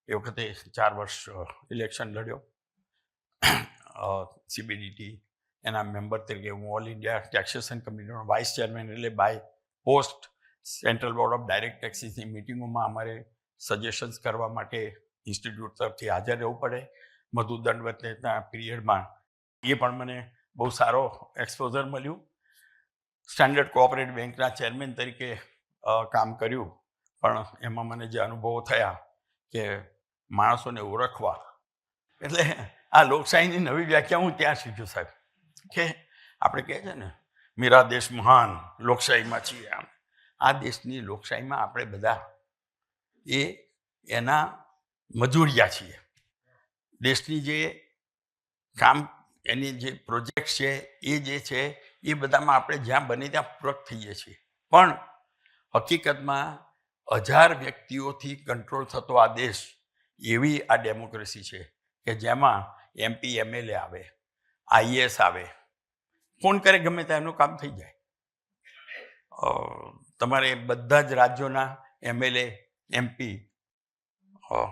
એ વખતે 4 વર્ષ ઇલેક્શન લડ્યો. CBDT એના મેમ્બર તરીકે હું ઓલ ઇન્ડિયા ટેક્સેશન કમિટીનો વાઇસ ચેરમેન, એટલે by post central board of direct ટેક્સીસની મિટિંગોમાં અમારે સજેશન્સ કરવા માટે ઇન્સ્ટિટ્યૂટ તરફથી હાજર રહેવું પડે. મધુ દંડવતના પીરિયડમાં એ પણ મને બહુ સારો એક્સપોઝર મળ્યું. સ્ટાન્ડર્ડ કોઓપરેટિવ બેંકના ચેરમેન તરીકે કામ કર્યું, પણ એમાં મને જે અનુભવો થયા કે માણસોને ઓળખવા, એટલે આ લોકશાહીની નવી વ્યાખ્યા હું ત્યાં શીખ્યો સાહેબ. કે આપણે કહે છે ને મેરા દેશ મહાન, લોકશાહીમાં છીએ. આમ આ દેશની લોકશાહીમાં આપણે બધા એના મજૂરિયા છીએ. દેશની જે કામ એની જે પ્રોજેક્ટ છે એ જે છે એ બધામાં આપણે જ્યાં બને ત્યાં પૂરક થઈએ છીએ. પણ હકીકતમાં 1000 વ્યક્તિઓથી કંટ્રોલ થતો આ દેશ, એવી આ ડેમોક્રેસી છે કે જેમાં MP MLA આવે, IAS આવે, ફોન કરે ગમે ત્યાં એનું કામ થઈ જાય. તમારે બધા જ રાજ્યોના MLA, MP,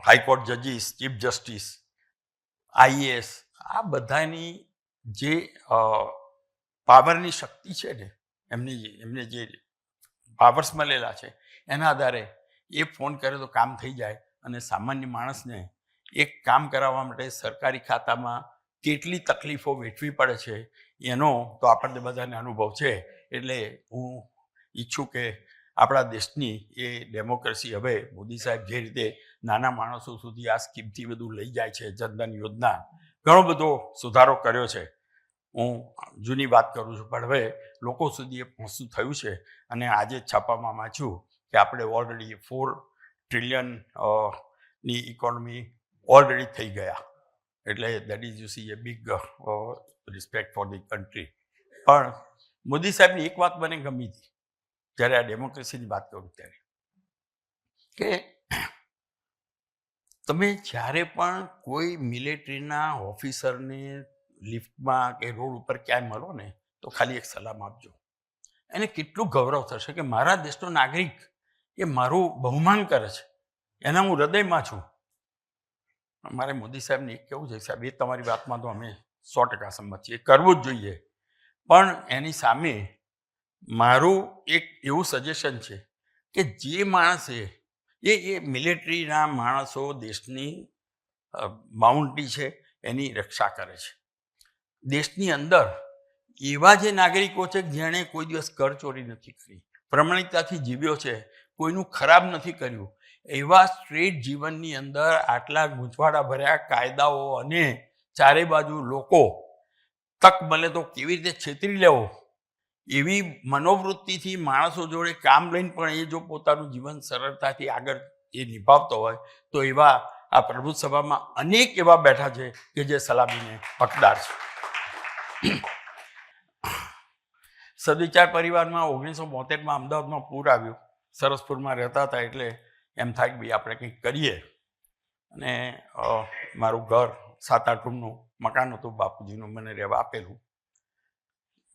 હાઈકોર્ટ જજીસ, ચીફ જસ્ટિસ, IAS, આ બધાની જે પાવરની શક્તિ છે ને, એમને જે પાવર્સ મળેલા છે એના આધારે એ ફોન કરે તો કામ થઈ જાય. અને સામાન્ય માણસને એક કામ કરાવવા માટે સરકારી ખાતામાં કેટલી તકલીફો વેઠવી પડે છે એનો તો આપણને બધાને અનુભવ છે. એટલે હું ઈચ્છું કે આપણા દેશની એ ડેમોક્રેસી હવે મોદી સાહેબ જે રીતે નાના માણસો સુધી આ સ્કીમથી બધું લઈ જાય છે, જનધન યોજના, ઘણો બધો સુધારો કર્યો છે. હું જૂની વાત કરું છું, પણ હવે લોકો સુધી એ પહોંચતું થયું છે. અને આજે છાપામાં વાંચ્યું કે આપણે ઓલરેડી 4 ટ્રિલિયન ની ઇકોનોમી ઓલરેડી થઈ ગયા. એટલે that is you C A big respect for the country. પણ મોદી સાહેબની એક વાત મને ગમી હતી જ્યારે આ ડેમોક્રેસીની વાત કરું ત્યારે, કે તમે જ્યારે પણ કોઈ મિલિટરીના ઓફિસરને લિફ્ટમાં કે રોડ ઉપર ક્યાંય મળો ને તો ખાલી એક સલામ આપજો. એને કેટલું ગૌરવ થશે કે મારા દેશનો નાગરિક એ મારું બહુમાન કરે છે, એના હું હૃદયમાં છું. મારે મોદી સાહેબને એક કેવું છે, સાહેબ એ તમારી વાતમાં તો અમે 100% સંમત છીએ, કરવું જ જોઈએ. પણ એની સામે મારું એક એવું સજેશન છે કે જે માણસે એ મિલિટરીના માણસો દેશની બાઉન્ડ્રી છે એની રક્ષા કરે છે. દેશની અંદર એવા જે નાગરિકો છે જેણે કોઈ દિવસ કર ચોરી નથી કરી, પ્રમાણિકતાથી જીવ્યો છે, કોઈનું ખરાબ નથી કર્યું, એવા સ્ટ્રેટ જીવનની અંદર આટલા ગૂંચવાડા ભર્યા કાયદાઓ અને ચારે બાજુ લોકો તક મળે તો કેવી રીતે છેતરી લેવો એવી મનોવૃત્તિથી માણસો જોડે કામ લઈને પણ એ જો પોતાનું જીવન સરળતાથી આગળ એ નિભાવતો હોય તો એવા આ પ્રબુદ્ધ સભામાં અનેક એવા બેઠા છે કે જે સલામીને હકદાર છે. સદવિચાર પરિવારમાં 1972માં અમદાવાદમાં પૂર આવ્યું. સરસપુરમાં રહેતા હતા એટલે એમ થાય કે ભાઈ આપણે કંઈક કરીએ. અને મારું ઘર 7-8 રૂમનું મકાન હતું, બાપુજીનું મને રહેવા આપેલું.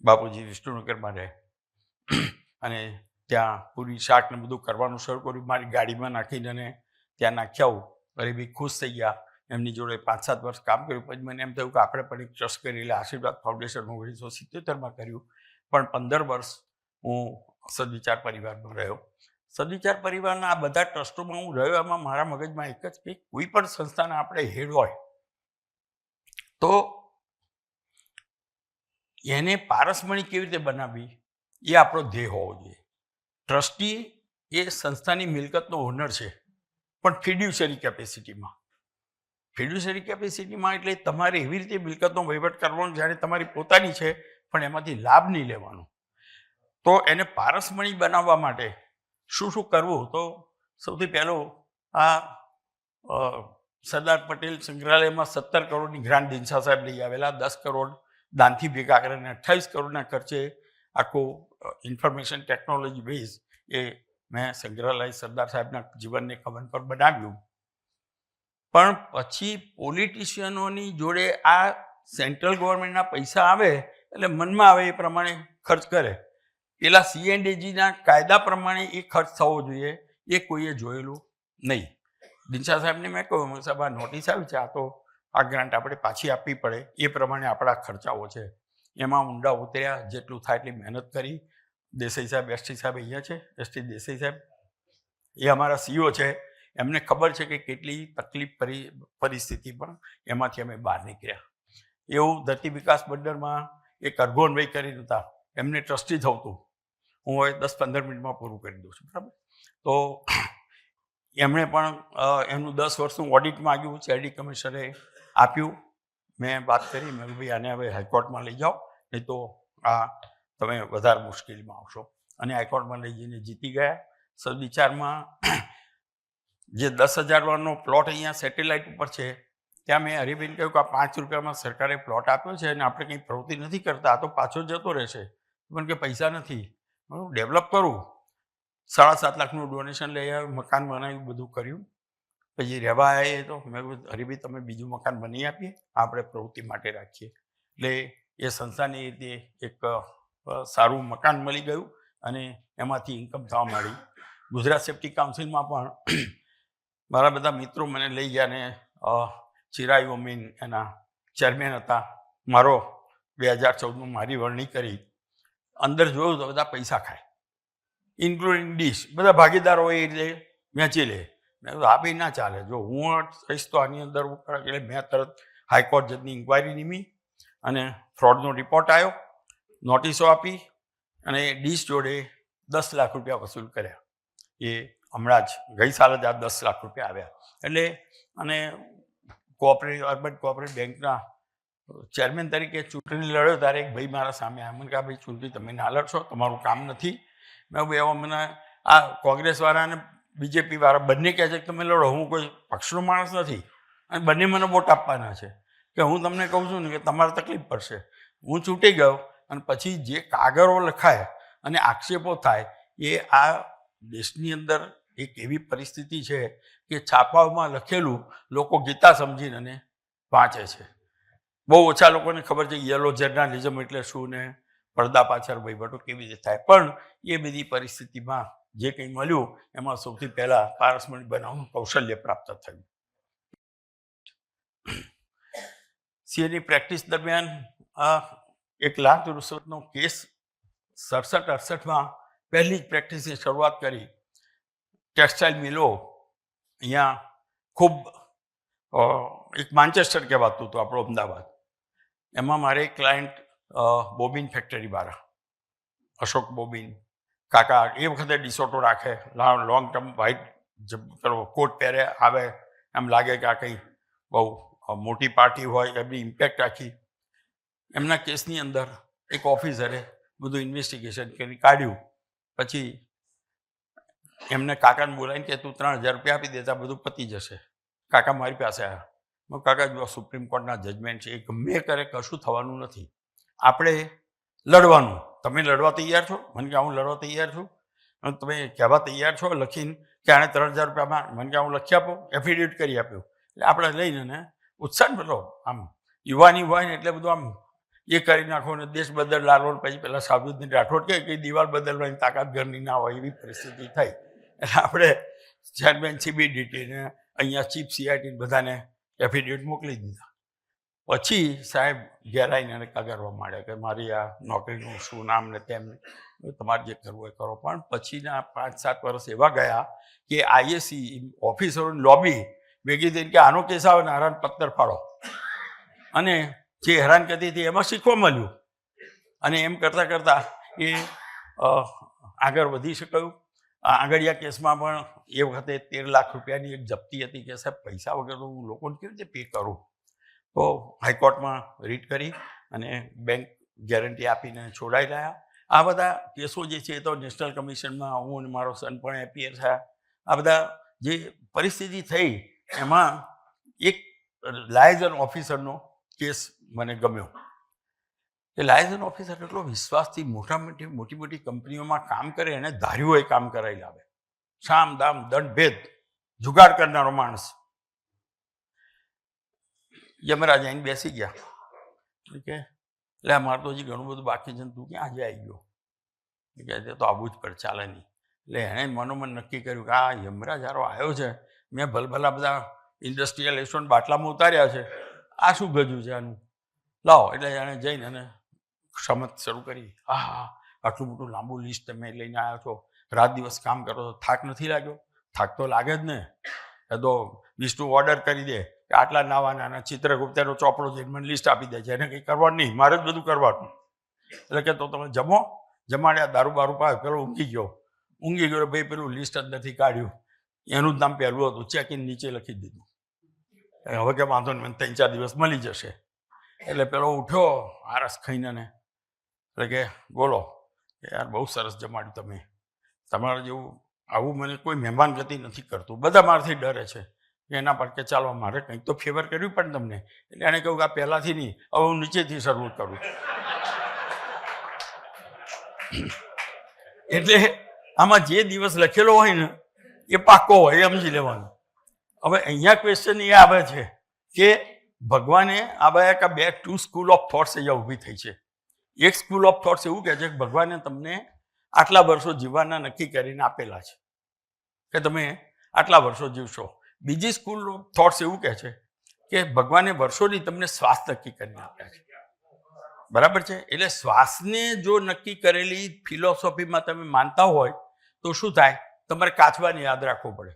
બાપુજી વિષ્ણુનગરમાં રહે અને ત્યાં પૂરી શાક ને બધું કરવાનું શરૂ કર્યું. મારી ગાડીમાં નાખીને અને ત્યાં નાખ્યા આવું. ગરીબી ખુશ થઈ ગયા. એમની જોડે 5-7 વર્ષ કામ કર્યું. પછી મને એમ થયું કે આપણે પણ એક ટ્રસ્ટ કરી એટલે આશીર્વાદ ફાઉન્ડેશન 1977માં કર્યું. પણ 15 વર્ષ હું સદવિચાર પરિવારમાં રહ્યો. સદવિચાર પરિવારના આ બધા ટ્રસ્ટોમાં હું રહ્યો. એમાં મારા મગજમાં એક જ કે કોઈ પણ સંસ્થાના આપણે હેડ હોય તો એને પારસમણી કેવી રીતે બનાવવી એ આપણો ધ્યેય હોવો જોઈએ. ટ્રસ્ટી એ સંસ્થાની મિલકતનો ઓનર છે, પણ ફિડ્યુશરી કેપેસિટીમાં. ફિડ્યુશરી કેપેસિટીમાં એટલે તમારે એવી રીતે મિલકતનો વહીવટ કરવાનો જાણે તમારી પોતાની છે, પણ એમાંથી લાભ નહીં લેવાનો. તો એને પારસમણી બનાવવા માટે શું શું કરવું? તો સૌથી પહેલું આ સરદાર પટેલ સંગ્રહાલયમાં 17 કરોડની ગ્રાન્ટ દિનશા સાહેબ લઈ આવેલા. 10 કરોડ દાનથી ભેગા કરીને 28 કરોડના ખર્ચે આખું ઇન્ફોર્મેશન ટેકનોલોજી બેઝ એ મેં સંગ્રહાલય સરદાર સાહેબના જીવનને કવન પર બનાવ્યું. પણ પછી પોલિટિશિયનોની જોડે આ સેન્ટ્રલ ગવર્મેન્ટના પૈસા આવે એટલે મનમાં આવે એ પ્રમાણે ખર્ચ કરે. પેલા C&AGના કાયદા પ્રમાણે એ ખર્ચ થવો જોઈએ એ કોઈએ જોયેલું નહીં. દિનશા સાહેબને મેં કહ્યું, સાહેબ આ નોટિસ આવી છે, આ તો આ ગ્રાન્ટ આપણે પાછી આપવી પડે, એ પ્રમાણે આપણા ખર્ચાઓ છે. એમાં ઊંડા ઉતર્યા, જેટલું થાય એટલી મહેનત કરી. દેસાઈ સાહેબ, ST સાહેબ અહીંયા છે, ST દેસાઈ સાહેબ એ અમારા CEO છે. એમને ખબર છે કે કેટલી તકલીફ પરિસ્થિતિ પણ એમાંથી અમે બહાર નીકળ્યા. એવું ધરતી વિકાસ મંડળમાં એક અરગોનભાઈ કરીને હતા, એમને ટ્રસ્ટી થવું હતું. હું હવે 10-15 મિનિટમાં પૂરું કરી દઉં છું, બરાબર? તો એમણે પણ એમનું 10 વર્ષનું ઓડિટ માંગ્યું, CID કમિશનરે આપ્યું. મેં વાત કરી, મેં ભાઈ આને હવે હાઈકોર્ટમાં લઈ જાઓ, નહીં તો આ તમે વધારે મુશ્કેલીમાં આવશો. અને હાઈકોર્ટમાં લઈ જઈને જીતી ગયા. સદવિચારમાં જે 10,000 નો પ્લોટ અહીંયા સેટેલાઇટ ઉપર છે, ત્યાં મેં હરિભાઈને કહ્યું કે આ 5 રૂપિયામાં સરકારે પ્લોટ આપ્યો છે અને આપણે કંઈ પ્રવૃત્તિ નથી કરતા, આ તો પાછો જતો રહેશે. પણ કે પૈસા નથી, હું ડેવલપ કરું. 7.5 લાખનું ડોનેશન લઈ આવ્યું, મકાન બનાવ્યું, બધું કર્યું. પછી રહેવા આવ્યા તો મેં કહ્યું હરિભાઈ તમે બીજું મકાન બની આપીએ, આપણે પ્રવૃત્તિ માટે રાખીએ. એટલે એ સંસ્થાની રીતે એક સારું મકાન મળી ગયું અને એમાંથી ઇન્કમ થવા માંડી. ગુજરાત સેફ્ટી કાઉન્સિલમાં પણ મારા બધા મિત્રો મને લઈ ગયા ને ચિરાઈ ઓમીન એના ચેરમેન હતા. મારો 2014માં મારી વરણી કરી. અંદર જોયું તો બધા પૈસા ખાય, ઇન્ક્લુડિંગ ડીશ. બધા ભાગીદારો એ રીતે વેચી લે. મેં કીધું આ બી ના ચાલે, જો હું કહીશ તો આની અંદર એટલે મેં તરત હાઈકોર્ટ જજની ઇન્ક્વાયરી નીમી અને ફ્રોડનો રિપોર્ટ આવ્યો, નોટિસો આપી અને ડીશ જોડે 10 લાખ રૂપિયા વસૂલ કર્યા. એ હમણાં જ ગઈ સાલ જ આ 10 લાખ રૂપિયા આવ્યા. એટલે અને અર્બન કોઓપરેટિવ બેંકના ચેરમેન તરીકે ચૂંટણી લડ્યો ત્યારે એક ભાઈ મારા સામે આવ્યા. મને કહ્યું ભાઈ ચૂંટણી તમે ના લડશો, તમારું કામ નથી. મેં ભાઈ એવા મને આ કોંગ્રેસવાળા અને BJP વાળા બંને કહે છે કે તમે લડો. હું કોઈ પક્ષનો માણસ નથી અને બંને મને વોટ આપવાના છે. કે હું તમને કહું છું ને કે તમારે તકલીફ પડશે. હું ચૂંટી ગયો અને પછી જે કાગળો લખાય અને આક્ષેપો થાય એ આ દેશની અંદર એક એવી પરિસ્થિતિ છે કે છાપાઓમાં લખેલું લોકો ગીતા સમજીને અને વાંચે છે. બહુ ઓછા લોકોને ખબર છે યલો જર્નાલિઝમ એટલે શું ને પડદા પાછળ વહીવટો કેવી રીતે થાય. પણ એ બધી પરિસ્થિતિમાં જે કંઈ મળ્યું એમાં સૌથી પહેલાં પારસમણી બનાવવાનું કૌશલ્ય પ્રાપ્ત થયું. CA ની પ્રેક્ટિસ દરમિયાન એક લાખ રૂશ્વતનો કેસ 67-68માં પહેલી જ પ્રેક્ટિસની શરૂઆત કરી. ટેક્સટાઇલ મિલો અહીંયા ખૂબ એક માન્ચેસ્ટર કહેવાતું હતું આપણું અમદાવાદ. એમાં મારે એક ક્લાયન્ટ બોબિન ફેક્ટરીવાળા અશોક બોબિન કાકા એ વખતે ડિસોટો રાખે, લોંગ ટર્મ વ્હાઇટ કોટ પહેરે આવે, એમ લાગે કે આ કંઈ બહુ મોટી પાર્ટી હોય એમની ઇમ્પેક્ટ રાખી. એમના કેસની અંદર એક ઓફિસરે બધું ઇન્વેસ્ટિગેશન કરી કાઢ્યું. પછી એમને કાકાને બોલાવીને કે તું 3000 રૂપિયા આપી દેતા બધું પતી જશે. કાકા મારી પાસે આવ્યા. કાકા જો સુપ્રીમ કોર્ટના જજમેન્ટ છે, એ ગમે કરે કશું થવાનું નથી, આપણે લડવાનું. તમે લડવા તૈયાર છો? મને કે હું લડવા તૈયાર છું. અને તમે કહેવા તૈયાર છો લખીને કે આણે 3000 રૂપિયામાં? મને કે હું લખી આપું, એફિડેવિટ કરી આપ્યું. એટલે આપણે લઈને ઉત્સાહ પેલો આમ યુવાની હોય ને એટલે બધું આમ એ કરી નાખો ને દેશ બદલ લાલો. પછી પેલા સાબુદ્દીન રાઠોડ કે દિવાલ બદલવાની તાકાત ઘરની ના હોય એવી પરિસ્થિતિ થઈ. એટલે આપણે ચેરમેન CBDT ને અહીંયા ચીફ CIT બધાને એફિડેવિટ મોકલી દીધા. પછી સાહેબ ઘેર આવીને કગારવા માંડ્યા કે મારી આ નોકરીનું શું નામ ને તેમ. તમારે જે કરવું એ કરો. પણ પછીના 5-7 વર્ષ એવા ગયા કે IAC ઓફિસરોની લોબી ભેગી થઈને કે આનો કેસ આવે નારાયણ પત્તર ફાળો. અને જે હેરાન કરતી હતી એમાં શીખવા મળ્યું. અને એમ કરતાં કરતાં એ આગળ વધી શકાયું. આંગળીયા કેસમાં પણ એ વખતે 13 લાખ રૂપિયાની એક જપ્તી હતી કે સાહેબ પૈસા વગર હું લોકોને કેવી રીતે પે કરું. તો હાઈકોર્ટમાં રીટ કરી અને બેંક ગેરંટી આપીને છોડાઈ રહ્યા. આ બધા કેસો જે છે એ તો નેશનલ કમિશનમાં હું અને મારો સન પણ એપિયર થયા. આ બધા જે પરિસ્થિતિ થઈ એમાં એક લાયઝન ઓફિસરનો કેસ મને ગમ્યો. એ લાયઝન ઓફિસર એટલો વિશ્વાસથી મોટી મોટી કંપનીઓમાં કામ કરે, એને ધાર્યું હોય કામ કરાવી લાવે. સામ દામ દંડ ભેદ જુગાડ કરનારો માણસ. યમરાજ આવીને બેસી ગયા કે એટલે મારે તો હજી ઘણું બધું બાકી છે, તું ક્યાં આજે આવી ગયો? કે તો આવવું જ પડે, ચાલે નહીં. એટલે એણે મનોમન નક્કી કર્યું કે આ યમરાજ હારો આવ્યો છે, મેં ભલભલા બધા ઇન્ડસ્ટ્રીયલ એસ્ટોન બાટલામાં ઉતાર્યા છે, આ શું ગજું છે આનું, લાવો. એટલે એણે જઈને અને સમત શરૂ કરી. હા, આટલું મોટું લાંબુ લિસ્ટ તમે લઈને આવ્યો છો, રાત દિવસ કામ કરો છો, થાક નથી લાગ્યો? થાક તો લાગે જ ને. એ તો લિસ્ટનું ઓર્ડર કરી દે કે આટલા નાના ચિત્રગુપ્તનો ચોપડો જઈને મને લિસ્ટ આપી દે છે, એને કંઈ કરવાનું નહીં, મારે જ બધું કરવાનું. એટલે કે તો તમે જમો, જમાડ્યા, દારૂ બારૂ પાય, પેલો ઊંઘી ગયો. ભાઈ પેલું લિસ્ટ અંદરથી કાઢ્યું, એનું જ નામ પહેલું હતું, ચેક ઇન નીચે લખી દીધું. હવે કે વાંધો નહીં, મને 3-4 દિવસ મળી જશે. એટલે પેલો ઉઠ્યો આરસ ખાઈને ને એટલે કે બોલો યાર બહુ સરસ જમાડ્યું તમે, તમારા જેવું આવું મને કોઈ મહેમાન ગતિ નથી કરતું, બધા મારાથી ડરે છે. એના પર કે ચાલો મારે કંઈક તો ફેવર કર્યું પણ તમને. એટલે એણે કહ્યું કે આ પહેલાંથી નહીં, હવે હું નીચેથી શરૂ કરું. એટલે આમાં જે દિવસ લખેલો હોય ને એ પાક્કો હોય, એ સમજી લેવાનું. હવે અહીંયા ક્વેશ્ચન એ આવે છે કે ભગવાને આ બે 2 સ્કૂલ ઓફ થોટ્સ અહીંયા ઊભી થઈ છે. એક સ્કૂલ ઓફ થોટ્સ એવું કહે છે કે ભગવાને તમને આટલા વર્ષો જીવવાના નક્કી કરીને આપેલા છે કે તમે આટલા વર્ષો જીવશો. બીજી સ્કૂલ ઓફ થોટ્સ એવું કહે છે કે ભગવાને વર્ષોની તમને શ્વાસ નક્કી કરીને આપ્યા છે. બરાબર છે? એટલે શ્વાસને જો નક્કી કરેલી ફિલોસોફીમાં તમે માનતા હોય તો શું થાય, તમારે કાચબાને યાદ રાખવું પડે.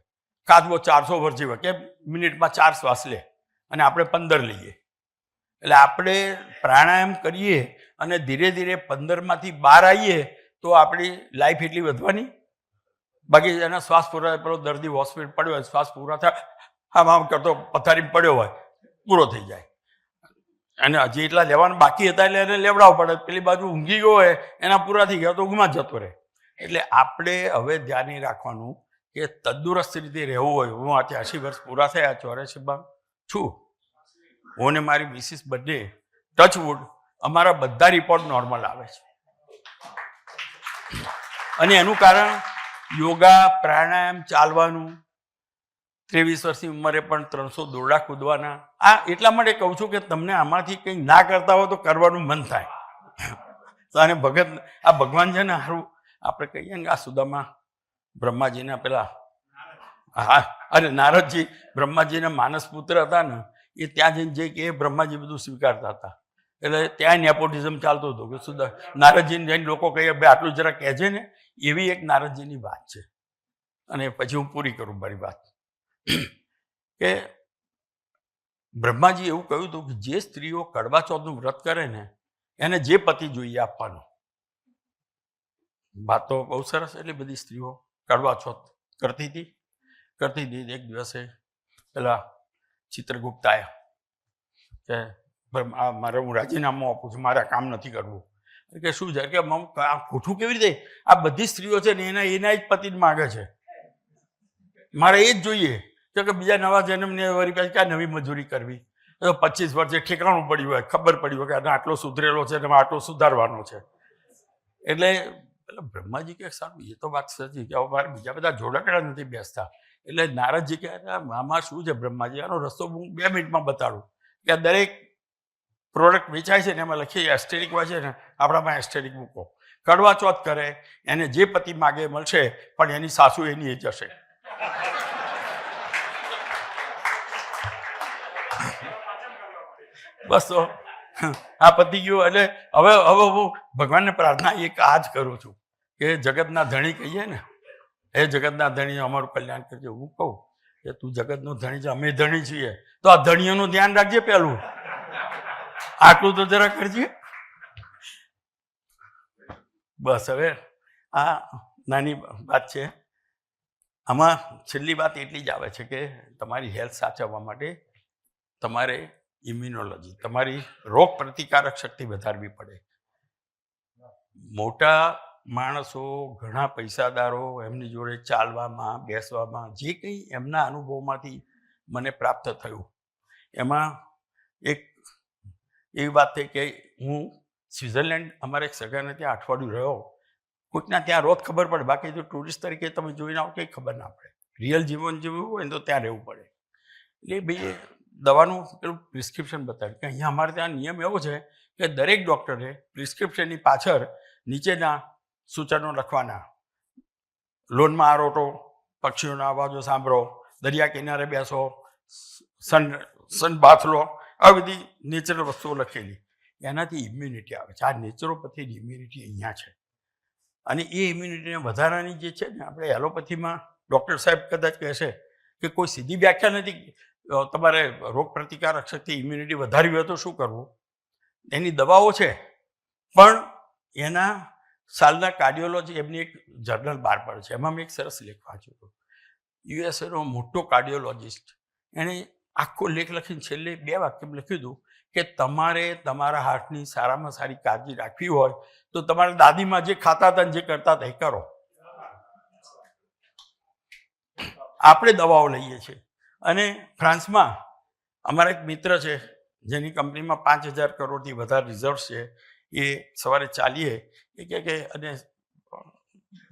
કાચબો 400 વર્ષ જીવે કે મિનિટમાં 4 શ્વાસ લે અને આપણે 15 લઈએ. એટલે આપણે પ્રાણાયામ કરીએ અને ધીરે ધીરે 15માંથી 12 આવીએ તો આપણી લાઈફ એટલી વધવાની. બાકી એના શ્વાસ પૂરા, પેલો દર્દી હોસ્પિટલ પડ્યો હોય, શ્વાસ પૂરા થાય, આમ કરતો પથારીમાં પડ્યો હોય, પૂરો થઈ જાય. અને હજી એટલા લેવાના બાકી હતા એટલે એને લેવડાવવું પડે. પેલી બાજુ ઊંઘી ગયો હોય, એના પૂરા થઈ ગયા તો ઊંઘમાં જતો રહે. એટલે આપણે હવે ધ્યાન રાખવાનું કે તંદુરસ્ત રીતે રહેવું હોય. હું આ 80 વર્ષ પૂરા થયા, 84માં છું. હું ને મારી મિસિસ બંને ટચવુડ અમારા બધા રિપોર્ટ નોર્મલ આવે છે. અને એનું કારણ યોગા, પ્રાણાયામ, ચાલવાનું. 23 વર્ષની ઉંમરે પણ 300 દોરડા કૂદવાના. આ એટલા માટે કહું છું કે તમને આમાંથી કંઈક ના કરતા હોય તો કરવાનું મન થાય. અને ભગત આ ભગવાન છે ને સારું આપણે કહીએ ને આ સુદામા બ્રહ્માજીના પેલા, હા અરે નારદજી બ્રહ્માજીના માનસ પુત્ર હતા ને, એ ત્યાં જઈને જે કે બ્રહ્માજી બધું સ્વીકારતા હતા. એટલે ત્યાં નેપોટિઝમ ચાલતું હતું કે સુધા નારદજીને જઈને લોકો કહે ભાઈ આટલું જરા કહેજે ને, એવી એક નારદજીની વાત છે. અને પછી હું પૂરી કરું મારી વાત કે બ્રહ્માજી એવું કહ્યું હતું કે જે સ્ત્રીઓ કડવા ચોથનું વ્રત કરે ને એને જે પતિ જોઈએ આપવાનો. વાત તો બહુ સરસ. એટલે બધી સ્ત્રીઓ કડવા ચોથ કરતી હતી. એક દિવસે પેલા ચિત્રગુપ્ત આવ્યા કે મારે હું રાજીનામું આપું છું, મારે કામ નથી કરવું. કે શું છે કે આ ખોટું કેવી રીતે? આ બધી સ્ત્રીઓ છે ને એના જ પતિને માગે છે, મારે એ જ જોઈએ. તો કે બીજા નવા જન્મને વળી પાછી ક્યાં નવી મજૂરી કરવી? તો 25 વર્ષે ઠેકાણું પડ્યું હોય, ખબર પડી હોય કે આને આટલો સુધરેલો છે ને આટલો સુધારવાનો છે. એટલે બ્રહ્માજી કે સારું, એ તો વાત સાચી કે હવે મારે બીજા બધા જોડાકડા નથી બેસતા. એટલે નારદજી કહે આમાં શું છે બ્રહ્માજી, આનો રસ્તો હું 2 મિનિટમાં બતાડું કે આ દરેક પ્રોડક્ટ વેચાય છે ને એમાં લખીએ એસ્ટેરિક હોય છે ને, આપણામાં એસ્ટેરિક મૂકો. કડવા ચોથ કરે એને જે પતિ માગે મળશે, પણ એની સાસુ એની એ જશે. બસ તો આ પતિ ગયું. એટલે હવે હું ભગવાનને પ્રાર્થના એક આ જ કરું છું કે જગતના ધણી કહીએ ને, એ જગતના ધણી અમારું કલ્યાણ કરજે. હું કહું કે તું જગતનો ધણી છે, અમે ધણી છીએ, તો આ ધણીઓનું ધ્યાન રાખજે. પહેલું આટલું તો જરા કરજે. બસ હવે આ નાની વાત છે. આમાં છેલ્લી વાત એટલી જ આવે છે કે તમારી હેલ્થ સાચવવા માટે તમારે ઇમ્યુનોલોજી, તમારી રોગ પ્રતિકારક શક્તિ વધારવી પડે. મોટા માણસો, ઘણા પૈસાદારો, એમની જોડે ચાલવામાં, બેસવામાં, જે કંઈ એમના અનુભવમાંથી મને પ્રાપ્ત થયું, એમાં એક એવી વાત થઈ કે હું સ્વિટ્ઝરલેન્ડ અમારે એક સગાને ત્યાં અઠવાડિયું રહ્યો. કોઈકના ત્યાં રોજ ખબર પડે, બાકી જો ટુરિસ્ટ તરીકે તમે જોઈને આવો કંઈ ખબર ના પડે. રિયલ જીવન જેવું હોય ને તો ત્યાં રહેવું પડે. એટલે ભાઈ દવાનું પેલું પ્રિસ્ક્રિપ્શન બતાવ્યું કે અહીંયા અમારે ત્યાં નિયમ એવો છે કે દરેક ડૉક્ટરે પ્રિસ્ક્રિપ્શનની પાછળ નીચેના સૂચનો લખવાના: લોનમાં આરોટો, પક્ષીઓના અવાજો સાંભળો, દરિયા કિનારે બેસો, સન બાથ લો, આ બધી નેચરલ વસ્તુઓ લખેલી. એનાથી ઇમ્યુનિટી આવે છે. આ નેચરોપેથીની ઇમ્યુનિટી અહીંયા છે. અને એ ઇમ્યુનિટીને વધારાની જે છે ને, આપણે એલોપેથીમાં ડૉક્ટર સાહેબ કદાચ કહેશે કે કોઈ સીધી વ્યાખ્યા નથી. તમારે રોગ પ્રતિકારક શક્તિ, ઇમ્યુનિટી વધારવી હોય તો શું કરવું? એની દવાઓ છે, પણ એના સાલના કાર્ડિયોલોજી એમની એક જર્નલ બહાર પડે છે, એમાં મેં એક સરસ લેખ વાંચ્યો હતો. યુએસએનો મોટો કાર્ડિયોલોજિસ્ટ, એણે આખો લેખ લખીને છેલ્લે 2 વાક્યમાં લખ્યું હતું કે તમારે તમારા હાર્ટની સારામાં સારી કાળજી રાખવી હોય તો તમારા દાદીમાં જે ખાતા હતા જે કરતા હતા એ કરો. આપણે દવાઓ લઈએ છીએ. અને ફ્રાન્સમાં અમારા એક મિત્ર છે જેની કંપનીમાં 5,000 કરોડથી વધારે રિઝર્વ છે. એ સવારે ચાલીએ એ કહે કે, અને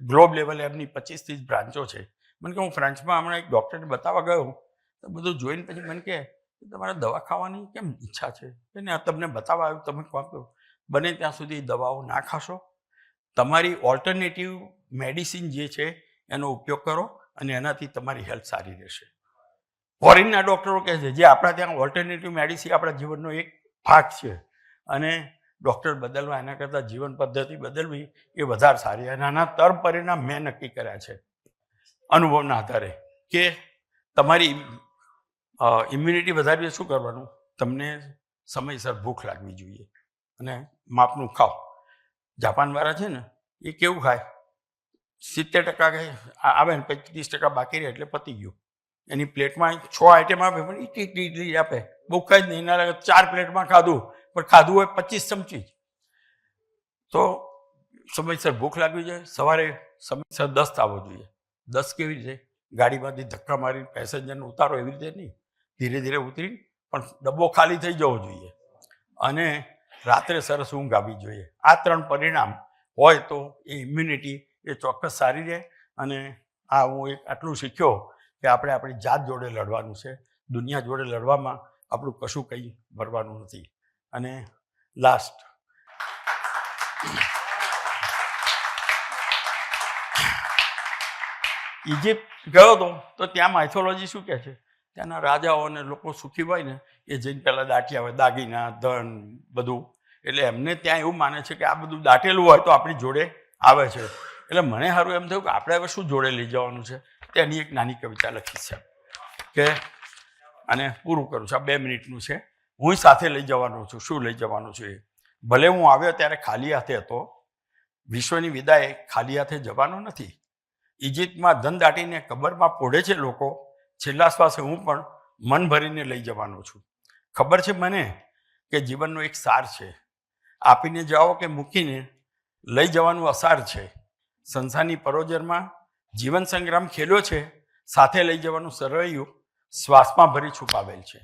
ગ્લોબ લેવલે એમની 25-30 બ્રાન્ચો છે. મને કે હું ફ્રાન્સમાં હમણાં એક ડૉક્ટરને બતાવવા ગયો તો બધું જોઈને પછી મને કહે તમારે દવા ખાવાની કેમ ઈચ્છા છે? ને આ તમને બતાવવા આવ્યું, તમે કહો બને ત્યાં સુધી દવાઓ ના ખાશો, તમારી ઓલ્ટરનેટિવ મેડિસિન જે છે એનો ઉપયોગ કરો અને એનાથી તમારી હેલ્થ સારી રહેશે. ફોરેનના ડૉક્ટરો કહે છે જે આપણા ત્યાં ઓલ્ટરનેટિવ મેડિસિન આપણા જીવનનો એક ભાગ છે, અને ડૉક્ટર બદલવા એના કરતાં જીવન પદ્ધતિ બદલવી એ વધારે સારી. અને આના તરફ પરિણામ મેં નક્કી કર્યા છે અનુભવના આધારે કે તમારી ઇમ્યુનિટી વધારવી શું કરવાનું? તમને સમયસર ભૂખ લાગવી જોઈએ અને માપનું ખાઓ. જાપાનવાળા છે ને એ કેવું ખાય, 70% આવે ને 25% બાકી રહે એટલે પતી ગયું. એની પ્લેટમાં 6 આઈટમ આપે પણ ઇડલી આપે, બહુ ખાઈ જ નહીં. એના લાગે 4 પ્લેટમાં ખાધું, પણ ખાધું હોય 25 ચમચી. તો સમયસર ભૂખ લાગવી જોઈએ. સવારે સમયસર 10 આવવો જોઈએ. 10 કેવી રીતે? ગાડીમાંથી ધક્કા મારી પેસેન્જરને ઉતારો એવી રીતે નહીં, ધીરે ધીરે ઉતરી પણ ડબ્બો ખાલી થઈ જવો જોઈએ. અને રાત્રે સરસ ઊંઘ આવવી જોઈએ. આ 3 પરિણામ હોય તો એ ઇમ્યુનિટી એ ચોક્કસ સારી રહે. અને આ હું એક આટલું શીખ્યો કે આપણે આપણી જાત જોડે લડવાનું છે. દુનિયા જોડે લડવામાં આપણું કશું કંઈ ભરવાનું નથી. અને લાસ્ટ, ઇજિપ્ત ગયો હતો તો ત્યાં માઇથોલોજી શું કહે છે? ત્યાંના રાજાઓ અને લોકો સુખી હોય ને એ જઈને પહેલાં દાટી આવે, દાગીના, ધન બધું એટલે એમને ત્યાં એવું માને છે કે આ બધું દાટેલું હોય તો આપણી જોડે આવે છે. એટલે મને સારું એમ થયું કે આપણે હવે શું જોડે લઈ જવાનું છે. તેની એક નાની કવિતા લખી છે કે અને પૂરું કરું છું. આ 2 મિનિટનું છે. હું સાથે લઈ જવાનો છું. શું લઈ જવાનું છું એ? ભલે હું આવ્યો ત્યારે ખાલી હાથે હતો, વિશ્વની વિદાય ખાલી હાથે જવાનો નથી. ઇજિપ્તમાં ધન દાટીને કબરમાં પોઢે છે લોકો, છેલ્લા શ્વાસે હું પણ મન ભરીને લઈ જવાનો છું. ખબર છે મને કે જીવનનો એક સાર છે, આપીને જાઓ કે મૂકીને લઈ જવાનું અસાર છે. સંસારની પરોજરમાં જીવન સંગ્રામ ખેલ્યો છે, સાથે લઈ જવાનું સરવૈયું શ્વાસમાં ભરી છુપાવેલ છે.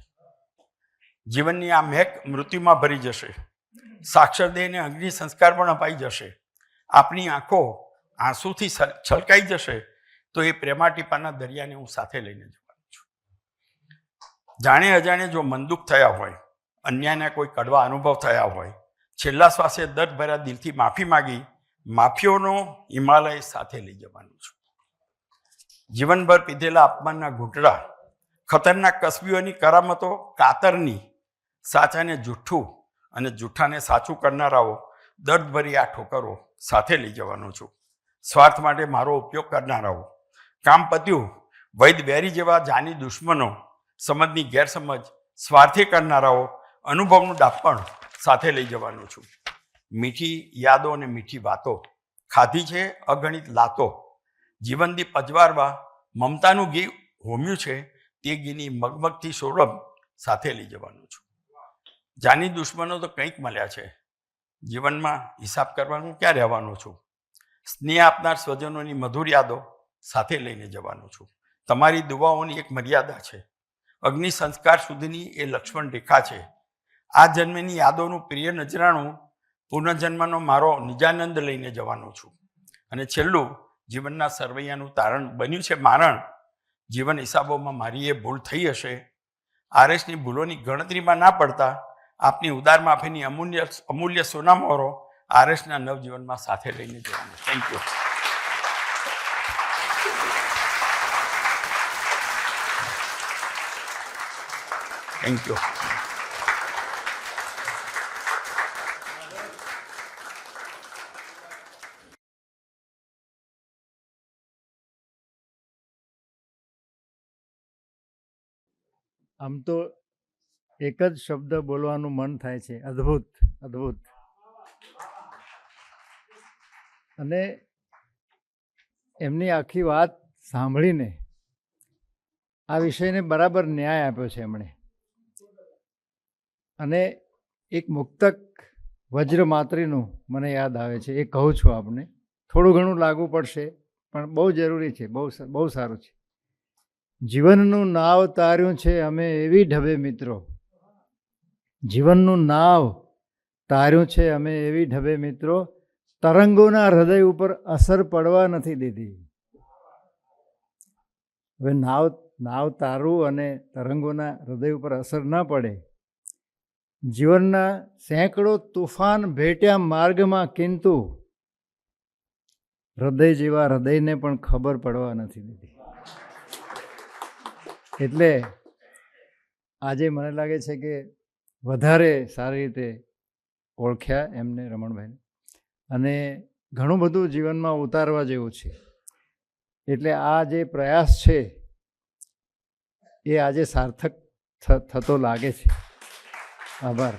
જીવનની આ મહેક મૃત્યુમાં ભરી જશે, સાક્ષર દેહને અગ્નિ સંસ્કાર પણ અપાઈ જશે. આપણી આંખો આંસુથી છલકાઈ જશે તો એ પ્રેમા ટીપાના દરિયાને હું સાથે લઈને જવાનું છું. જાણે અજાણે જો મન દુઃખ થયા હોય, અન્યાયના કોઈ કડવા અનુભવ થયા હોય, છેલ્લા શ્વાસે દર્દ ભર્યા દિલથી માફી માગી માફીઓનો હિમાલય સાથે લઈ જવાનું છું. જીવનભર પીધેલા અપમાનના ઘૂંટડા, ખતરનાક કસબીઓની કરામતો કાતરની, સાચાને જૂઠ્ઠું અને જૂઠાને સાચું કરનારાઓ, દર્દભરી આ ઠોકરો સાથે લઈ જવાનું છું. સ્વાર્થ માટે મારો ઉપયોગ કરનારાઓ, કામ પત્યું વૈદ વેરી જેવા જાની દુશ્મનો, સમજની ગેરસમજ સ્વાર્થી કરનારાઓ, અનુભવનું ડાપણ સાથે લઈ જવાનું છું. મીઠી યાદો અને મીઠી વાતો, ખાધી છે અગણિત લાતો, જીવનથી પજવારવા મમતાનું ઘી હોમ્યું છે, તે ઘીની મગમગથી સોરભ સાથે લઈ જવાનું છું. જાની દુશ્મનો તો કંઈક મળ્યા છે, જીવનમાં હિસાબ કરવાનું ક્યાં રહેવાનું છું. સ્નેહ આપનાર સ્વજનોની મધુર યાદો સાથે લઈને જવાનું છું. તમારી દુઆઓની એક મર્યાદા છે, અગ્નિ સંસ્કાર સુધીની એ લક્ષ્મણ રેખા છે. આ જન્મની યાદોનું પ્રિય નજરાણું પુનર્જન્મનો મારો નિજાનંદ લઈને જવાનો છું. અને છેલ્લું, જીવનના સરવૈયાનું તારણ બન્યું છે મારણ. જીવન હિસાબોમાં મારી એ ભૂલ થઈ હશે, આરએસની ભૂલોની ગણતરીમાં ના પડતા આપની ઉદાર માફીની અમૂલ્ય સોનામોહરો આરએસના નવજીવનમાં સાથે લઈને જવાનું. Thank you. Thank you. આમ તો એક જ શબ્દ બોલવાનું મન થાય છે, અદ્ભુત, અદ્ભુત. અને એમની આખી વાત સાંભળીને આ વિષયને બરાબર ન્યાય આપ્યો છે એમણે. અને એક મુક્તક વજ્રમાત્રીનું મને યાદ આવે છે, એ કહું છું આપને. થોડું ઘણું લાગુ પડશે પણ બહુ જરૂરી છે, બહુ સારું છે. જીવનનું નાવ તાર્યું છે અમે એવી ઢબે મિત્રો, જીવનનું નાવ તાર્યું છે અમે એવી ઢબે મિત્રો, તરંગોના હૃદય ઉપર અસર પડવા નથી દીધી. હવે નાવ તારવું અને તરંગોના હૃદય ઉપર અસર ન પડે. જીવનના સેંકડો તુફાન ભેટ્યા માર્ગમાં, કિંતુ હૃદય જેવા હૃદયને પણ ખબર પડવા નથી દીધી. એટલે આજે મને લાગે છે કે વધારે સારી રીતે ઓળખ્યા એમને, રમણભાઈને. અને ઘણું બધું જીવનમાં ઉતારવા જેવું છે. એટલે આ જે પ્રયાસ છે એ આજે સાર્થક થતો લાગે છે. આભાર.